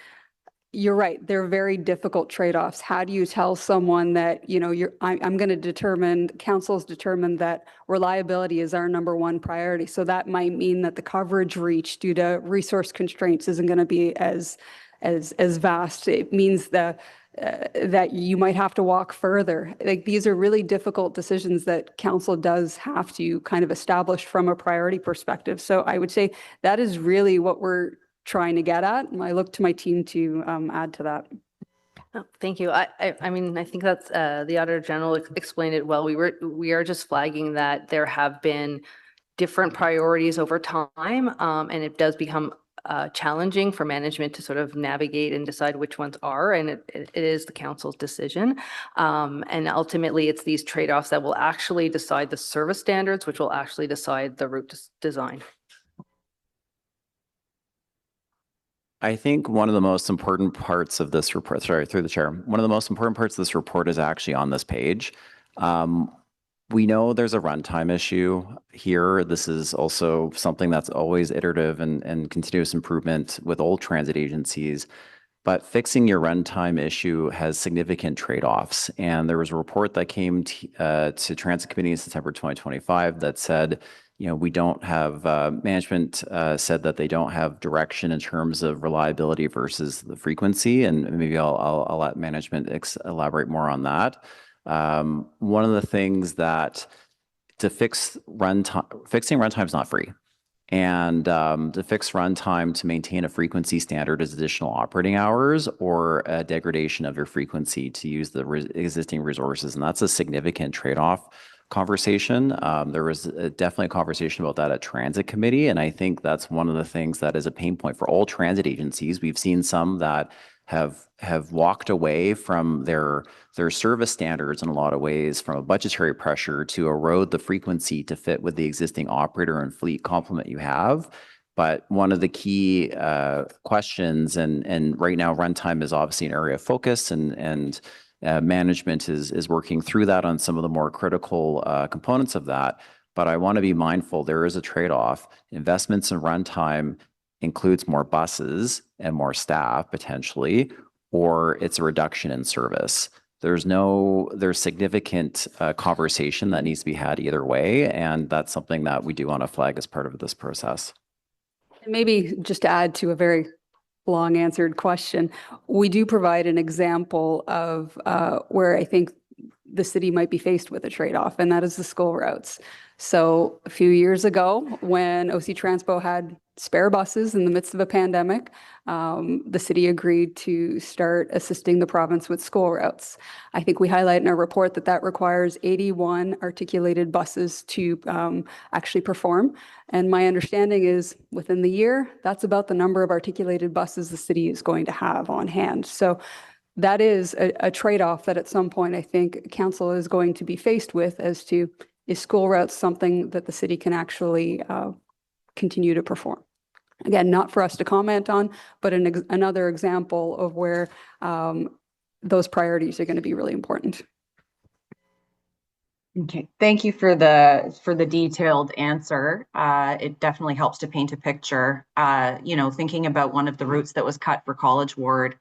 you're right, they're very difficult trade-offs. How do you tell someone that, you know, I'm going to determine, council's determined that reliability is our #1 priority. So that might mean that the coverage reach due to resource constraints isn't going to be as as vast. It means that you might have to walk further. Like, these are really difficult decisions that council does have to kind of establish from a priority perspective. So I would say that is really what we're trying to get at. And I look to my team to add to that. Oh, thank you. I mean, I think that's the Auditor General explained it well. We are just flagging that there have been different priorities over time, and it does become challenging for management to sort of navigate and decide which ones are, and it is the council's decision. And ultimately, it's these trade-offs that will actually decide the service standards, which will actually decide the route design. I think one of the most important parts of this report, sorry, through the chair, one of the most important parts of this report is actually on this page. We know there's a runtime issue here. This is also something that's always iterative and continuous improvement with all transit agencies. But fixing your runtime issue has significant trade-offs. And there was a report that came to Transit Committee in September 2025 that said, you know, we don't have, management said that they don't have direction in terms of reliability versus the frequency. And maybe I'll let management elaborate more on that. One of the things that to fixing runtime is not free. And to fix runtime to maintain a frequency standard is additional operating hours or a degradation of your frequency to use the existing resources. And that's a significant trade-off conversation. There was definitely a conversation about that at Transit Committee. And I think that's one of the things that is a pain point for all transit agencies. We've seen some that have walked away from their service standards in a lot of ways from a budgetary pressure to erode the frequency to fit with the existing operator and fleet complement you have. But one of the key questions, and right now runtime is obviously an area of focus, and management is working through that on some of the more critical components of that. But I want to be mindful there is a trade-off. Investments in runtime includes more buses and more staff potentially, or it's a reduction in service. There's significant conversation that needs to be had either way, and that's something that we do want to flag as part of this process. And maybe just to add to a very long answered question, we do provide an example of where I think the city might be faced with a trade-off, and that is the school routes. So a few years ago, when OC Transpo had spare buses in the midst of a pandemic, the city agreed to start assisting the province with school routes. I think we highlight in our report that requires 81 articulated buses to actually perform. And my understanding is within the year, that's about the number of articulated buses the city is going to have on hand. So that is a trade-off that at some point I think council is going to be faced with as to, is school routes something that the city can actually continue to perform? Again, not for us to comment on, but another example of where those priorities are going to be really important. Okay, thank you for the detailed answer. It definitely helps to paint a picture. Thinking about one of the routes that was cut for College Ward,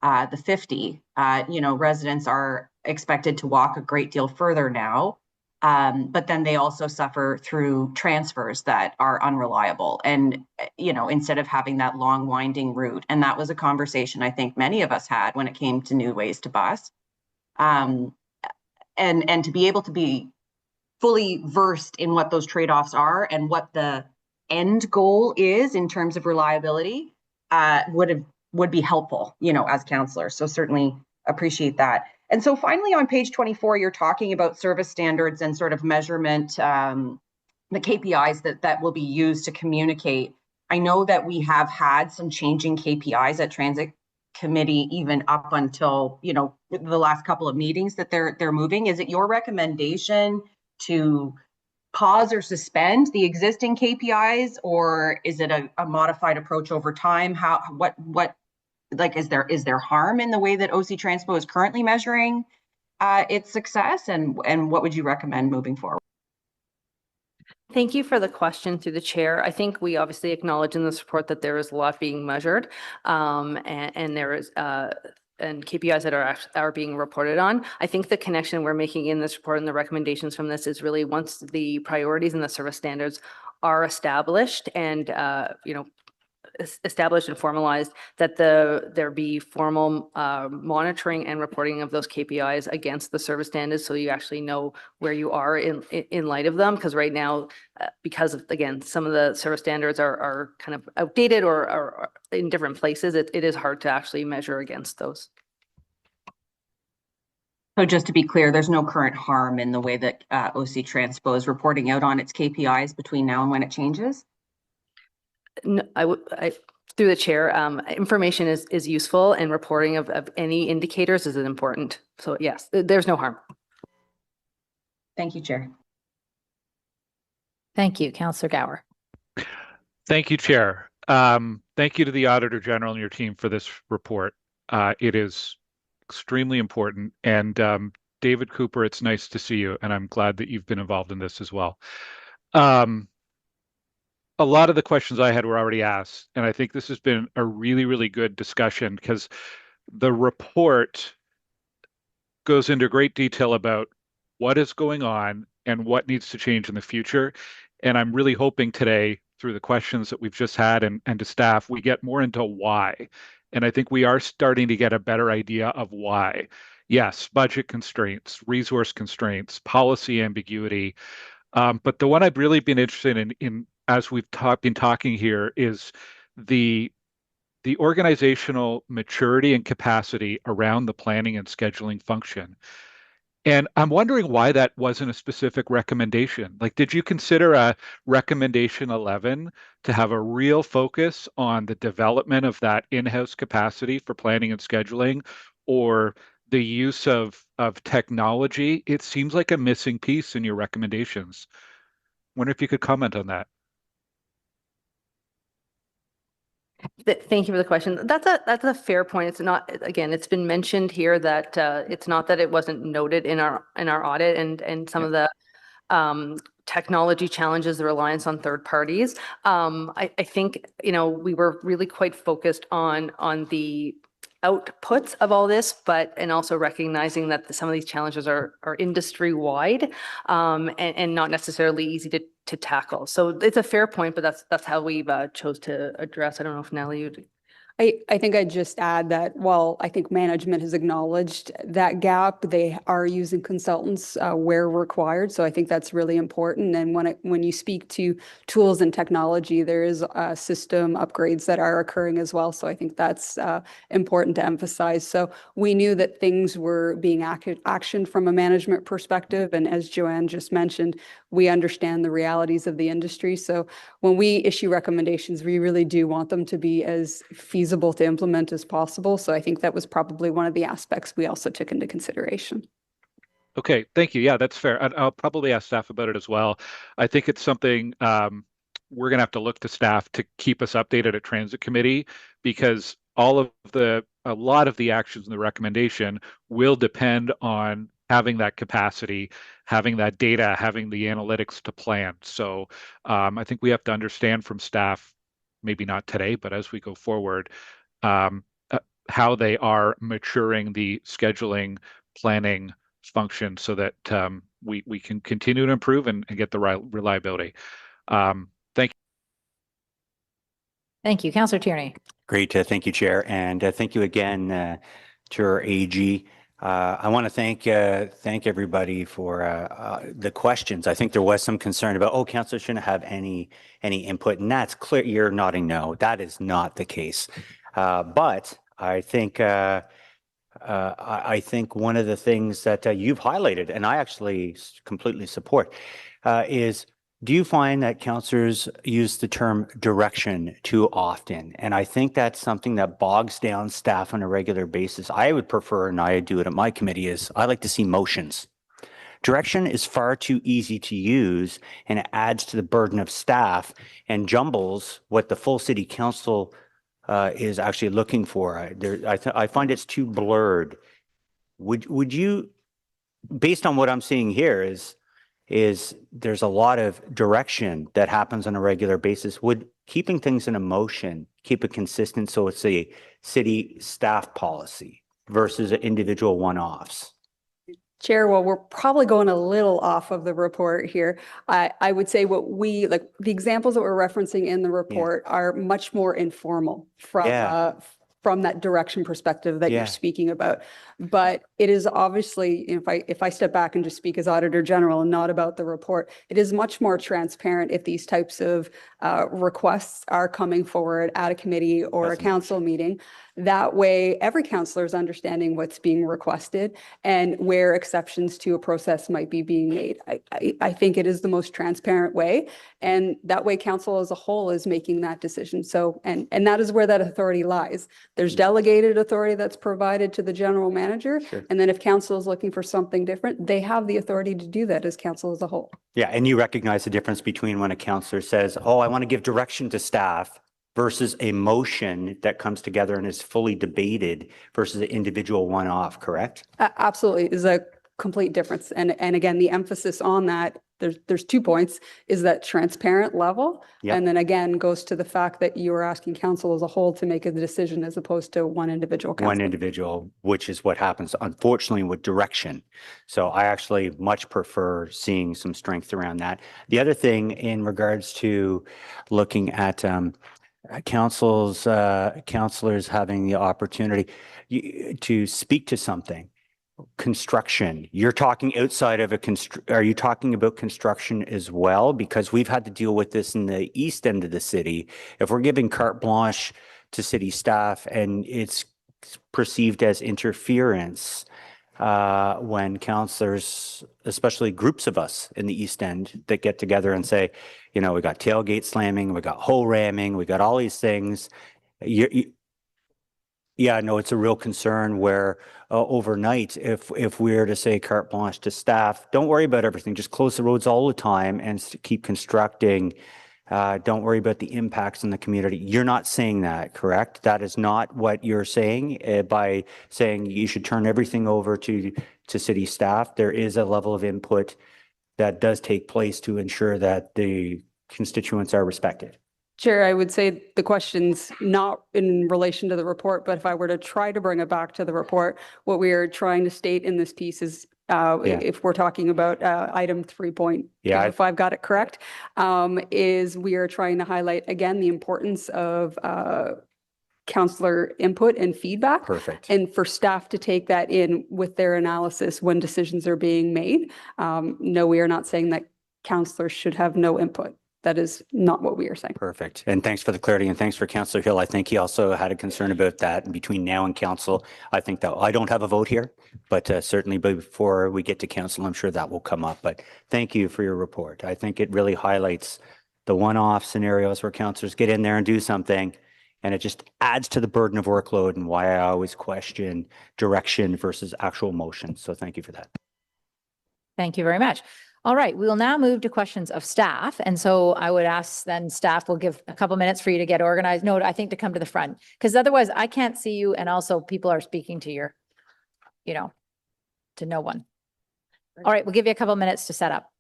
the 50, residents are expected to walk a great deal further now. But then they also suffer through transfers that are unreliable. And, instead of having that long winding route, and that was a conversation I think many of us had when it came to new ways to bus. And to be able to be fully versed in what those trade-offs are and what the end goal is in terms of reliability would be helpful, as councillors. So certainly appreciate that. And so finally on page 24, you're talking about service standards and sort of measurement, the KPIs that will be used to communicate. I know that we have had some changing KPIs at Transit Committee, even up until, the last couple of meetings that they're moving. Is it your recommendation to pause or suspend the existing KPIs, or is it a modified approach over time? Is there harm in the way that OC Transpo is currently measuring its success, and what would you recommend moving forward? Thank you for the question through the chair. I think we obviously acknowledge in this report that there is a lot being measured, and there is and KPIs that are being reported on. I think the connection we're making in this report and the recommendations from this is really once the priorities and the service standards are established and established and formalized, that there be formal monitoring and reporting of those KPIs against the service standards, so you actually know where you are in light of them. Because right now, because of, again, some of the service standards are kind of outdated or are in different places, it is hard to actually measure against those. So just to be clear, there's no current harm in the way that OC Transpo is reporting out on its KPIs between now and when it changes? No, through the chair, information is useful, and reporting of any indicators is important. So yes, there's no harm. Thank you, Chair. Thank you, Councillor Gower. Thank you, Chair. Thank you to the Auditor General and your team for this report. It is extremely important. And David Cooper, it's nice to see you, and I'm glad that you've been involved in this as well. A lot of the questions I had were already asked, and I think this has been a really, really good discussion, because the report goes into great detail about what is going on and what needs to change in the future. And I'm really hoping today, through the questions that we've just had and to staff, we get more into why. And I think we are starting to get a better idea of why. Yes, budget constraints, resource constraints, policy ambiguity. But the one I've really been interested in as we've been talking here, is the organizational maturity and capacity around the planning and scheduling function. And I'm wondering why that wasn't a specific recommendation. Like, did you consider a recommendation 11 to have a real focus on the development of that in-house capacity for planning and scheduling, or the use of technology? It seems like a missing piece in your recommendations. Wonder if you could comment on that. Thank you for the question. That's a fair point. It's not, again, it's been mentioned here that it's not that it wasn't noted in our audit, and some of the technology challenges, the reliance on third parties. I think, we were really quite focused on the outputs of all this, and also recognizing that some of these challenges are industry wide, and not necessarily easy to tackle. So it's a fair point, but that's how we've chose to address. I don't know if Natalie, you'd. I think I'd just add that while I think management has acknowledged that gap, they are using consultants where required. So I think that's really important. And when you speak to tools and technology, there is system upgrades that are occurring as well. So I think that's important to emphasize. So we knew that things were being actioned from a management perspective. And as Joanne just mentioned, we understand the realities of the industry. So when we issue recommendations, we really do want them to be as feasible to implement as possible. So I think that was probably one of the aspects we also took into consideration. Okay, thank you. Yeah, that's fair. I'll probably ask staff about it as well. I think it's something we're going to have to look to staff to keep us updated at Transit Committee, because a lot of the actions in the recommendation will depend on having that capacity, having that data, having the analytics to plan. So I think we have to understand from staff, maybe not today, but as we go forward, how they are maturing the scheduling planning function, so that we can continue to improve and get the reliability. Thank you. Thank you. Councillor Tierney. Great. Thank you, Chair. And thank you again to our AG. I want to thank everybody for the questions. I think there was some concern about, councillors shouldn't have any input, and that's clear. You're nodding no. That is not the case. But I think one of the things that you've highlighted, and I actually completely support, is, do you find that councillors use the term direction too often? And I think that's something that bogs down staff on a regular basis. I would prefer, and I do it at my committee, is I like to see motions. Direction is far too easy to use, and it adds to the burden of staff and jumbles what the full city council is actually looking for. I find it's too blurred. Would you, based on what I'm seeing here, is there's a lot of direction that happens on a regular basis. Would keeping things in a motion keep it consistent, so it's a city staff policy versus individual one-offs? Chair, well, we're probably going a little off of the report here. I would say what we, like, the examples that we're referencing in the report are much more informal from that direction perspective that you're speaking about. But it is obviously, if I step back and just speak as Auditor General and not about the report, it is much more transparent if these types of requests are coming forward at a committee or a council meeting. That way, every councillor is understanding what's being requested and where exceptions to a process might be being made. I think it is the most transparent way, and that way council as a whole is making that decision. So, and that is where that authority lies. There's delegated authority that's provided to the general manager, and then if council is looking for something different, they have the authority to do that as council as a whole. Yeah, and you recognize the difference between when a councillor says, oh, I want to give direction to staff versus a motion that comes together and is fully debated versus an individual one-off, correct? Absolutely, is a complete difference. And again, the emphasis on that, there's 2 points, is that transparent level. And then again, goes to the fact that you are asking council as a whole to make a decision as opposed to one individual council. One individual, which is what happens, unfortunately, with direction. So I actually much prefer seeing some strength around that. The other thing in regards to looking at councillors having the opportunity to speak to something. Construction, you're talking outside of are you talking about construction as well? Because we've had to deal with this in the east end of the city. If we're giving carte blanche to city staff and it's perceived as interference, when councillors, especially groups of us in the East End that get together and say, you know, we got tailgate slamming, we got hole ramming, we got all these things. Yeah, no, it's a real concern where overnight, if we're to say carte blanche to staff, don't worry about everything, just close the roads all the time and keep constructing. Don't worry about the impacts in the community. You're not saying that, correct? That is not what you're saying by saying you should turn everything over to city staff. There is a level of input that does take place to ensure that the constituents are respected. Chair, I would say the question's not in relation to the report, but if I were to try to bring it back to the report, what we are trying to state in this piece is if we're talking about item 3. If I've got it correct, is we are trying to highlight again the importance of councillor input and feedback. Perfect. And for staff to take that in with their analysis when decisions are being made. No, we are not saying that councillors should have no input. That is not what we are saying. Perfect. And thanks for the clarity and thanks for Councillor Hill. I think he also had a concern about that. And between now and council, I think that I don't have a vote here, but certainly before we get to council, I'm sure that will come up. But thank you for your report. I think it really highlights the one-off scenarios where councillors get in there and do something, and it just adds to the burden of workload and why I always question direction versus actual motion. So thank you for that. Thank you very much. All right, we will now move to questions of staff. And so I would ask then staff will give a couple minutes for you to get organized. No, I think to come to the front, because otherwise I can't see you. And also people are speaking to your, to no one. All right, we'll give you a couple minutes to set up.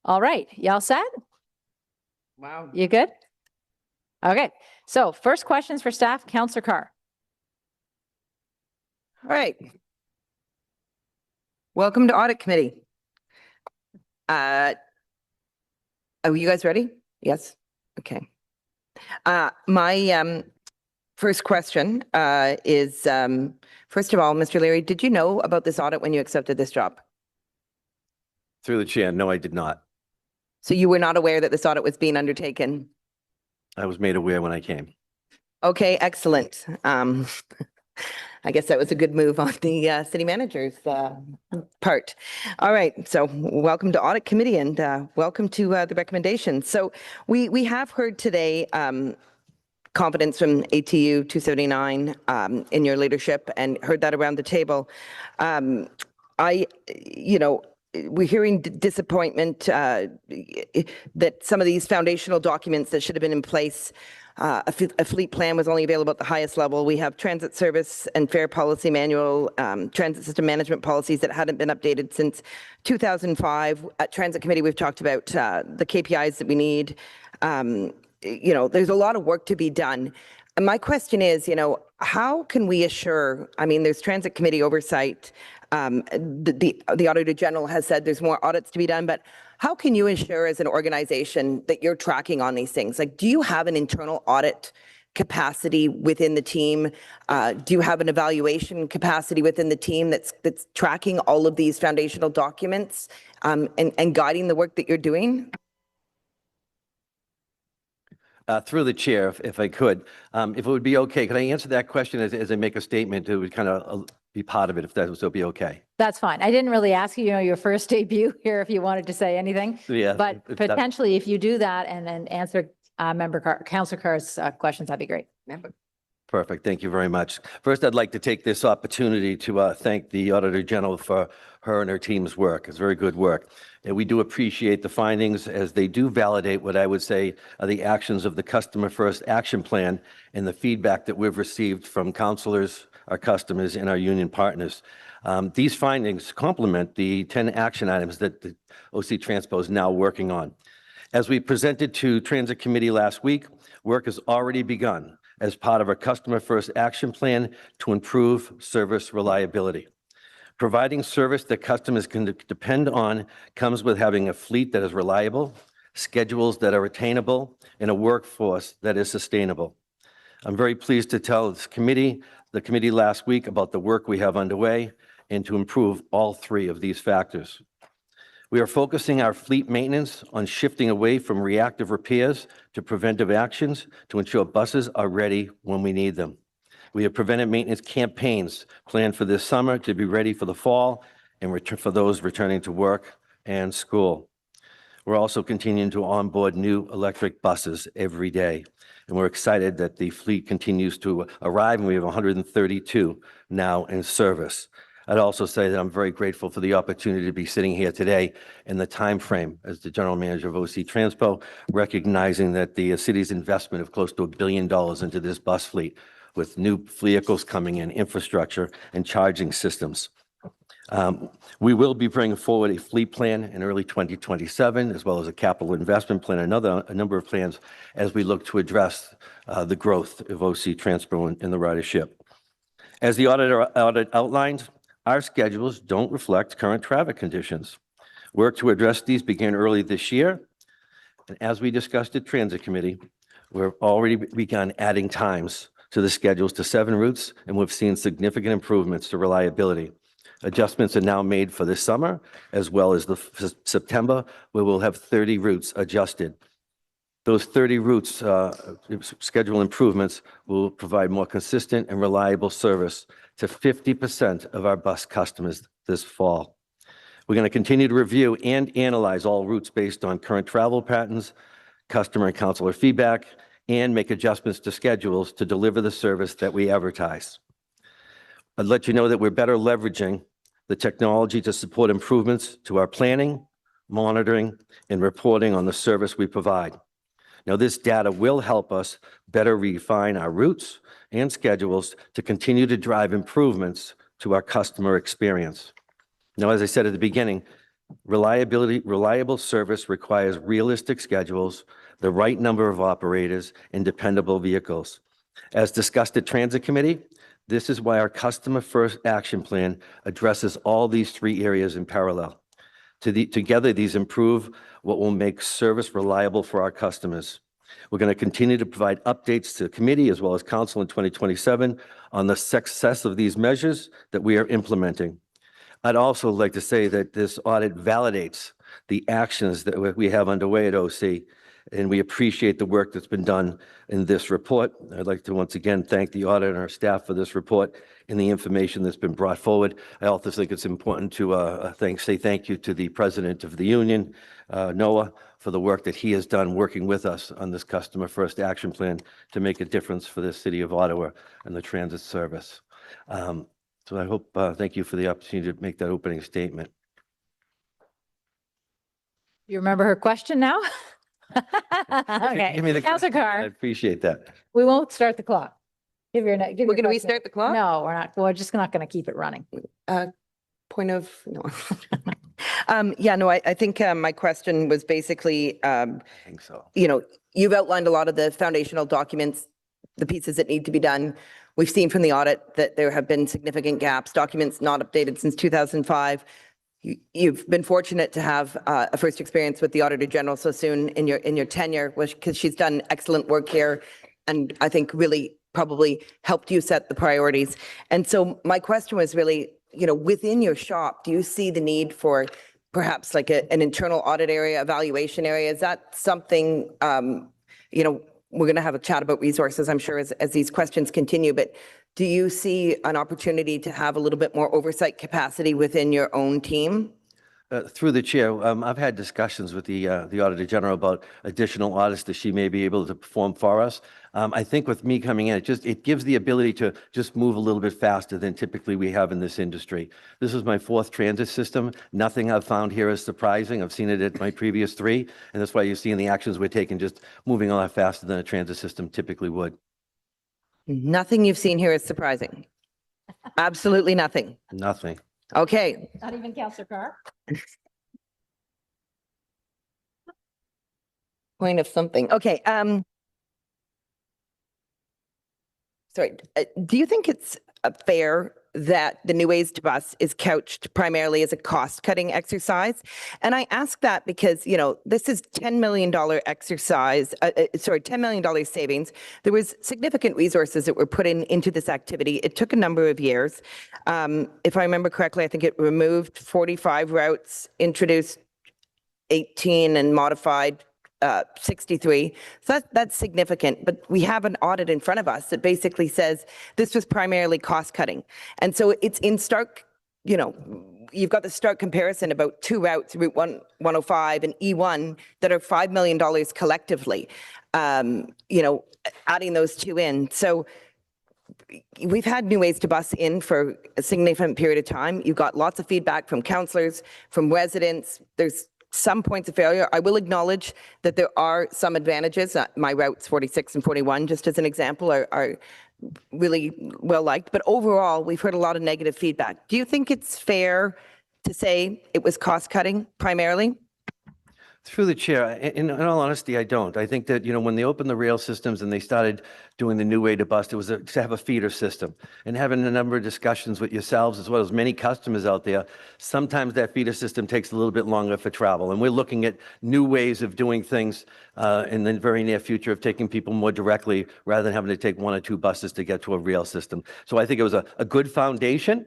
All right, y'all set? Wow. You good? Okay, so first questions for staff, Councillor Carr. All right. Welcome to Audit Committee. Are you guys ready? Yes? Okay. My first question is, first of all, Mr. Leary, did you know about this audit when you accepted this job? Through the chair, no, I did not. So you were not aware that this audit was being undertaken? I was made aware when I came. Okay, excellent. I guess that was a good move on the city manager's part. All right, so welcome to Audit Committee and welcome to the recommendations. So we have heard today confidence from ATU 279 in your leadership and heard that around the table. We're hearing disappointment that some of these foundational documents that should have been in place, a fleet plan was only available at the highest level. We have transit service and fare policy manual, transit system management policies that hadn't been updated since 2005. At Transit Committee, we've talked about the KPIs that we need. There's a lot of work to be done. And my question is, how can we assure, there's Transit Committee oversight. The Auditor General has said there's more audits to be done, but how can you ensure as an organization that you're tracking on these things? Like, do you have an internal audit capacity within the team? Do you have an evaluation capacity within the team that's tracking all of these foundational documents and guiding the work that you're doing? Through the chair, if I could, if it would be okay, could I answer that question as I make a statement? It would kind of be part of it, if that would be okay. That's fine. I didn't really ask you, your first debut here, if you wanted to say anything. Yeah. But potentially, if you do that and then answer Councillor Carr's questions, that'd be great. Perfect. Thank you very much. First, I'd like to take this opportunity to thank the Auditor General for her and her team's work. It's very good work. And we do appreciate the findings as they do validate what I would say are the actions of the Customer First Action Plan and the feedback that we've received from councillors, our customers, and our union partners. These findings complement the 10 action items that the OC Transpo is now working on. As we presented to Transit Committee last week, work has already begun as part of our Customer First Action Plan to improve service reliability. Providing service that customers can depend on comes with having a fleet that is reliable, schedules that are attainable, and a workforce that is sustainable. I'm very pleased to tell the committee last week about the work we have underway and to improve all three of these factors. We are focusing our fleet maintenance on shifting away from reactive repairs to preventive actions to ensure buses are ready when we need them. We have preventive maintenance campaigns planned for this summer to be ready for the fall and for those returning to work and school. We're also continuing to onboard new electric buses every day. And we're excited that the fleet continues to arrive, and we have 132 now in service. I'd also say that I'm very grateful for the opportunity to be sitting here today in the time frame as the general manager of OC Transpo, recognizing that the city's investment of close to $1 billion into this bus fleet with new vehicles coming in, infrastructure, and charging systems. We will be bringing forward a fleet plan in early 2027, as well as a capital investment plan, a number of plans as we look to address the growth of OC Transpo in the ridership. As the audit outlined, our schedules don't reflect current traffic conditions. Work to address these began early this year. And as we discussed at Transit Committee, we've already begun adding times to the schedules to 7 routes, and we've seen significant improvements to reliability. Adjustments are now made for this summer, as well as September, where we'll have 30 routes adjusted. Those 30 routes schedule improvements will provide more consistent and reliable service to 50% of our bus customers this fall. We're going to continue to review and analyze all routes based on current travel patterns, customer and councillor feedback, and make adjustments to schedules to deliver the service that we advertise. I'd let you know that we're better leveraging the technology to support improvements to our planning, monitoring, and reporting on the service we provide. Now, this data will help us better refine our routes and schedules to continue to drive improvements to our customer experience. Now, as I said at the beginning, reliable service requires realistic schedules, the right number of operators, and dependable vehicles. As discussed at Transit Committee, this is why our Customer First Action Plan addresses all these 3 areas in parallel. Together, these improve what will make service reliable for our customers. We're going to continue to provide updates to the committee as well as council in 2027 on the success of these measures that we are implementing. I'd also like to say that this audit validates the actions that we have underway at OC and we appreciate the work that's been done in this report. I'd like to once again thank the auditor and our staff for this report and the information that's been brought forward. I also think it's important to say thank you to the president of the union, Noah, for the work that he has done working with us on this Customer First Action Plan to make a difference for the city of Ottawa and the transit service. So I hope, thank you for the opportunity to make that opening statement. You remember her question now? Okay. Give me the Councillor I Carr, appreciate that. we won't start the clock. We're We're going to restart the clock? No, we're not. We're just not going to keep it running. Point of, no. Yeah, no, I think my question was basically, I think so. you know, you've outlined a lot of the foundational documents, the pieces that need to be done. We've seen from the audit that there have been significant gaps, documents not updated since 2005. You've been fortunate to have a first experience with the Auditor General so soon in your tenure, because she's done excellent work here, and I think really probably helped you set the priorities. And so my question was really, you know, within your shop, do you see the need for perhaps like an internal audit area, evaluation area? Is that something, you know, we're going to have a chat about resources, I'm sure, as these questions continue, but do you see an opportunity to have a little bit more oversight capacity within your own team? Through the chair, I've had discussions with the Auditor General about additional audits that she may be able to perform for us. I think with me coming in, it gives the ability to just move a little bit faster than typically we have in this industry. This is my 4th transit system. Nothing I've found here is surprising. I've seen it at my previous 3, and that's why you're seeing the actions we're taking just moving a lot faster than a transit system typically would. Nothing you've seen here is surprising. Absolutely nothing. Nothing. Okay. Not even Councillor Carr? Point of something. Okay. Sorry. Do you think it's fair that the New Ways to Bus is couched primarily as a cost-cutting exercise? And I ask that because, you know, this is $10 million exercise, $10 million savings. There was significant resources that were put into this activity. It took a number of years. If I remember correctly, I think it removed 45 routes, introduced 18 and modified 63. So that's significant, but we have an audit in front of us that basically says this was primarily cost cutting. And so it's in stark, you know, you've got the stark comparison about 2 routes, Route 105 and E1, that are $5 million collectively, you know, adding those 2 in. So we've had New Ways to Bus in for a significant period of time. You've got lots of feedback from councillors, from residents. There's some points of failure. I will acknowledge that there are some advantages. My routes 46 and 41, just as an example, are really well liked. But overall, we've heard a lot of negative feedback. Do you think it's fair to say it was cost cutting primarily? Through the chair, in all honesty, I don't. I think that, you know, when they opened the rail systems and they started doing the new way to bus, it was to have a feeder system. And having a number of discussions with yourselves as well as many customers out there, sometimes that feeder system takes a little bit longer for travel. And we're looking at new ways of doing things in the very near future, of taking people more directly rather than having to take 1 or 2 buses to get to a rail system. So I think it was a good foundation.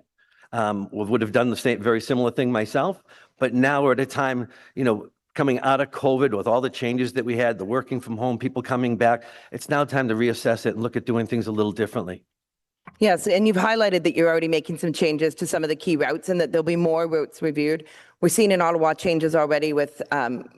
Would have done the same, very similar thing myself. But now we're at a time, you know, coming out of COVID with all the changes that we had, the working from home, people coming back, it's now time to reassess it and look at doing things a little differently. Yes, and you've highlighted that you're already making some changes to some of the key routes and that there'll be more routes reviewed. We're seeing in Ottawa changes already with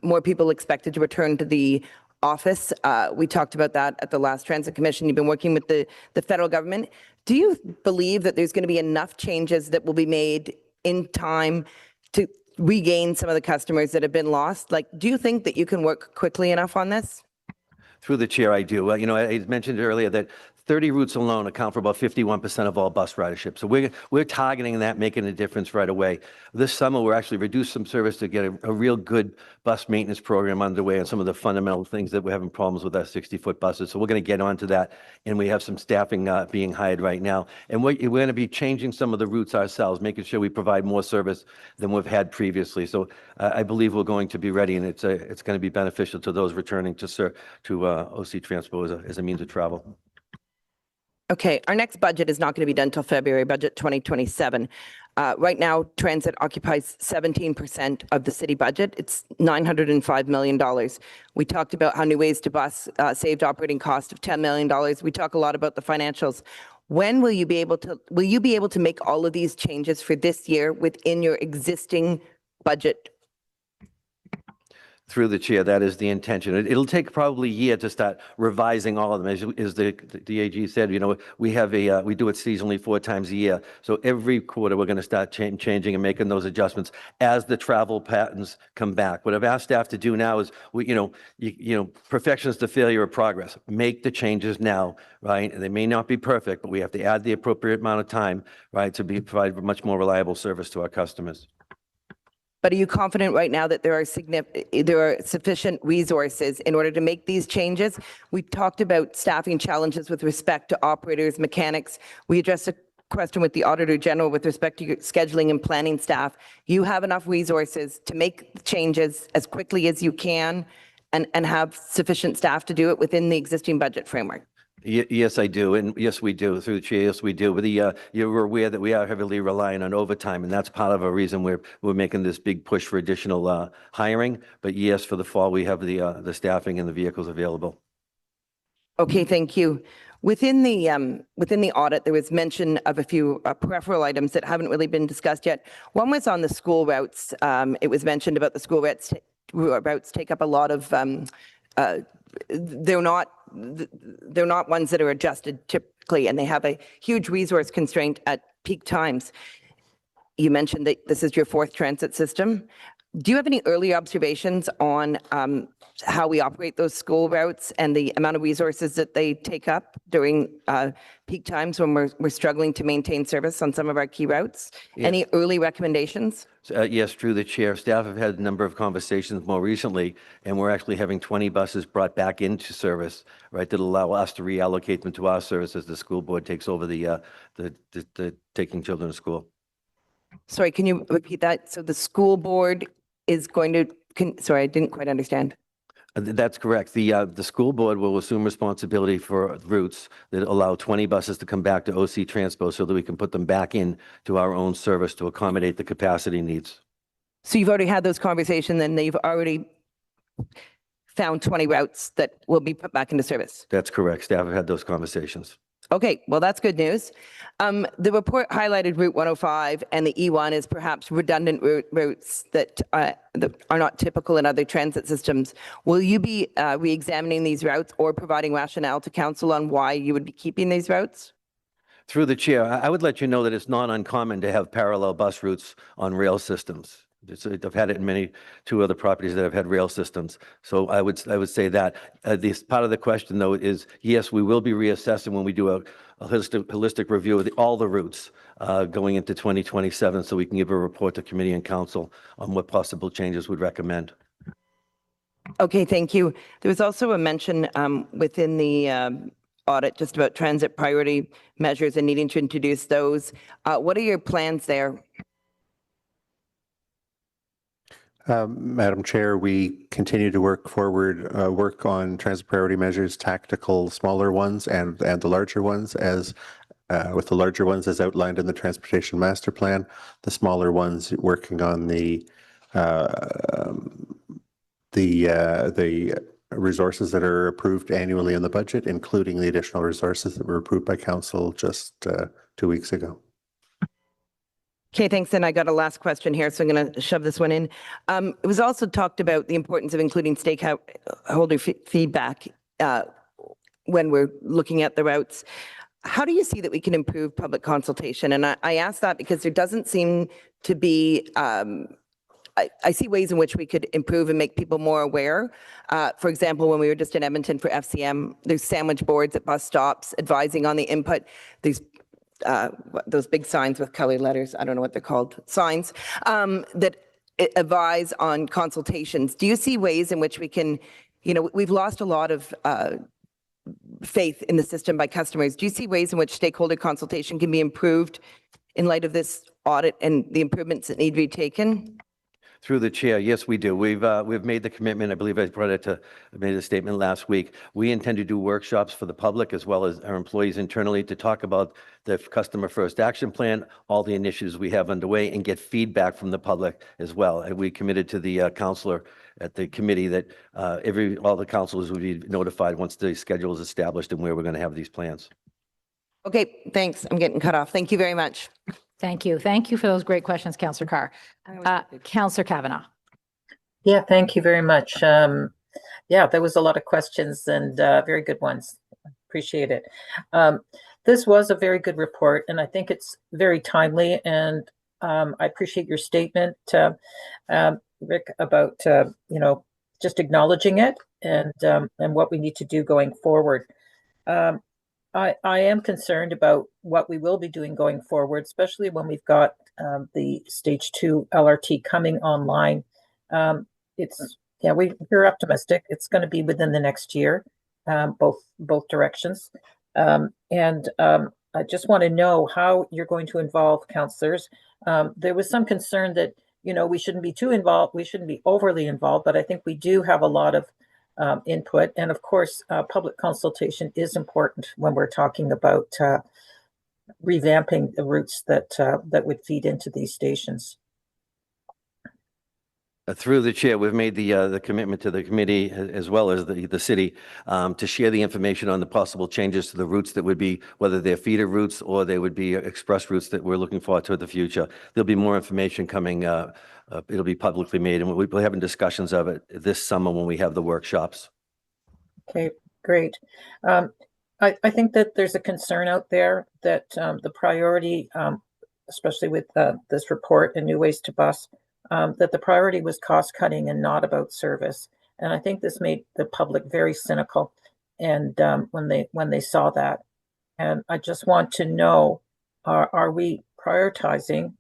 more people expected to return to the office. We talked about that at the last Transit Commission. You've been working with the federal government. Do you believe that there's going to be enough changes that will be made in time to regain some of the customers that have been lost? Like, do you think that you can work quickly enough on this? Through the chair, I do. You know, I mentioned earlier that 30 routes alone account for about 51% of all bus ridership. So we're targeting that, making a difference right away. This summer, we're actually reduced some service to get a real good bus maintenance program underway on some of the fundamental things that we're having problems with our 60-foot buses. So we're going to get onto that, and we have some staffing being hired right now. And we're going to be changing some of the routes ourselves, making sure we provide more service than we've had previously. So I believe we're going to be ready, and it's going to be beneficial to those returning to OC Transpo as a means of travel. Okay, our next budget is not going to be done until February, budget 2027. Right now, transit occupies 17% of the city budget. It's $905 million. We talked about how New Ways to Bus saved operating cost of $10 million. We talk a lot about the financials. When will you be able to make all of these changes for this year within your existing budget? Through the chair, that is the intention. It'll take probably a year to start revising all of them. As the AG said, you know, we have we do it seasonally 4 times a year. So every quarter, we're going to start changing and making those adjustments as the travel patterns come back. What I've asked staff to do now is, perfection is the failure of progress. Make the changes now, right? And they may not be perfect, but we have to add the appropriate amount of time, right, to provide a much more reliable service to our customers. But are you confident right now that there are sufficient resources in order to make these changes? We talked about staffing challenges with respect to operators, mechanics. We addressed a question with the Auditor General with respect to your scheduling and planning staff. You have enough resources to make the changes as quickly as you can and have sufficient staff to do it within the existing budget framework? Yes, I do. And yes, we do. Through the chair, yes, we do. But you're aware that we are heavily relying on overtime, and that's part of a reason we're making this big push for additional hiring. But yes, for the fall, we have the staffing and the vehicles available. Okay, thank you. Within the audit, there was mention of a few peripheral items that haven't really been discussed yet. One was on the school routes. It was mentioned about the school routes take up a lot of, they're not ones that are adjusted typically, and they have a huge resource constraint at peak times. You mentioned that this is your 4th transit system. Do you have any early observations on how we operate those school routes and the amount of resources that they take up during peak times when we're struggling to maintain service on some of our key routes? Yes. Any early recommendations? Yes, through the chair. Staff have had a number of conversations more recently, and we're actually having 20 buses brought back into service, right, that allow us to reallocate them to our service as the school board takes over the taking children to school. Sorry, can you repeat that? So the school board is going to, sorry, I didn't quite understand. That's correct. The school board will assume responsibility for routes that allow 20 buses to come back to OC Transpo so that we can put them back in to our own service to accommodate the capacity needs. So you've already had those conversations and they've already found 20 routes that will be put back into service? That's correct. Staff have had those conversations. Okay, well, that's good news. The report highlighted Route 105 and the E1 as perhaps redundant routes that are not typical in other transit systems. Will you be re-examining these routes or providing rationale to council on why you would be keeping these routes? Through the chair, I would let you know that it's not uncommon to have parallel bus routes on rail systems. I've had it in 2 other properties that have had rail systems. So I would say that this part of the question, though, is yes, we will be reassessing when we do a holistic review of all the routes going into 2027, so we can give a report to committee and council on what possible changes we'd recommend. Okay, thank you. There was also a mention within the audit just about transit priority measures and needing to introduce those. What are your plans there? Madam Chair, we continue to work on transit priority measures, tactical smaller ones and the larger ones as with the larger ones as outlined in the Transportation Master Plan, the smaller ones working on the resources that are approved annually in the budget, including the additional resources that were approved by Council just 2 weeks ago. Okay, thanks. And I got a last question here, so I'm going to shove this one in. It was also talked about the importance of including stakeholder feedback when we're looking at the routes. How do you see that we can improve public consultation? And I ask that because there doesn't seem to be, I see ways in which we could improve and make people more aware. For example, when we were just in Edmonton for FCM, there's sandwich boards at bus stops advising on the input. There's those big signs with colored letters, I don't know what they're called, signs, that advise on consultations. Do you see ways in which we can, we've lost a lot of faith in the system by customers. Do you see ways in which stakeholder consultation can be improved in light of this audit and the improvements that need to be taken? Through the chair, yes, we do. We've made the commitment. I believe I made a statement last week. We intend to do workshops for the public as well as our employees internally to talk about the customer first action plan, all the initiatives we have underway, and get feedback from the public as well. And we committed to the counselor at the committee that all the councilors would be notified once the schedule is established and where we're going to have these plans. Okay, thanks. I'm getting cut off. Thank you very much. Thank you. Thank you for those great questions, Councillor Carr. Councillor Kavanagh. Yeah, thank you very much. Yeah, there was a lot of questions and very good ones. Appreciate it. This was a very good report, and I think it's very timely. And I appreciate your statement, Rick, about just acknowledging it and what we need to do going forward. I am concerned about what we will be doing going forward, especially when we've got the stage 2 LRT coming online. We're optimistic. It's going to be within the next year, both directions. I just want to know how you're going to involve councillors. There was some concern that we shouldn't be too involved. We shouldn't be overly involved, but I think we do have a lot of input. And of course, public consultation is important when we're talking about revamping the routes that would feed into these stations. Through the chair, we've made the commitment to the committee as well as the city to share the information on the possible changes to the routes that would be, whether they're feeder routes or they would be express routes that we're looking forward to in the future. There'll be more information coming. It'll be publicly made, and we'll be having discussions of it this summer when we have the workshops. Okay, great. I think that there's a concern out there that the priority, especially with this report and New Ways to Bus, that the priority was cost cutting and not about service. And I think this made the public very cynical and when they saw that. And I just want to know, are we prioritizing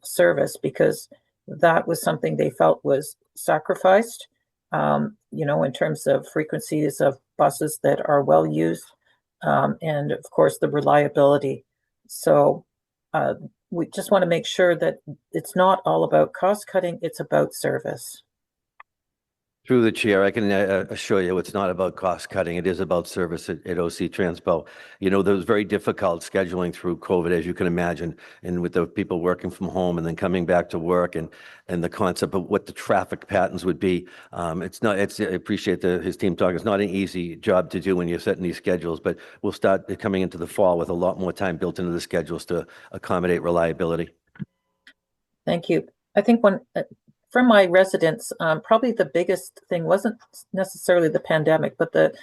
service, because that was something they felt was sacrificed, in terms of frequencies of buses that are well used, and of course the reliability. So we just want to make sure that it's not all about cost cutting, it's about service. Through the chair, I can assure you it's not about cost cutting. It is about service at OC Transpo. There was very difficult scheduling through COVID, as you can imagine, and with the people working from home and then coming back to work and the concept of what the traffic patterns would be. I appreciate his team talking. It's not an easy job to do when you're setting these schedules, but we'll start coming into the fall with a lot more time built into the schedules to accommodate reliability. Thank you. I think from my residents, probably the biggest thing wasn't necessarily the pandemic, but the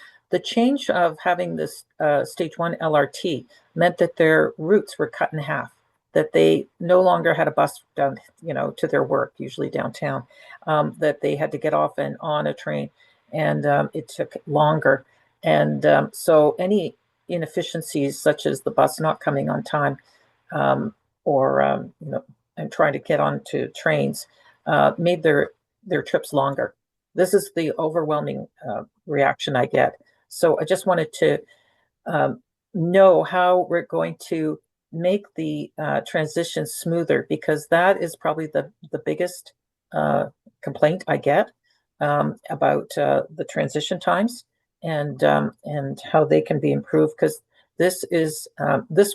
change of having this stage 1 LRT meant that their routes were cut in half, that they no longer had a bus down, to their work, usually downtown, that they had to get off and on a train, and it took longer. And so any inefficiencies, such as the bus not coming on time, or and trying to get onto trains, made their trips longer. This is the overwhelming reaction I get. So I just wanted to know how we're going to make the transition smoother, because that is probably the biggest complaint I get about the transition times and how they can be improved, because this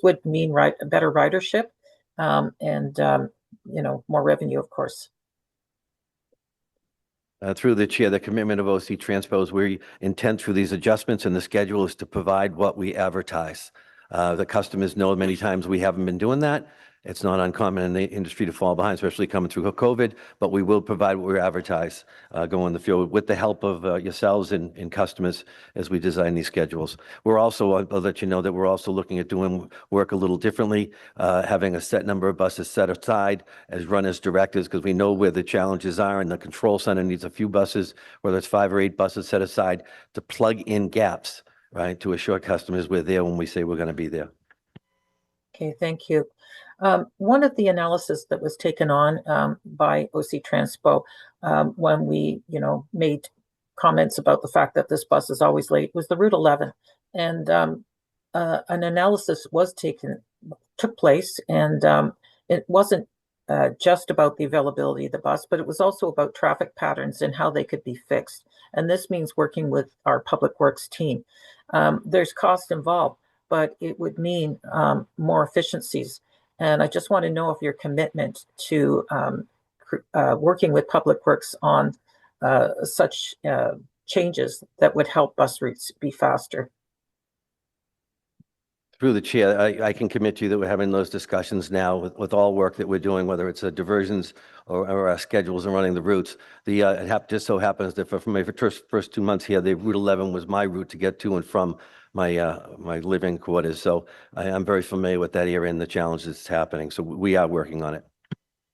would mean better ridership and more revenue, of course. Through the chair, the commitment of OC Transpo is we intend through these adjustments in the schedule is to provide what we advertise. The customers know many times we haven't been doing that. It's not uncommon in the industry to fall behind, especially coming through COVID, but we will provide what we advertise going in the field with the help of yourselves and customers as we design these schedules. I'll let you know that we're also looking at doing work a little differently, having a set number of buses set aside as runners directors, because we know where the challenges are, and the control center needs a few buses, whether it's 5 or 8 buses set aside to plug in gaps, right, to assure customers we're there when we say we're going to be there. Okay, thank you. One of the analysis that was taken on by OC Transpo when we, made comments about the fact that this bus is always late was the Route 11, and an analysis took place, and it wasn't just about the availability of the bus, but it was also about traffic patterns and how they could be fixed. And this means working with our public works team. There's cost involved, but it would mean more efficiencies. And I just want to know if your commitment to working with public works on such changes that would help bus routes be faster. Through the chair, I can commit to you that we're having those discussions now with all work that we're doing, whether it's diversions or our schedules and running the routes. It just so happens that for my first 2 months here, the Route 11 was my route to get to and from my living quarters. So I'm very familiar with that area and the challenges that's happening. So we are working on it.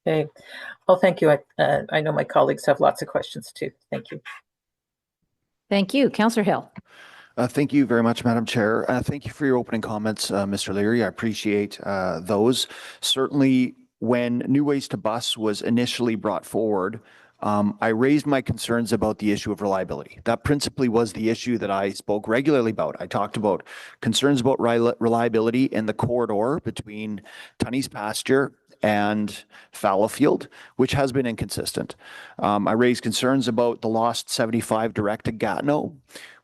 Okay. Well, thank you. I know my colleagues have lots of questions too. Thank you. Thank you. Councillor Hill. Thank you very much, Madam Chair. Thank you for your opening comments, Mr. Leary. I appreciate those. Certainly, when New Ways to Bus was initially brought forward, I raised my concerns about the issue of reliability. That principally was the issue that I spoke regularly about. I talked about concerns about reliability in the corridor between Tunney's Pasture and Fallowfield, which has been inconsistent. I raised concerns about the lost 75 direct to Gatineau,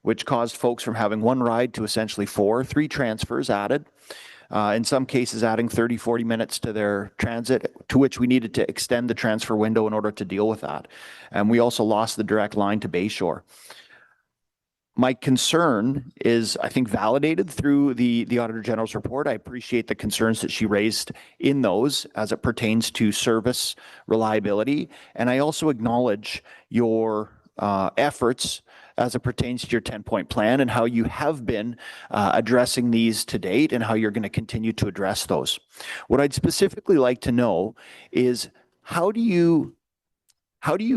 which caused folks from having one ride to essentially 3 transfers added. In some cases adding 30, 40 minutes to their transit, to which we needed to extend the transfer window in order to deal with that. And we also lost the direct line to Bayshore. My concern is, I think, validated through the Auditor General's report. I appreciate the concerns that she raised in those as it pertains to service reliability. And I also acknowledge your efforts as it pertains to your 10-point plan and how you have been addressing these to date and how you're going to continue to address those. What I'd specifically like to know is how do you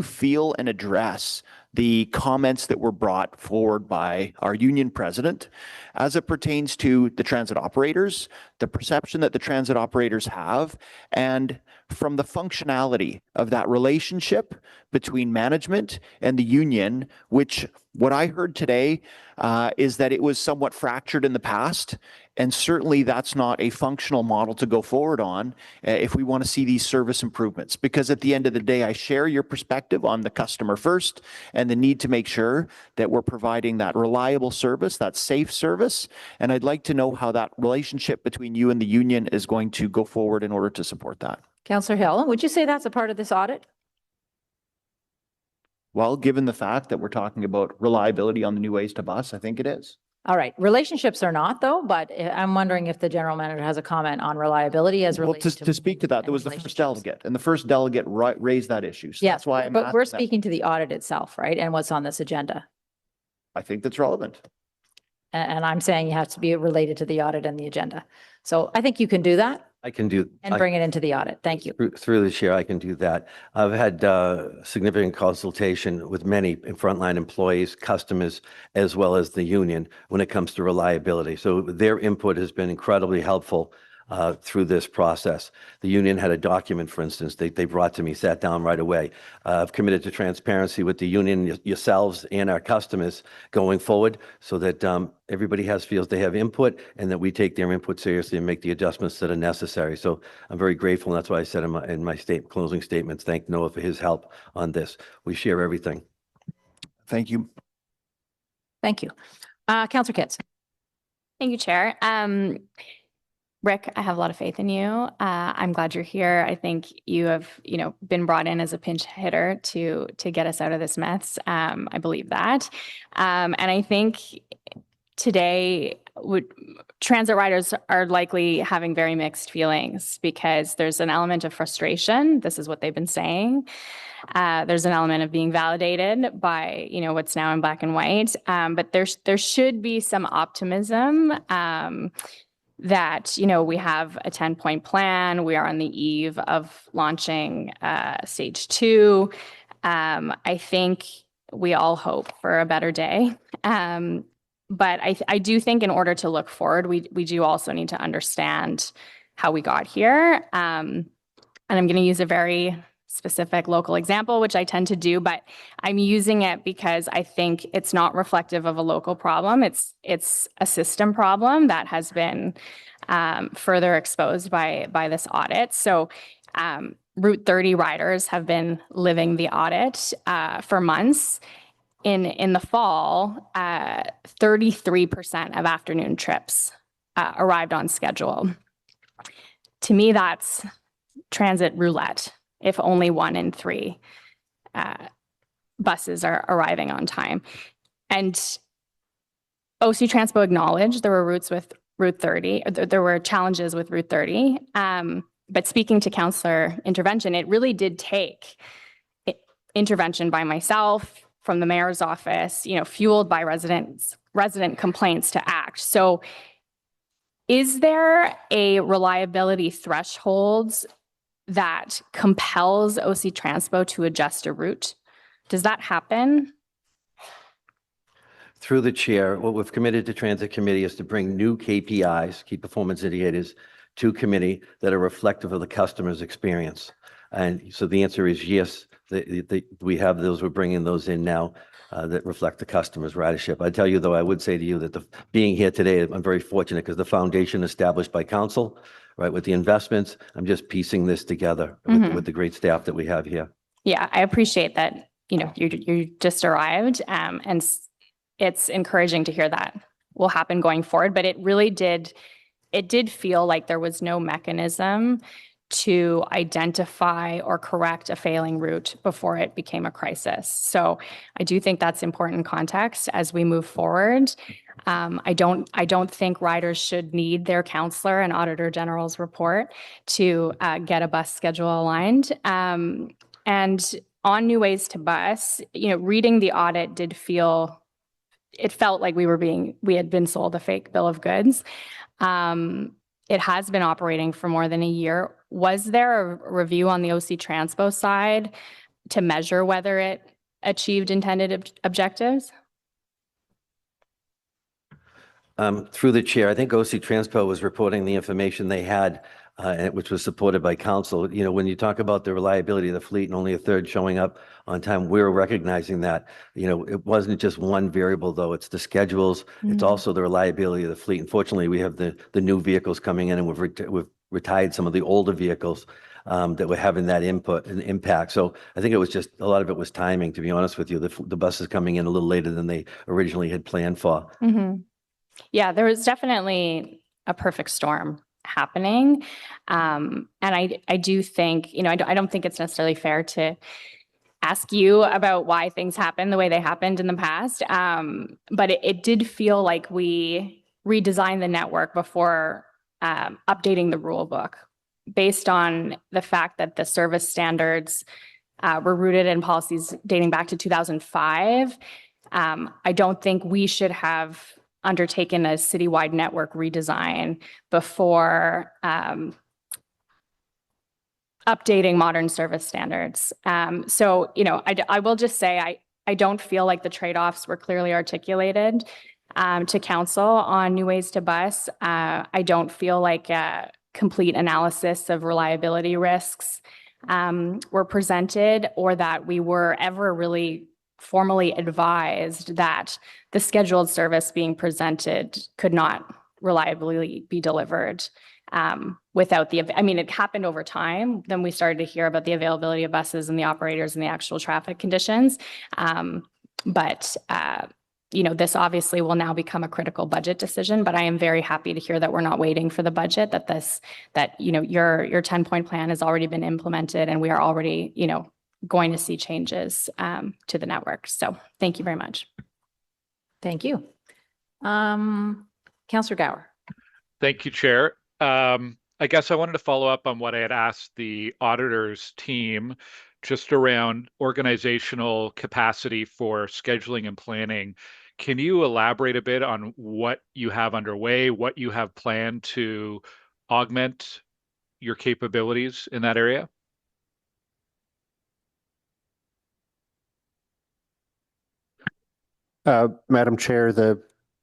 feel and address the comments that were brought forward by our union president as it pertains to the transit operators, the perception that the transit operators have, and from the functionality of that relationship between management and the union, which what I heard today is that it was somewhat fractured in the past. And certainly that's not a functional model to go forward on if we want to see these service improvements. Because at the end of the day, I share your perspective on the customer first and the need to make sure that we're providing that reliable service, that safe service. And I'd like to know how that relationship between you and the union is going to go forward in order to support that. Councillor Hill, would you say that's a part of this audit? Well, given the fact that we're talking about reliability on the New Ways to Bus, I think it is. All right. Relationships are not, though, but I'm wondering if the general manager has a comment on reliability as related to speak to that, there was the first delegate, and the first delegate raised that issue. So yes, that's why but we're speaking to the audit itself, right? And what's on this agenda. I think that's relevant. And I'm saying you have to be related to the audit and the agenda. So I think you can do that. I can do. And bring it into the audit. Thank you. Through the chair, I can do that. I've had significant consultation with many frontline employees, customers, as well as the union when it comes to reliability. So their input has been incredibly helpful through this process. The union had a document, for instance, they brought to me, sat down right away. I've committed to transparency with the union, yourselves, and our customers going forward so that everybody feels they have input and that we take their input seriously and make the adjustments that are necessary. So I'm very grateful, and that's why I said in my closing statements, thank Noah for his help on this. We share everything. Thank you. Thank you. Councillor Kitts. Thank you, Chair. Rick, I have a lot of faith in you. I'm glad you're here. I think you have, been brought in as a pinch hitter to get us out of this mess. I believe that. And I think today transit riders are likely having very mixed feelings because there's an element of frustration. This is what they've been saying. There's an element of being validated by, what's now in black and white. But there should be some optimism that, we have a 10-point plan. We are on the eve of launching stage 2. I think we all hope for a better day. But I do think in order to look forward, we do also need to understand how we got here. And I'm going to use a very specific local example, which I tend to do, but I'm using it because I think it's not reflective of a local problem. It's a system problem that has been further exposed by this audit. So Route 30 riders have been living the audit for months. In the fall, 33% of afternoon trips arrived on schedule. To me, that's transit roulette if only 1 in 3 buses are arriving on time. And OC Transpo acknowledged there were there were challenges with Route 30. But speaking to councillor intervention, it really did take intervention by myself, from the mayor's office, fueled by resident complaints to act. So is there a reliability threshold that compels OC Transpo to adjust a route? Does that happen? Through the chair, what we've committed to Transit Committee is to bring new KPIs, key performance indicators, to committee that are reflective of the customer's experience. And so the answer is yes, we have those, we're bringing those in now that reflect the customer's ridership. I tell you, though, I would say to you that being here today, I'm very fortunate because the foundation established by council, right, with the investments, I'm just piecing this together with the great staff that we have here. Yeah, I appreciate that, you just arrived, and it's encouraging to hear that will happen going forward, but it did feel like there was no mechanism to identify or correct a failing route before it became a crisis. So I do think that's important context as we move forward. I don't think riders should need their counselor and Auditor General's report to get a bus schedule aligned. And on New Ways to Bus, reading the audit it felt like we had been sold a fake bill of goods. It has been operating for more than a year. Was there a review on the OC Transpo side to measure whether it achieved intended objectives? Through the chair, I think OC Transpo was reporting the information they had, which was supported by council. When you talk about the reliability of the fleet and only a third showing up on time, we're recognizing that. It wasn't just one variable, though. It's the schedules. It's also the reliability of the fleet. Unfortunately, we have the new vehicles coming in, and we've retired some of the older vehicles that were having that input and impact. So I think it was just a lot of it was timing, to be honest with you. The buses coming in a little later than they originally had planned for. Mm-hmm. Yeah, there was definitely a perfect storm happening. And I do think, I don't think it's necessarily fair to ask you about why things happened the way they happened in the past. But it did feel like we redesigned the network before updating the rule book based on the fact that the service standards were rooted in policies dating back to 2005. I don't think we should have undertaken a citywide network redesign before updating modern service standards. So, I will just say, I don't feel like the trade-offs were clearly articulated to council on New Ways to Bus. I don't feel like a complete analysis of reliability risks were presented, or that we were ever really formally advised that the scheduled service being presented could not reliably be delivered without it happened over time. Then we started to hear about the availability of buses and the operators and the actual traffic conditions. But this obviously will now become a critical budget decision, but I am very happy to hear that we're not waiting for the budget, that your 10-point plan has already been implemented, and we are already, going to see changes to the network. So thank you very much. Thank you. Councillor Gower. Thank you, Chair. I guess I wanted to follow up on what I had asked the auditor's team just around organizational capacity for scheduling and planning. Can you elaborate a bit on what you have underway, what you have planned to augment your capabilities in that area? Madam Chair,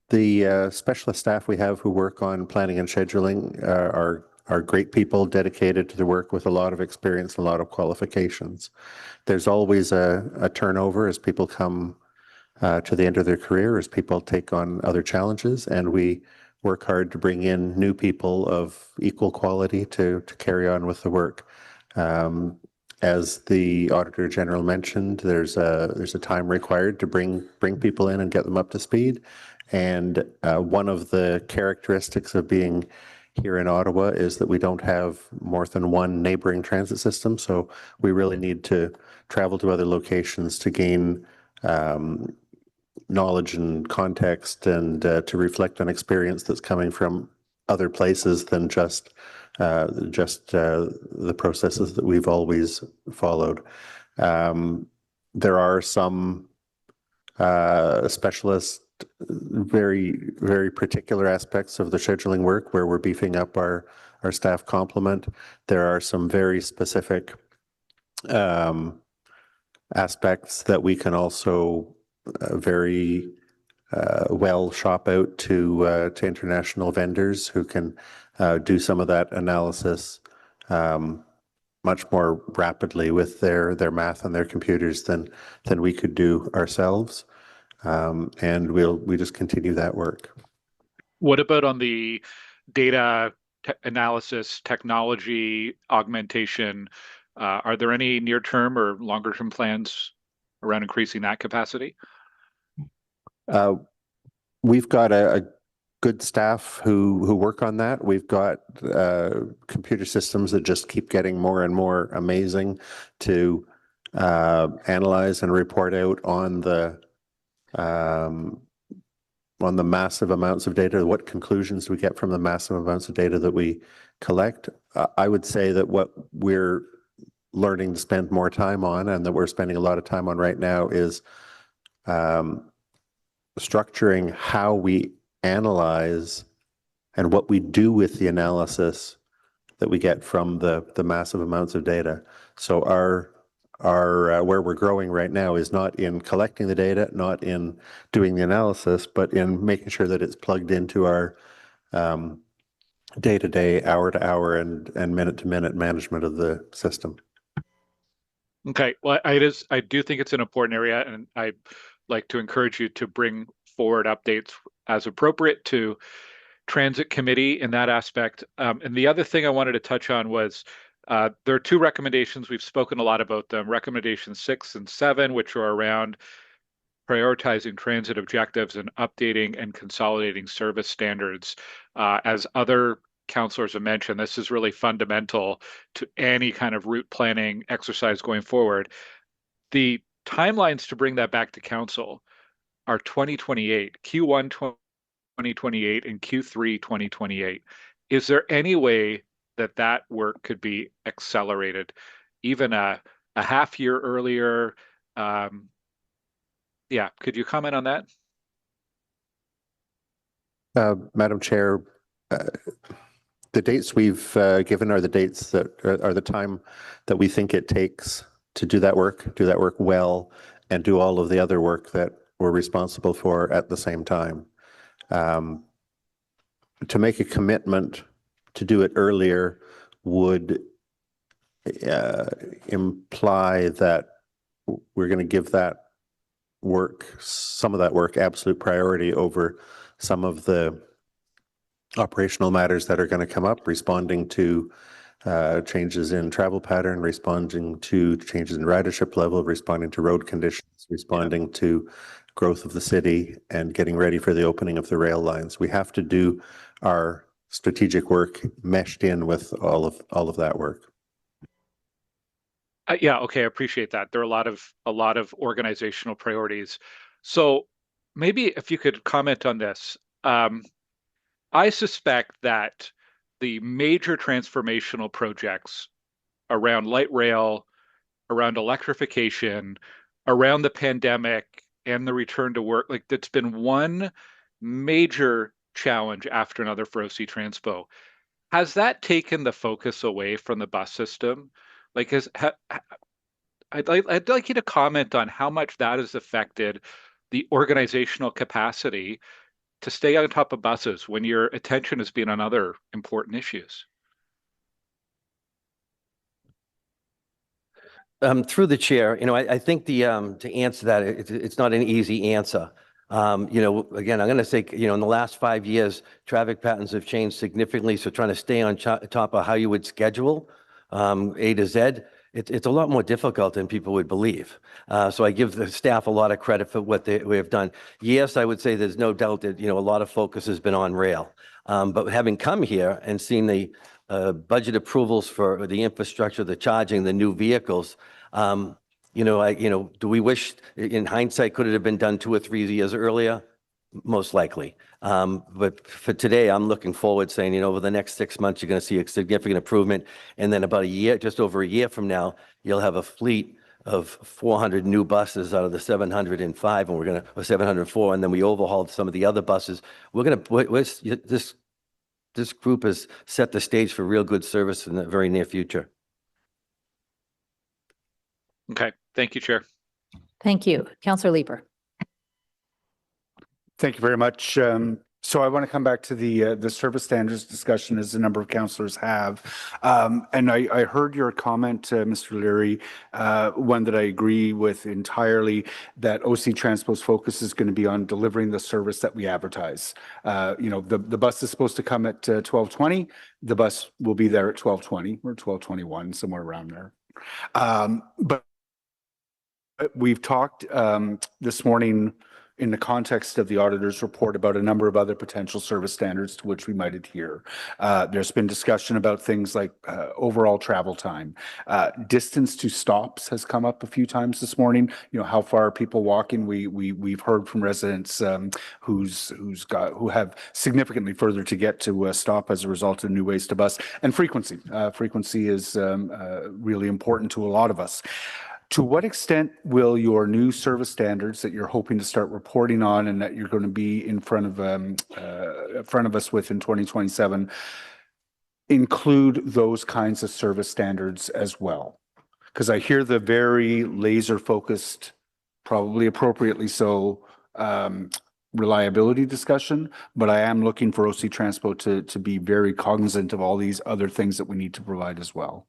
the specialist staff we have who work on planning and scheduling are great people dedicated to the work with a lot of experience, a lot of qualifications. There's always a turnover as people come to the end of their career, as people take on other challenges, and we work hard to bring in new people of equal quality to carry on with the work. As the Auditor General mentioned, there's a time required to bring people in and get them up to speed. And one of the characteristics of being here in Ottawa is that we don't have more than one neighboring transit system. So we really need to travel to other locations to gain knowledge and context and to reflect on experience that's coming from other places than just the processes that we've always followed. There are some specialist, very particular aspects of the scheduling work where we're beefing up our staff complement. There are some very specific aspects that we can also very well shop out to international vendors who can do some of that analysis much more rapidly with their math and their computers than we could do ourselves. And we just continue that work. What about on the data analysis, technology augmentation? Are there any near-term or longer-term plans around increasing that capacity? We've got a good staff who work on that. We've got computer systems that just keep getting more and more amazing to analyze and report out on the massive amounts of data. What conclusions do we get from the massive amounts of data that we collect? I would say that what we're learning to spend more time on, and that we're spending a lot of time on right now, is structuring how we analyze and what we do with the analysis that we get from the massive amounts of data. So our where we're growing right now is not in collecting the data, not in doing the analysis, but in making sure that it's plugged into our day-to-day, hour-to-hour, and minute-to-minute management of the system. Okay, well, I do think it's an important area, and I'd like to encourage you to bring forward updates as appropriate to Transit Committee in that aspect. And the other thing I wanted to touch on was there are two recommendations. We've spoken a lot about them. Recommendations 6 and 7, which are around prioritizing transit objectives and updating and consolidating service standards. As other councilors have mentioned, this is really fundamental to any kind of route planning exercise going forward. The timelines to bring that back to council are 2028, Q1 2028 and Q3 2028. Is there any way that work could be accelerated, even a half year earlier? Yeah, could you comment on that? Madam Chair, the dates we've given are the dates that are the time that we think it takes to do that work well, and do all of the other work that we're responsible for at the same time. To make a commitment to do it earlier would imply that we're going to give that work, some of that work, absolute priority over some of the operational matters that are going to come up, responding to changes in travel pattern, responding to changes in ridership level, responding to road conditions, responding to growth of the city, and getting ready for the opening of the rail lines. We have to do our strategic work meshed in with all of that work. Yeah, okay, I appreciate that. There are a lot of organizational priorities. So maybe if you could comment on this. I suspect that the major transformational projects around light rail, around electrification, around the pandemic and the return to work, like that's been one major challenge after another for OC Transpo. Has that taken the focus away from the bus system? Like, I'd like you to comment on how much that has affected the organizational capacity to stay on top of buses when your attention has been on other important issues. Through the chair, I think to answer that, it's not an easy answer. Again, I'm going to say, in the last 5 years, traffic patterns have changed significantly. So trying to stay on top of how you would schedule A to Z, it's a lot more difficult than people would believe. So I give the staff a lot of credit for what they have done. Yes, I would say there's no doubt that, a lot of focus has been on rail. But having come here and seen the budget approvals for the infrastructure, the charging, the new vehicles, do we wish, in hindsight, could it have been done 2 or 3 years earlier? Most likely. But for today, I'm looking forward saying, over the next 6 months, you're going to see a significant improvement. And then about a year, just over a year from now, you'll have a fleet of 400 new buses out of the 705, and or 704, and then we overhauled some of the other buses. This group has set the stage for real good service in the very near future. Okay, thank you, Chair. Thank you. Councillor Leeper. Thank you very much. So I want to come back to the service standards discussion, as a number of councillors have. And I heard your comment, Mr. Leary, one that I agree with entirely, that OC Transpo's focus is going to be on delivering the service that we advertise. The bus is supposed to come at 12:20. The bus will be there at 12:20 or 12:21, somewhere around there. But we've talked this morning in the context of the auditor's report about a number of other potential service standards to which we might adhere. There's been discussion about things like overall travel time. Distance to stops has come up a few times this morning. How far are people walking? We've heard from residents who have significantly further to get to a stop as a result of new ways to bus. And frequency. Frequency is really important to a lot of us. To what extent will your new service standards that you're hoping to start reporting on and that you're going to be in front of us with in 2027 include those kinds of service standards as well? Because I hear the very laser focused, probably appropriately so, reliability discussion, but I am looking for OC Transpo to be very cognizant of all these other things that we need to provide as well.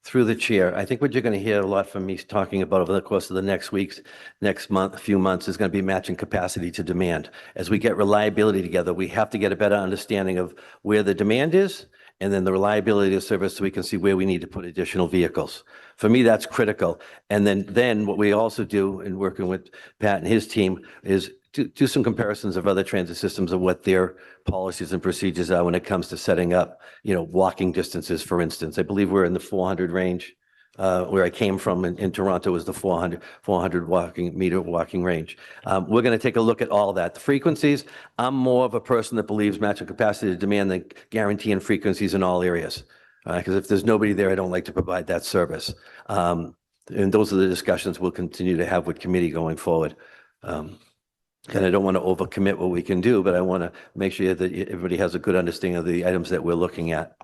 Through the chair, I think what you're going to hear a lot from me talking about over the course of the next month, few months, is going to be matching capacity to demand. As we get reliability together, we have to get a better understanding of where the demand is, and then the reliability of service, so we can see where we need to put additional vehicles. For me, that's critical. And then what we also do in working with Pat and his team is do some comparisons of other transit systems of what their policies and procedures are when it comes to setting up, walking distances, for instance. I believe we're in the 400 range. Where I came from in Toronto was the 400 walking range. We're going to take a look at all that. The frequencies, I'm more of a person that believes matching capacity to demand than guaranteeing frequencies in all areas. Because if there's nobody there, I don't like to provide that service. And those are the discussions we'll continue to have with committee going forward. And I don't want to overcommit what we can do, but I want to make sure that everybody has a good understanding of the items that we're looking at.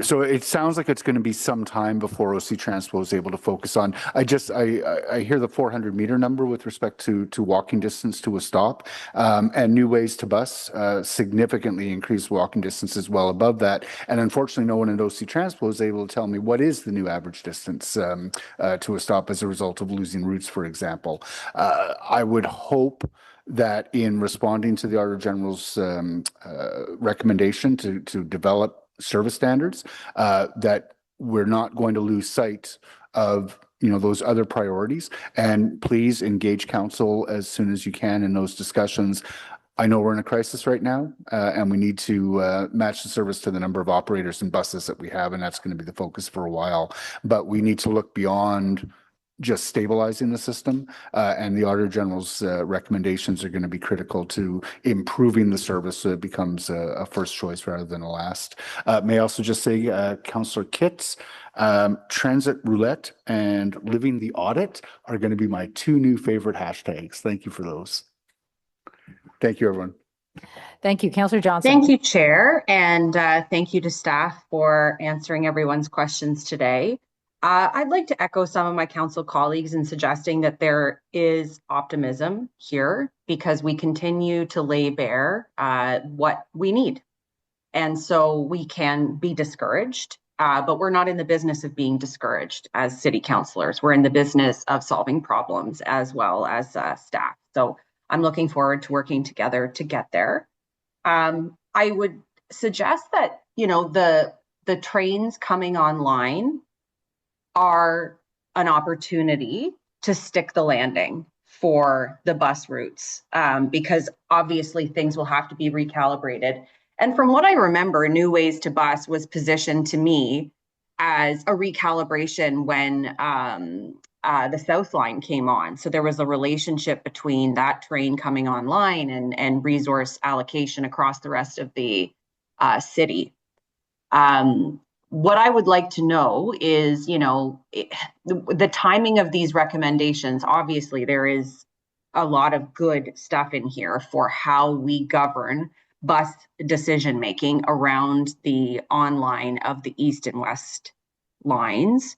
So it sounds like it's going to be some time before OC Transpo is able to focus on. I hear the 400 meter number with respect to walking distance to a stop, and new ways to bus significantly increased walking distances well above that. And unfortunately, no one at OC Transpo is able to tell me what is the new average distance to a stop as a result of losing routes, for example. I would hope that in responding to the Auditor General's recommendation to develop service standards, that we're not going to lose sight of those other priorities. And please engage council as soon as you can in those discussions. I know we're in a crisis right now, and we need to match the service to the number of operators and buses that we have, and that's going to be the focus for a while. But we need to look beyond just stabilizing the system, and the Auditor General's recommendations are going to be critical to improving the service so it becomes a first choice rather than a last. May I also just say, Councillor Kitts, Transit Roulette and Living the Audit are going to be my 2 new favorite hashtags. Thank you for those. Thank you, everyone. Thank you. Councillor Johnson. Thank you, Chair, and thank you to staff for answering everyone's questions today. I'd like to echo some of my council colleagues in suggesting that there is optimism here because we continue to lay bare what we need. And so we can be discouraged, but we're not in the business of being discouraged as city councillors. We're in the business of solving problems as well as staff. So I'm looking forward to working together to get there. I would suggest that, the trains coming online are an opportunity to stick the landing for the bus routes, because obviously things will have to be recalibrated. And from what I remember, New Ways to Bus was positioned to me as a recalibration when the South Line came on. So there was a relationship between that train coming online and resource allocation across the rest of the city. What I would like to know is, the timing of these recommendations. Obviously, there is a lot of good stuff in here for how we govern bus decision making around the online of the east and west lines.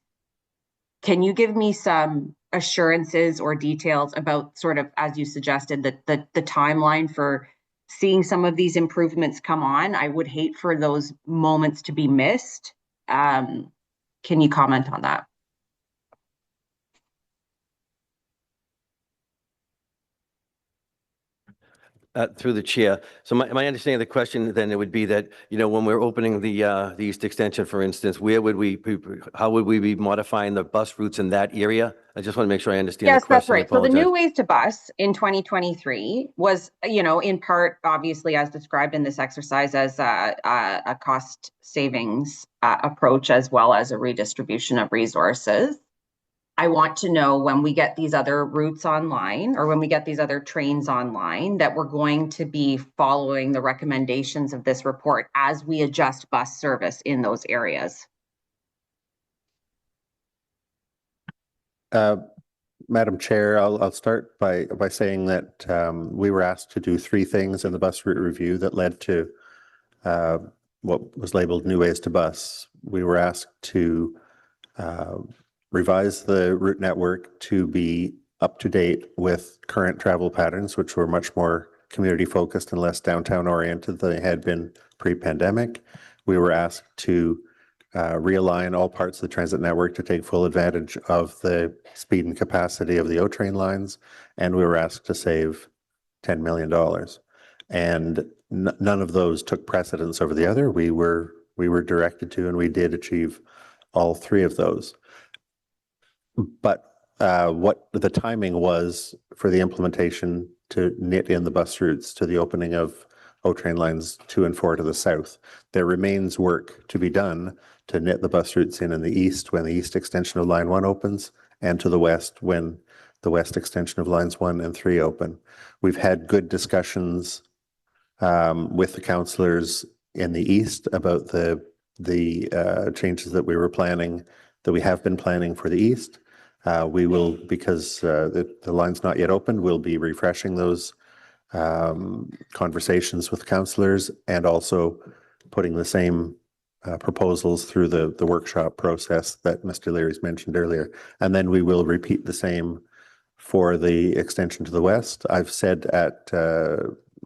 Can you give me some assurances or details about, sort of, as you suggested, the timeline for seeing some of these improvements come on? I would hate for those moments to be missed. Can you comment on that? Through the chair. So my understanding of the question then, it would be that, when we're opening the East Extension, for instance, how would we be modifying the bus routes in that area? I just want to make sure I understand the Yes, that's question. I right. So the apologize. New Ways to Bus in 2023 was, in part, obviously, as described in this exercise, as a cost savings approach, as well as a redistribution of resources. I want to know, when we get these other routes online, or when we get these other trains online, that we're going to be following the recommendations of this report as we adjust bus service in those areas. Madam Chair, I'll start by saying that we were asked to do 3 things in the bus route review that led to what was labeled New Ways to Bus. We were asked to revise the route network to be up to date with current travel patterns, which were much more community focused and less downtown oriented than they had been pre-pandemic. We were asked to realign all parts of the transit network to take full advantage of the speed and capacity of the O-train lines, and we were asked to save $10 million. And none of those took precedence over the other. We were directed to, and we did achieve all 3 of those. But what the timing was for the implementation to knit in the bus routes to the opening of O-train lines 2 and 4 to the south. There remains work to be done to knit the bus routes in the east when the east extension of line 1 opens, and to the west when the west extension of lines 1 and 3 open. We've had good discussions with the councillors in the east about the changes that we have been planning for the east. We will, because the line's not yet opened, we'll be refreshing those conversations with councillors, and also putting the same proposals through the workshop process that Mr. Leary's mentioned earlier. And then we will repeat the same for the extension to the west. I've said at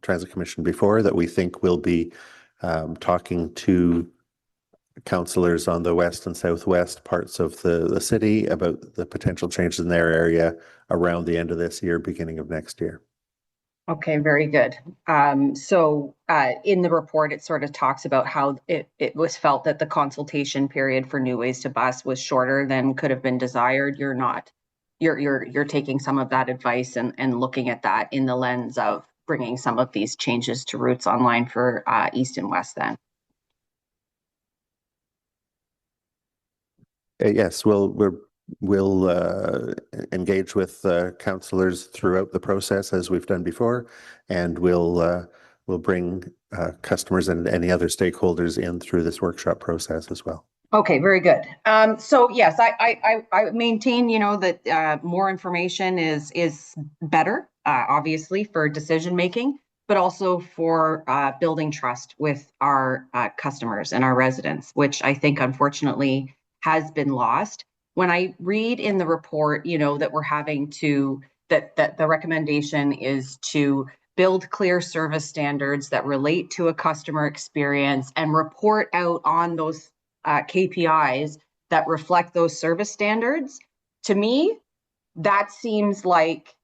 Transit Commission before that we think we'll be talking to councillors on the west and southwest parts of the city about the potential changes in their area around the end of this year, beginning of next year. Okay, very good. So in the report, it sort of talks about how it was felt that the consultation period for New Ways to Bus was shorter than could have been desired. You're taking some of that advice and looking at that in the lens of bringing some of these changes to routes online for east and west then. Yes, we'll engage with councillors throughout the process as we've done before, and we'll bring customers and any other stakeholders in through this workshop process as well. Okay, very good. So yes, I maintain, that more information is better, obviously, for decision making, but also for building trust with our customers and our residents, which I think unfortunately has been lost. When I read in the report, that we're having to, that the recommendation is to build clear service standards that relate to a customer experience and report out on those KPIs that reflect those service standards. To me, that seems like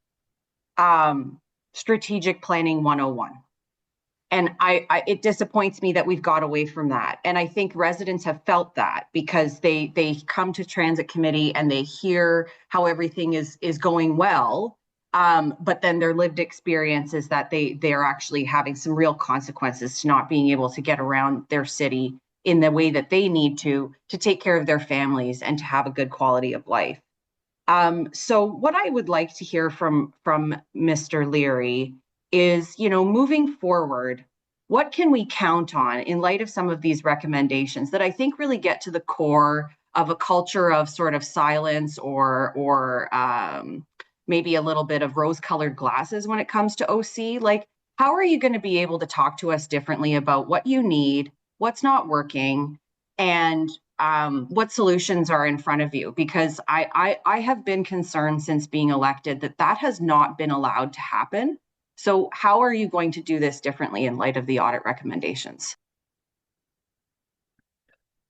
strategic planning 101. And it disappoints me that we've got away from that. And I think residents have felt that because they come to transit committee and they hear how everything is going well. But then their lived experience is that they are actually having some real consequences to not being able to get around their city in the way that they need to take care of their families and to have a good quality of life. So what I would like to hear from Mr. Leary is, moving forward, what can we count on in light of some of these recommendations that I think really get to the core of a culture of sort of silence or maybe a little bit of rose-colored glasses when it comes to OC? Like, how are you going to be able to talk to us differently about what you need, what's not working, and what solutions are in front of you? Because I have been concerned since being elected that has not been allowed to happen. So how are you going to do this differently in light of the audit recommendations?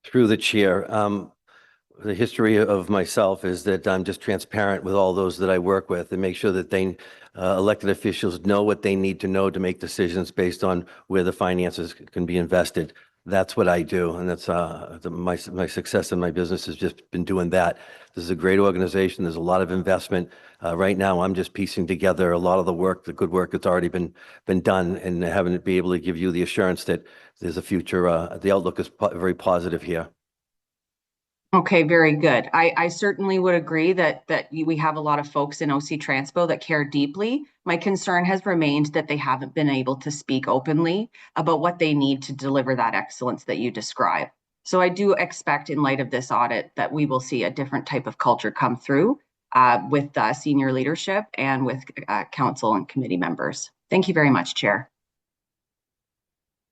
Through the chair, the history of myself is that I'm just transparent with all those that I work with and make sure that elected officials know what they need to know to make decisions based on where the finances can be invested. That's what I do, and that's my success in my business has just been doing that. This is a great organization. There's a lot of investment. Right now, I'm just piecing together a lot of the good work that's already been done, and having it be able to give you the assurance that there's a future. The outlook is very positive here. Okay, very good. I certainly would agree that we have a lot of folks in OC Transpo that care deeply. My concern has remained that they haven't been able to speak openly about what they need to deliver that excellence that you describe. So I do expect in light of this audit that we will see a different type of culture come through with senior leadership and with council and committee members. Thank you very much, Chair.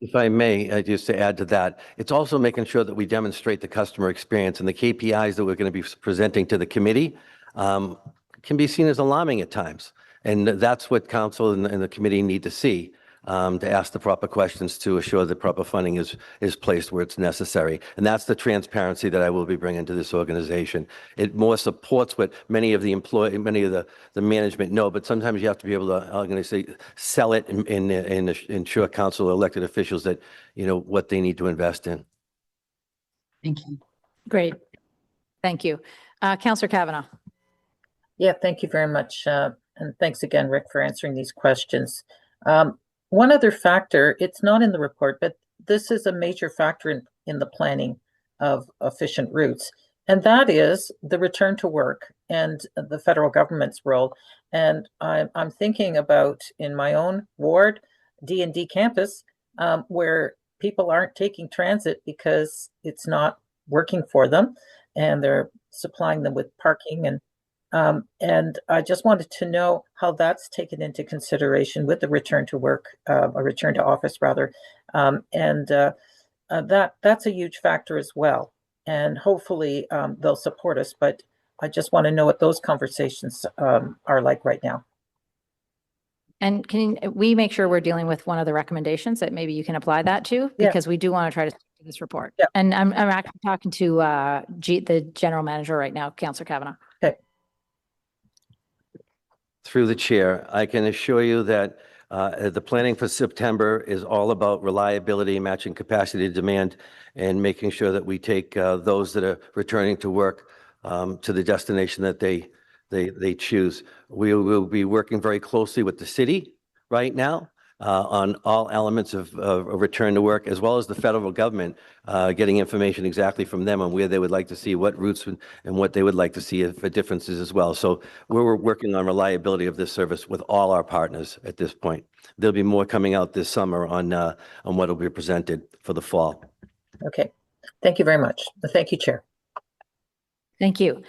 If I may, just to add to that, it's also making sure that we demonstrate the customer experience, and the KPIs that we're going to be presenting to the committee can be seen as alarming at times. And that's what council and the committee need to see, to ask the proper questions to assure that proper funding is placed where it's necessary. And that's the transparency that I will be bringing to this organization. It more supports what many of the management know, but sometimes you have to be able to, I'm going to say, sell it and ensure council elected officials that, what they need to invest in. Thank you. Great. Thank you. Councillor Kavanagh. Yeah, thank you very much. And thanks again, Rick, for answering these questions. One other factor, it's not in the report, but this is a major factor in the planning of efficient routes, and that is the return to work and the federal government's role. And I'm thinking about in my own ward, D&D campus, where people aren't taking transit because it's not working for them, and they're supplying them with parking and I just wanted to know how that's taken into consideration with the return to work, a return to office rather, and that's a huge factor as well. And hopefully they'll support us, but I just want to know what those conversations are like right now. And can we make sure we're dealing with one of the recommendations that maybe you can apply that to? Because we do want to try to stick to this report. Yeah. And I'm actually talking to the general manager right now, Councillor Kavanagh. Okay. Through the chair, I can assure you that the planning for September is all about reliability, matching capacity to demand, and making sure that we take those that are returning to work to the destination that they choose. We will be working very closely with the city right now on all elements of return to work, as well as the federal government, getting information exactly from them on where they would like to see what routes and what they would like to see for differences as well. So we're working on reliability of this service with all our partners at this point. There'll be more coming out this summer on what will be presented for the fall. Okay. Thank you very much. Thank you, Chair. Thank you.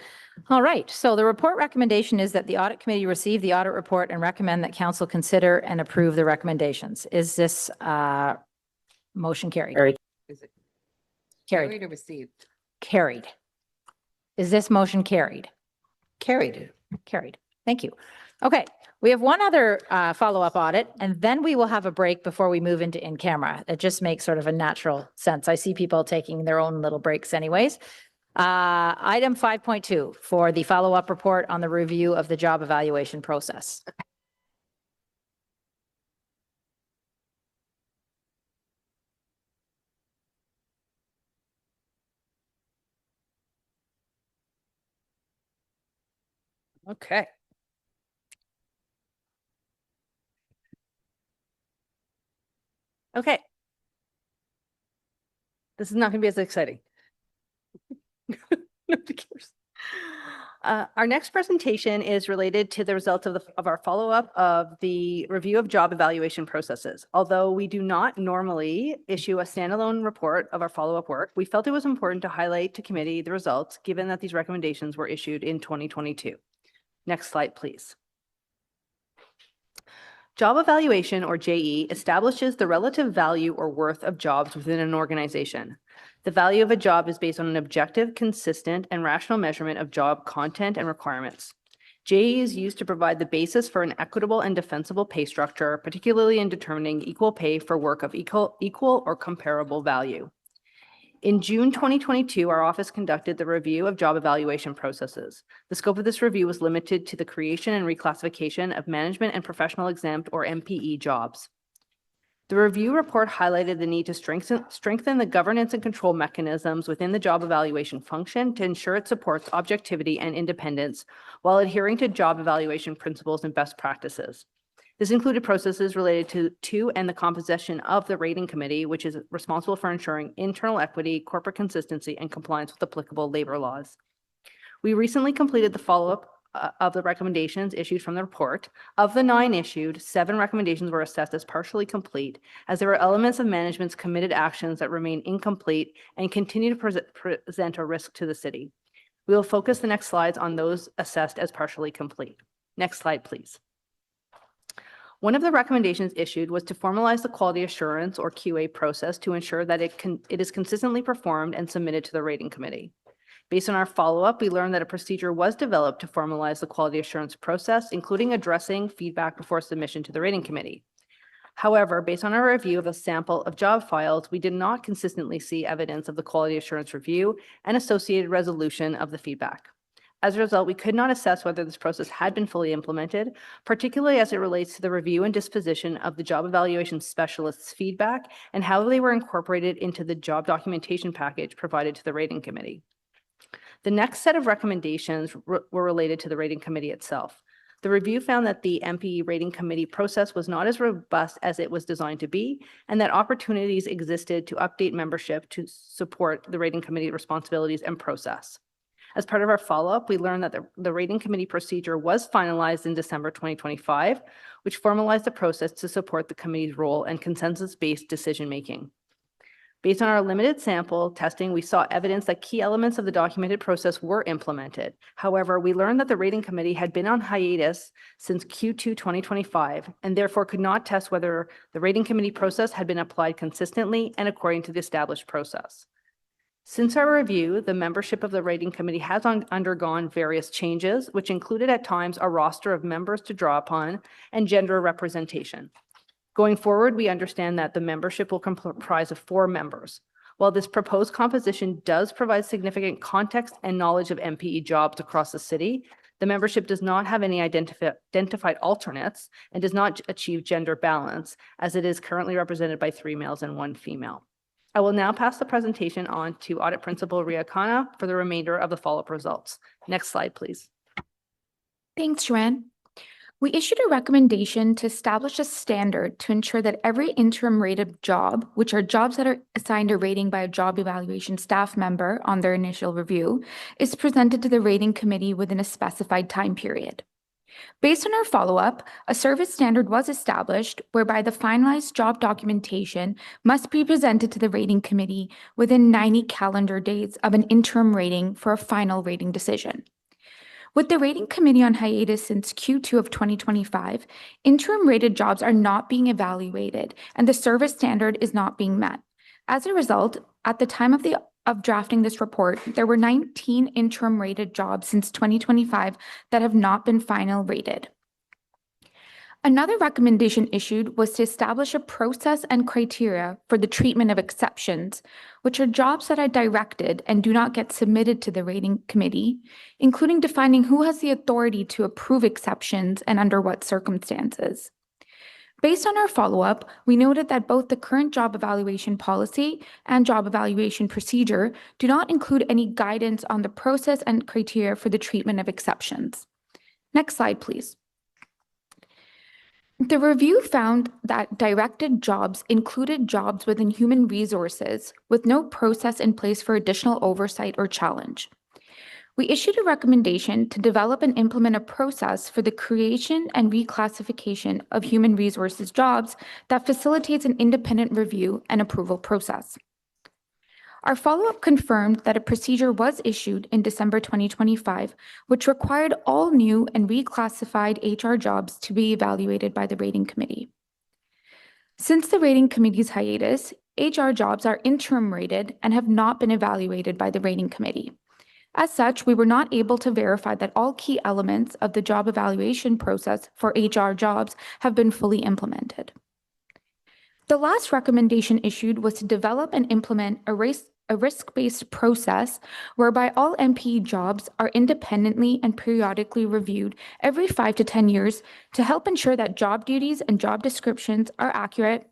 All right. So the report recommendation is that the audit committee receive the audit report and recommend that council consider and approve the recommendations. Is this motion carried? Carried. Is it Carried. or received? Carried. Is this motion carried? Carried. Carried. Thank you. Okay. We have one other follow-up audit, and then we will have a break before we move into in-camera. It just makes sort of a natural sense. I see people taking their own little breaks anyways. Item 5.2 for the follow-up report on the review of the job evaluation process. Okay. Okay. This is not going to be as exciting. Nobody cares. Our next presentation is related to the results of our follow-up of the review of job evaluation processes. Although we do not normally issue a standalone report of our follow-up work, we felt it was important to highlight to committee the results, given that these recommendations were issued in 2022. Next slide, please. Job evaluation, or JE, establishes the relative value or worth of jobs within an organization. The value of a job is based on an objective, consistent, and rational measurement of job content and requirements. JE is used to provide the basis for an equitable and defensible pay structure, particularly in determining equal pay for work of equal or comparable value. In June 2022, our office conducted the review of job evaluation processes. The scope of this review was limited to the creation and reclassification of management and professional exempt, or MPE, jobs. The review report highlighted the need to strengthen the governance and control mechanisms within the job evaluation function to ensure it supports objectivity and independence while adhering to job evaluation principles and best practices. This included processes related to and the composition of the rating committee, which is responsible for ensuring internal equity, corporate consistency, and compliance with applicable labor laws. We recently completed the follow-up of the recommendations issued from the report. Of the 9 issued, 7 recommendations were assessed as partially complete, as there were elements of management's committed actions that remain incomplete and continue to present a risk to the city. We will focus the next slides on those assessed as partially complete. Next slide, please. One of the recommendations issued was to formalize the quality assurance, or QA, process to ensure that it is consistently performed and submitted to the rating committee. Based on our follow-up, we learned that a procedure was developed to formalize the quality assurance process, including addressing feedback before submission to the rating committee. However, based on our review of a sample of job files, we did not consistently see evidence of the quality assurance review and associated resolution of the feedback. As a result, we could not assess whether this process had been fully implemented, particularly as it relates to the review and disposition of the job evaluation specialists' feedback and how they were incorporated into the job documentation package provided to the rating committee. The next set of recommendations were related to the rating committee itself. The review found that the MPE rating committee process was not as robust as it was designed to be, and that opportunities existed to update membership to support the rating committee responsibilities and process. As part of our follow-up, we learned that the rating committee procedure was finalized in December 2025, which formalized the process to support the committee's role and consensus-based decision-making. Based on our limited sample testing, we saw evidence that key elements of the documented process were implemented. However, we learned that the rating committee had been on hiatus since Q2 2025 and therefore could not test whether the rating committee process had been applied consistently and according to the established process. Since our review, the membership of the rating committee has undergone various changes, which included at times a roster of members to draw upon and gender representation. Going forward, we understand that the membership will comprise of 4 members. While this proposed composition does provide significant context and knowledge of MPE jobs across the city, the membership does not have any identified alternates and does not achieve gender balance, as it is currently represented by 3 males and 1 female. I will now pass the presentation on to Audit Principal Ria Khanna for the remainder of the follow-up results. Next slide, please. Thanks, Joanne. We issued a recommendation to establish a standard to ensure that every interim rated job, which are jobs that are assigned a rating by a job evaluation staff member on their initial review, is presented to the rating committee within a specified time period. Based on our follow-up, a service standard was established whereby the finalized job documentation must be presented to the rating committee within 90 calendar days of an interim rating for a final rating decision. With the rating committee on hiatus since Q2 of 2025, interim rated jobs are not being evaluated and the service standard is not being met. As a result, at the time of drafting this report, there were 19 interim rated jobs since 2025 that have not been final rated. Another recommendation issued was to establish a process and criteria for the treatment of exceptions, which are jobs that are directed and do not get submitted to the rating committee, including defining who has the authority to approve exceptions and under what circumstances. Based on our follow-up, we noted that both the current job evaluation policy and job evaluation procedure do not include any guidance on the process and criteria for the treatment of exceptions. Next slide, please. The review found that directed jobs included jobs within human resources with no process in place for additional oversight or challenge. We issued a recommendation to develop and implement a process for the creation and reclassification of human resources jobs that facilitates an independent review and approval process. Our follow-up confirmed that a procedure was issued in December 2025, which required all new and reclassified HR jobs to be evaluated by the rating committee. Since the rating committee's hiatus, HR jobs are interim rated and have not been evaluated by the rating committee. As such, we were not able to verify that all key elements of the job evaluation process for HR jobs have been fully implemented. The last recommendation issued was to develop and implement a risk-based process whereby all MP jobs are independently and periodically reviewed every 5 to 10 years to help ensure that job duties and job descriptions are accurate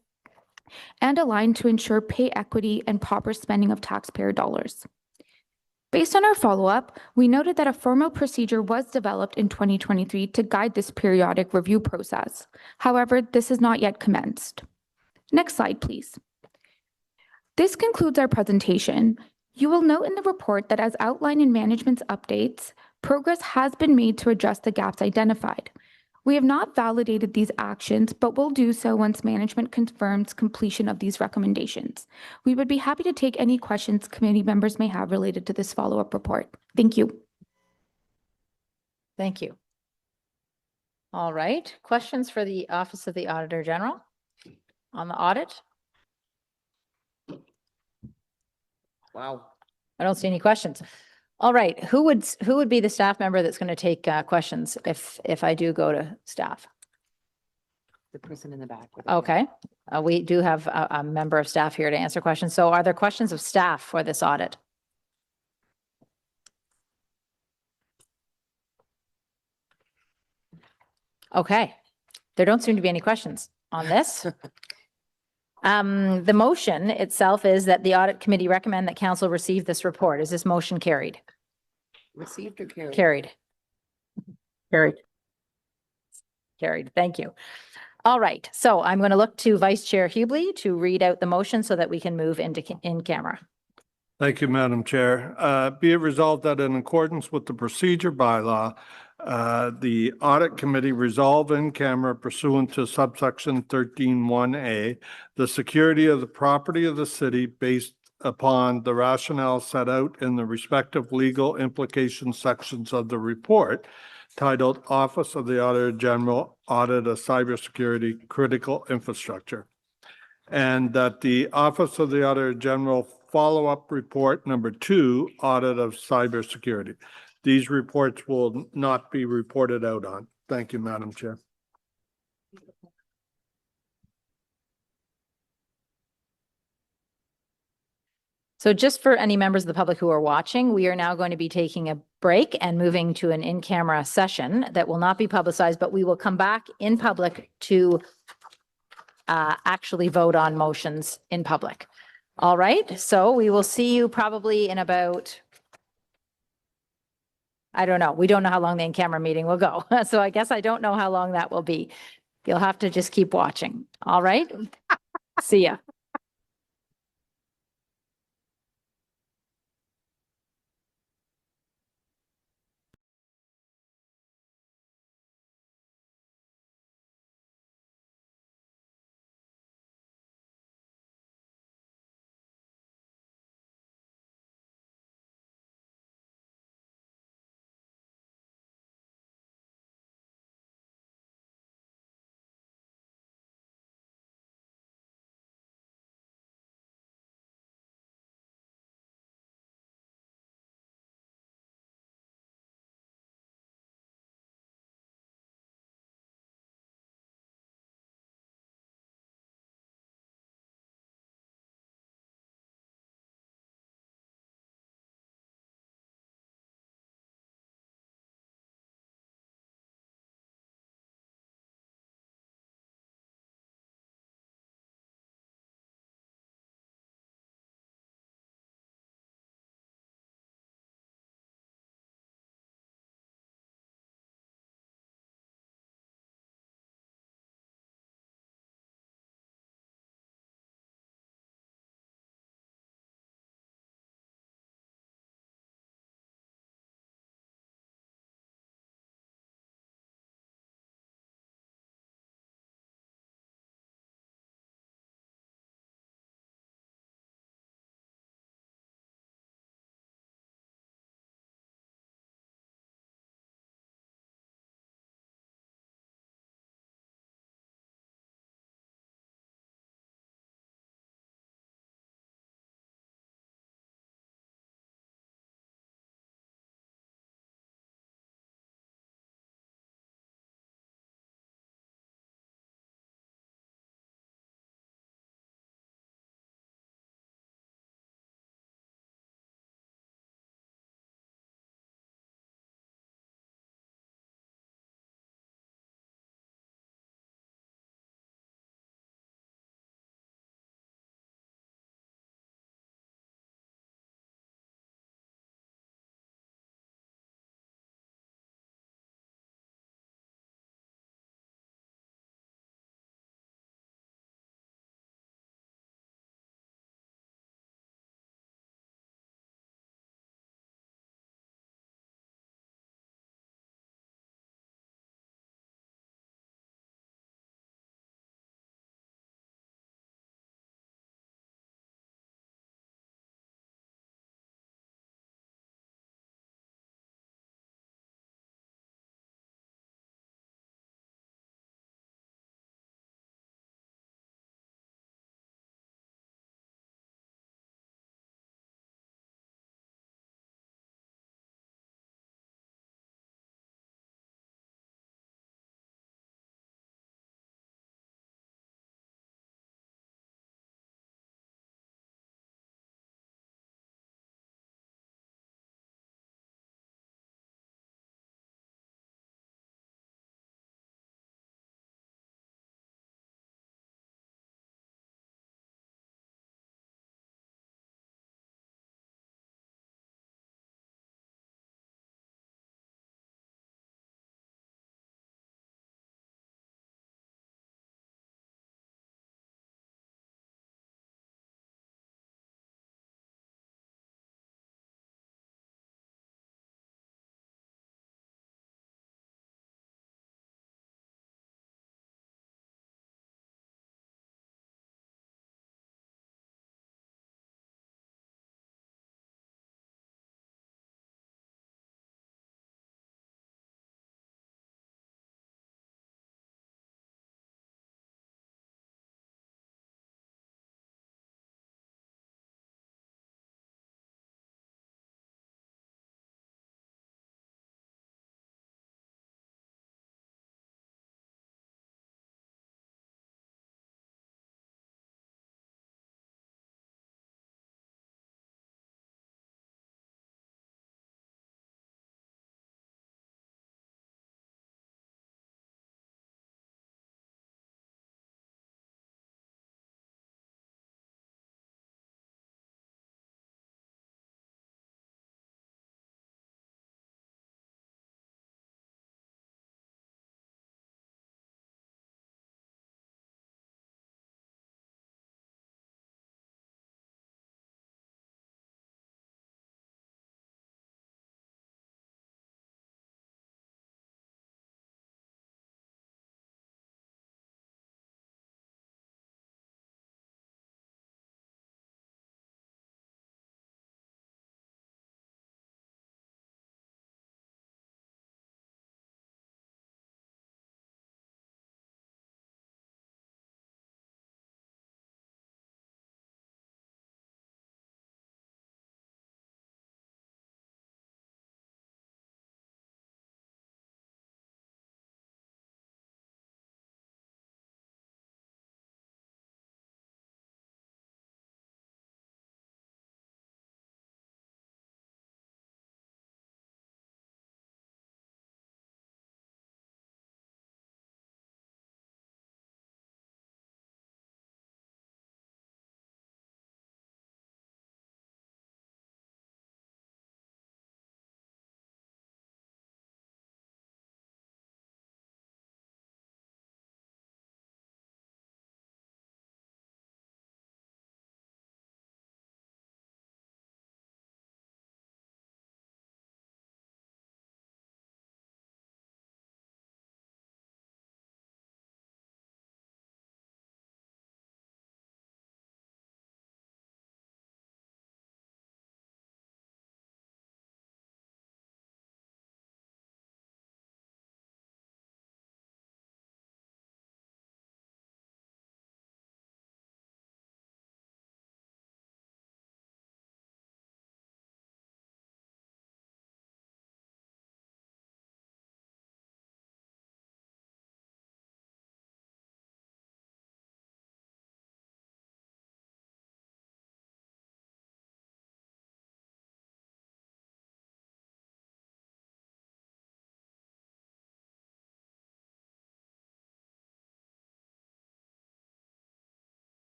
and aligned to ensure pay equity and proper spending of taxpayer dollars. Based on our follow-up, we noted that a formal procedure was developed in 2023 to guide this periodic review process. However, this has not yet commenced. Next slide, please. This concludes our presentation. You will note in the report that as outlined in management's updates, progress has been made to address the gaps identified. We have not validated these actions, but will do so once management confirms completion of these recommendations. We would be happy to take any questions committee members may have related to this follow-up report. Thank you. Thank you. All right. Questions for the Office of the Auditor General on the audit? Wow. I don't see any questions. All right. Who would be the staff member that's going to take questions if I do go to staff? The person in the back. Okay. We do have a member of staff here to answer questions. So are there questions of staff for this audit? Okay. There don't seem to be any questions on this. The motion itself is that the audit committee recommend that council receive this report. Is this motion carried? Received or carried? Carried. Carried. Carried. Thank you. All right. So I'm going to look to Vice Chair Hubley to read out the motion so that we can move into in camera. Thank you, Madam Chair. Be it resolved that in accordance with the procedure bylaw, the audit committee resolve in camera pursuant to subsection 13(1)(a), the security of the property of the city based upon the rationale set out in the respective legal implication sections of the report titled Office of the Auditor General Audit of Cybersecurity Critical Infrastructure, and that the Office of the Auditor General follow-up report number 2, audit of cybersecurity. These reports will not be reported out on. Thank you, Madam Chair. So just for any members of the public who are watching, we are now going to be taking a break and moving to an in-camera session that will not be publicized, but we will come back in public to actually vote on motions in public. All right, so we will see you probably in about, I don't know. We don't know how long the in-camera meeting will go. So I guess I don't know how long that will be. You'll have to just keep watching. All right, see ya.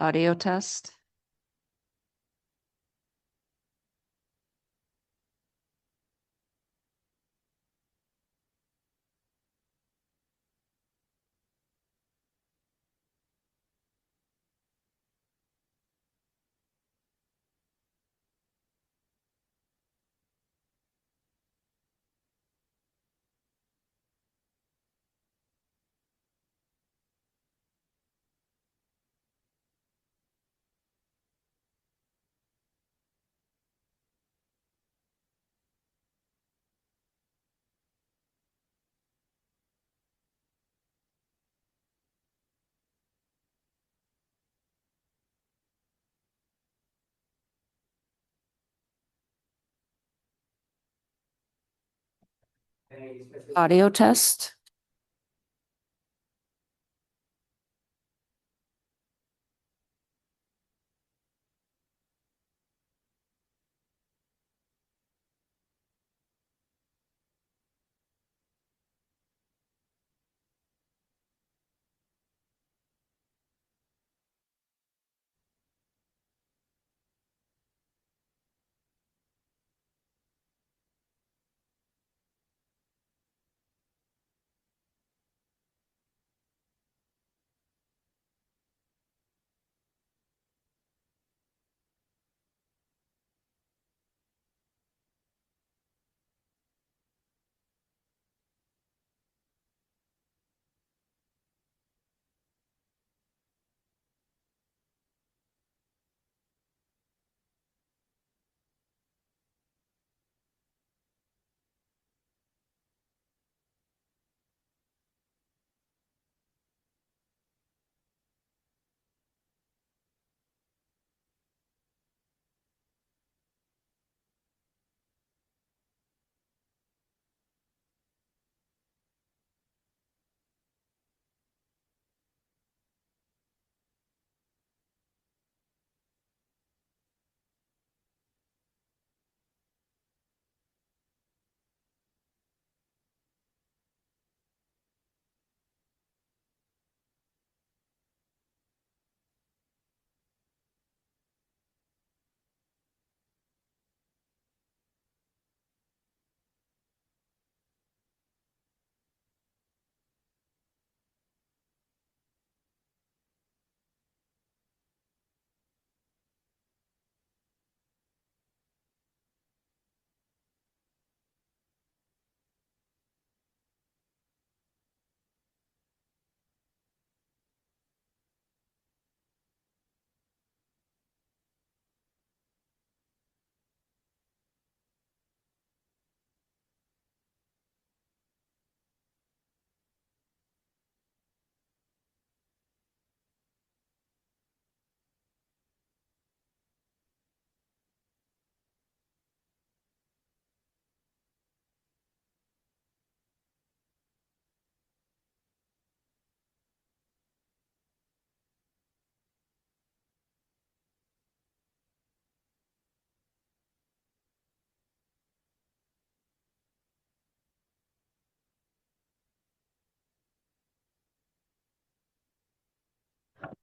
Audio test. Audio test.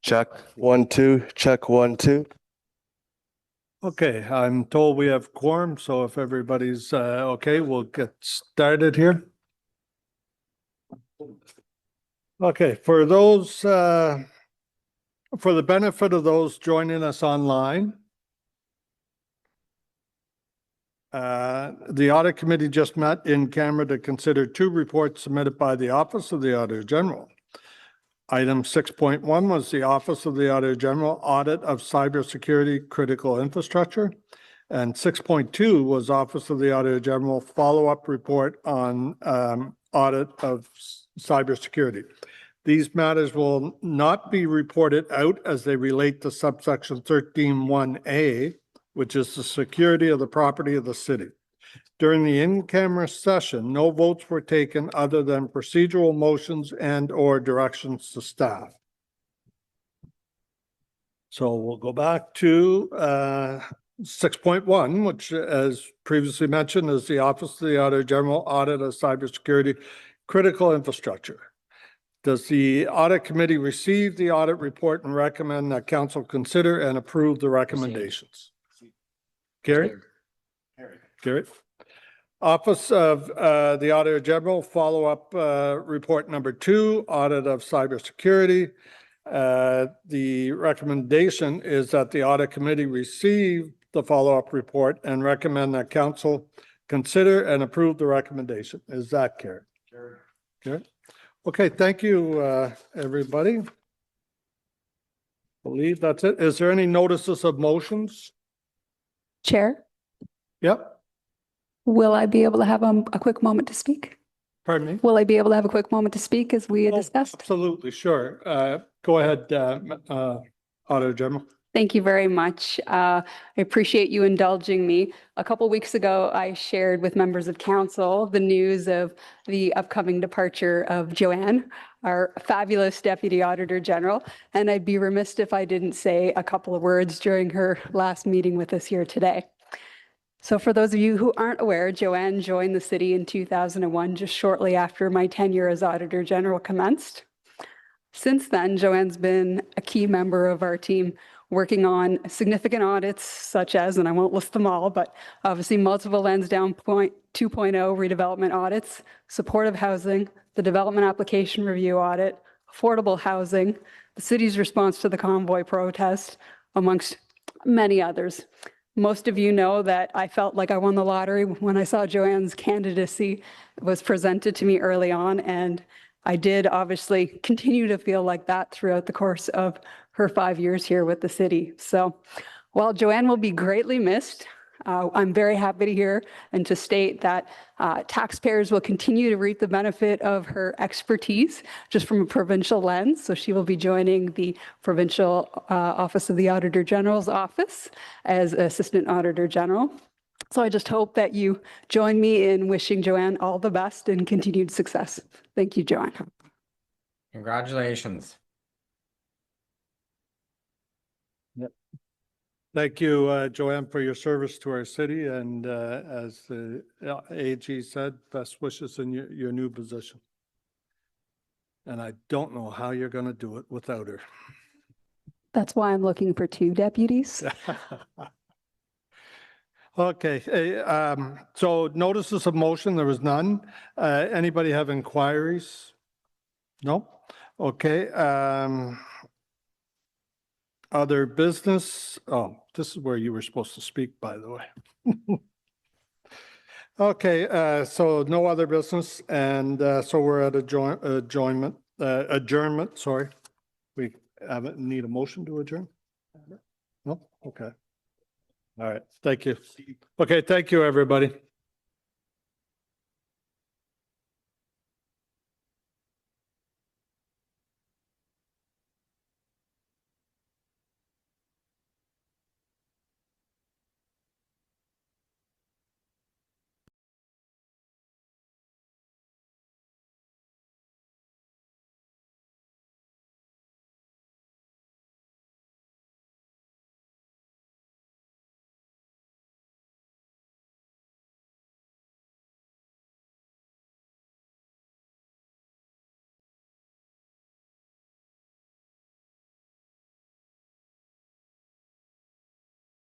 Check 1, 2, check 1, 2. Okay, I'm told we have quorum, so if everybody's okay, we'll get started here. Okay, for those, for the benefit of those joining us online, the Audit Committee just met in camera to consider 2 reports submitted by the Office of the Auditor General. Item 6.1 was the Office of the Auditor General Audit of Cybersecurity Critical Infrastructure. And 6.2 was Office of the Auditor General follow-up report on audit of cybersecurity. These matters will not be reported out as they relate to subsection 13(1)A, which is the security of the property of the city. During the in-camera session, no votes were taken other than procedural motions and/or directions to staff. So we'll go back to 6.1, which, as previously mentioned, is the Office of the Auditor General Audit of Cybersecurity Critical Infrastructure. Does the audit committee receive the audit report and recommend that council consider and approve the recommendations? Gary? Gary? Office of the Auditor General, follow-up report number 2, audit of cybersecurity. The recommendation is that the audit committee receive the follow-up report and recommend that council consider and approve the recommendation. Is that carried? Carried. Okay, thank you, everybody. I believe that's it. Is there any notices of motions? Chair, Yep, will I be able to have a quick moment to speak? pardon me. Will I be able to have a quick moment to speak as we had discussed? Absolutely, sure. Go ahead, Auditor General. Thank you very much. I appreciate you indulging me. A couple weeks ago, I shared with members of council the news of the upcoming departure of Joanne, our fabulous Deputy Auditor General, and I'd be remiss if I didn't say a couple of words during her last meeting with us here today. So for those of you who aren't aware, Joanne joined the city in 2001, just shortly after my tenure as Auditor General commenced. Since then, Joanne's been a key member of our team, working on significant audits such as, and I won't list them all, but obviously multiple Lansdowne 2.0 redevelopment audits, supportive housing, the development application review audit, affordable housing, the city's response to the convoy protest, amongst many others. Most of you know that I felt like I won the lottery when I saw Joanne's candidacy was presented to me early on, and I did obviously continue to feel like that throughout the course of her 5 years here with the city. So while Joanne will be greatly missed, I'm very happy to hear and to state that taxpayers will continue to reap the benefit of her expertise just from a provincial lens. So she will be joining the provincial Office of the Auditor General's office as Assistant Auditor General. So I just hope that you join me in wishing Joanne all the best and continued success. Thank you, Joanne. Congratulations. Thank you, Joanne, for your service to our city. And as the AG said, best wishes in your new position. And I don't know how you're going to do it without her. That's why I'm looking for 2 deputies. Okay, so notices of motion, there was none. Anybody have inquiries? No? Okay. Other business? Oh, this is where you were supposed to speak, by the way. Okay, so no other business, and so we're at adjournment, sorry. We need a motion to adjourn? No? Okay. All right, thank you. Okay, thank you, everybody.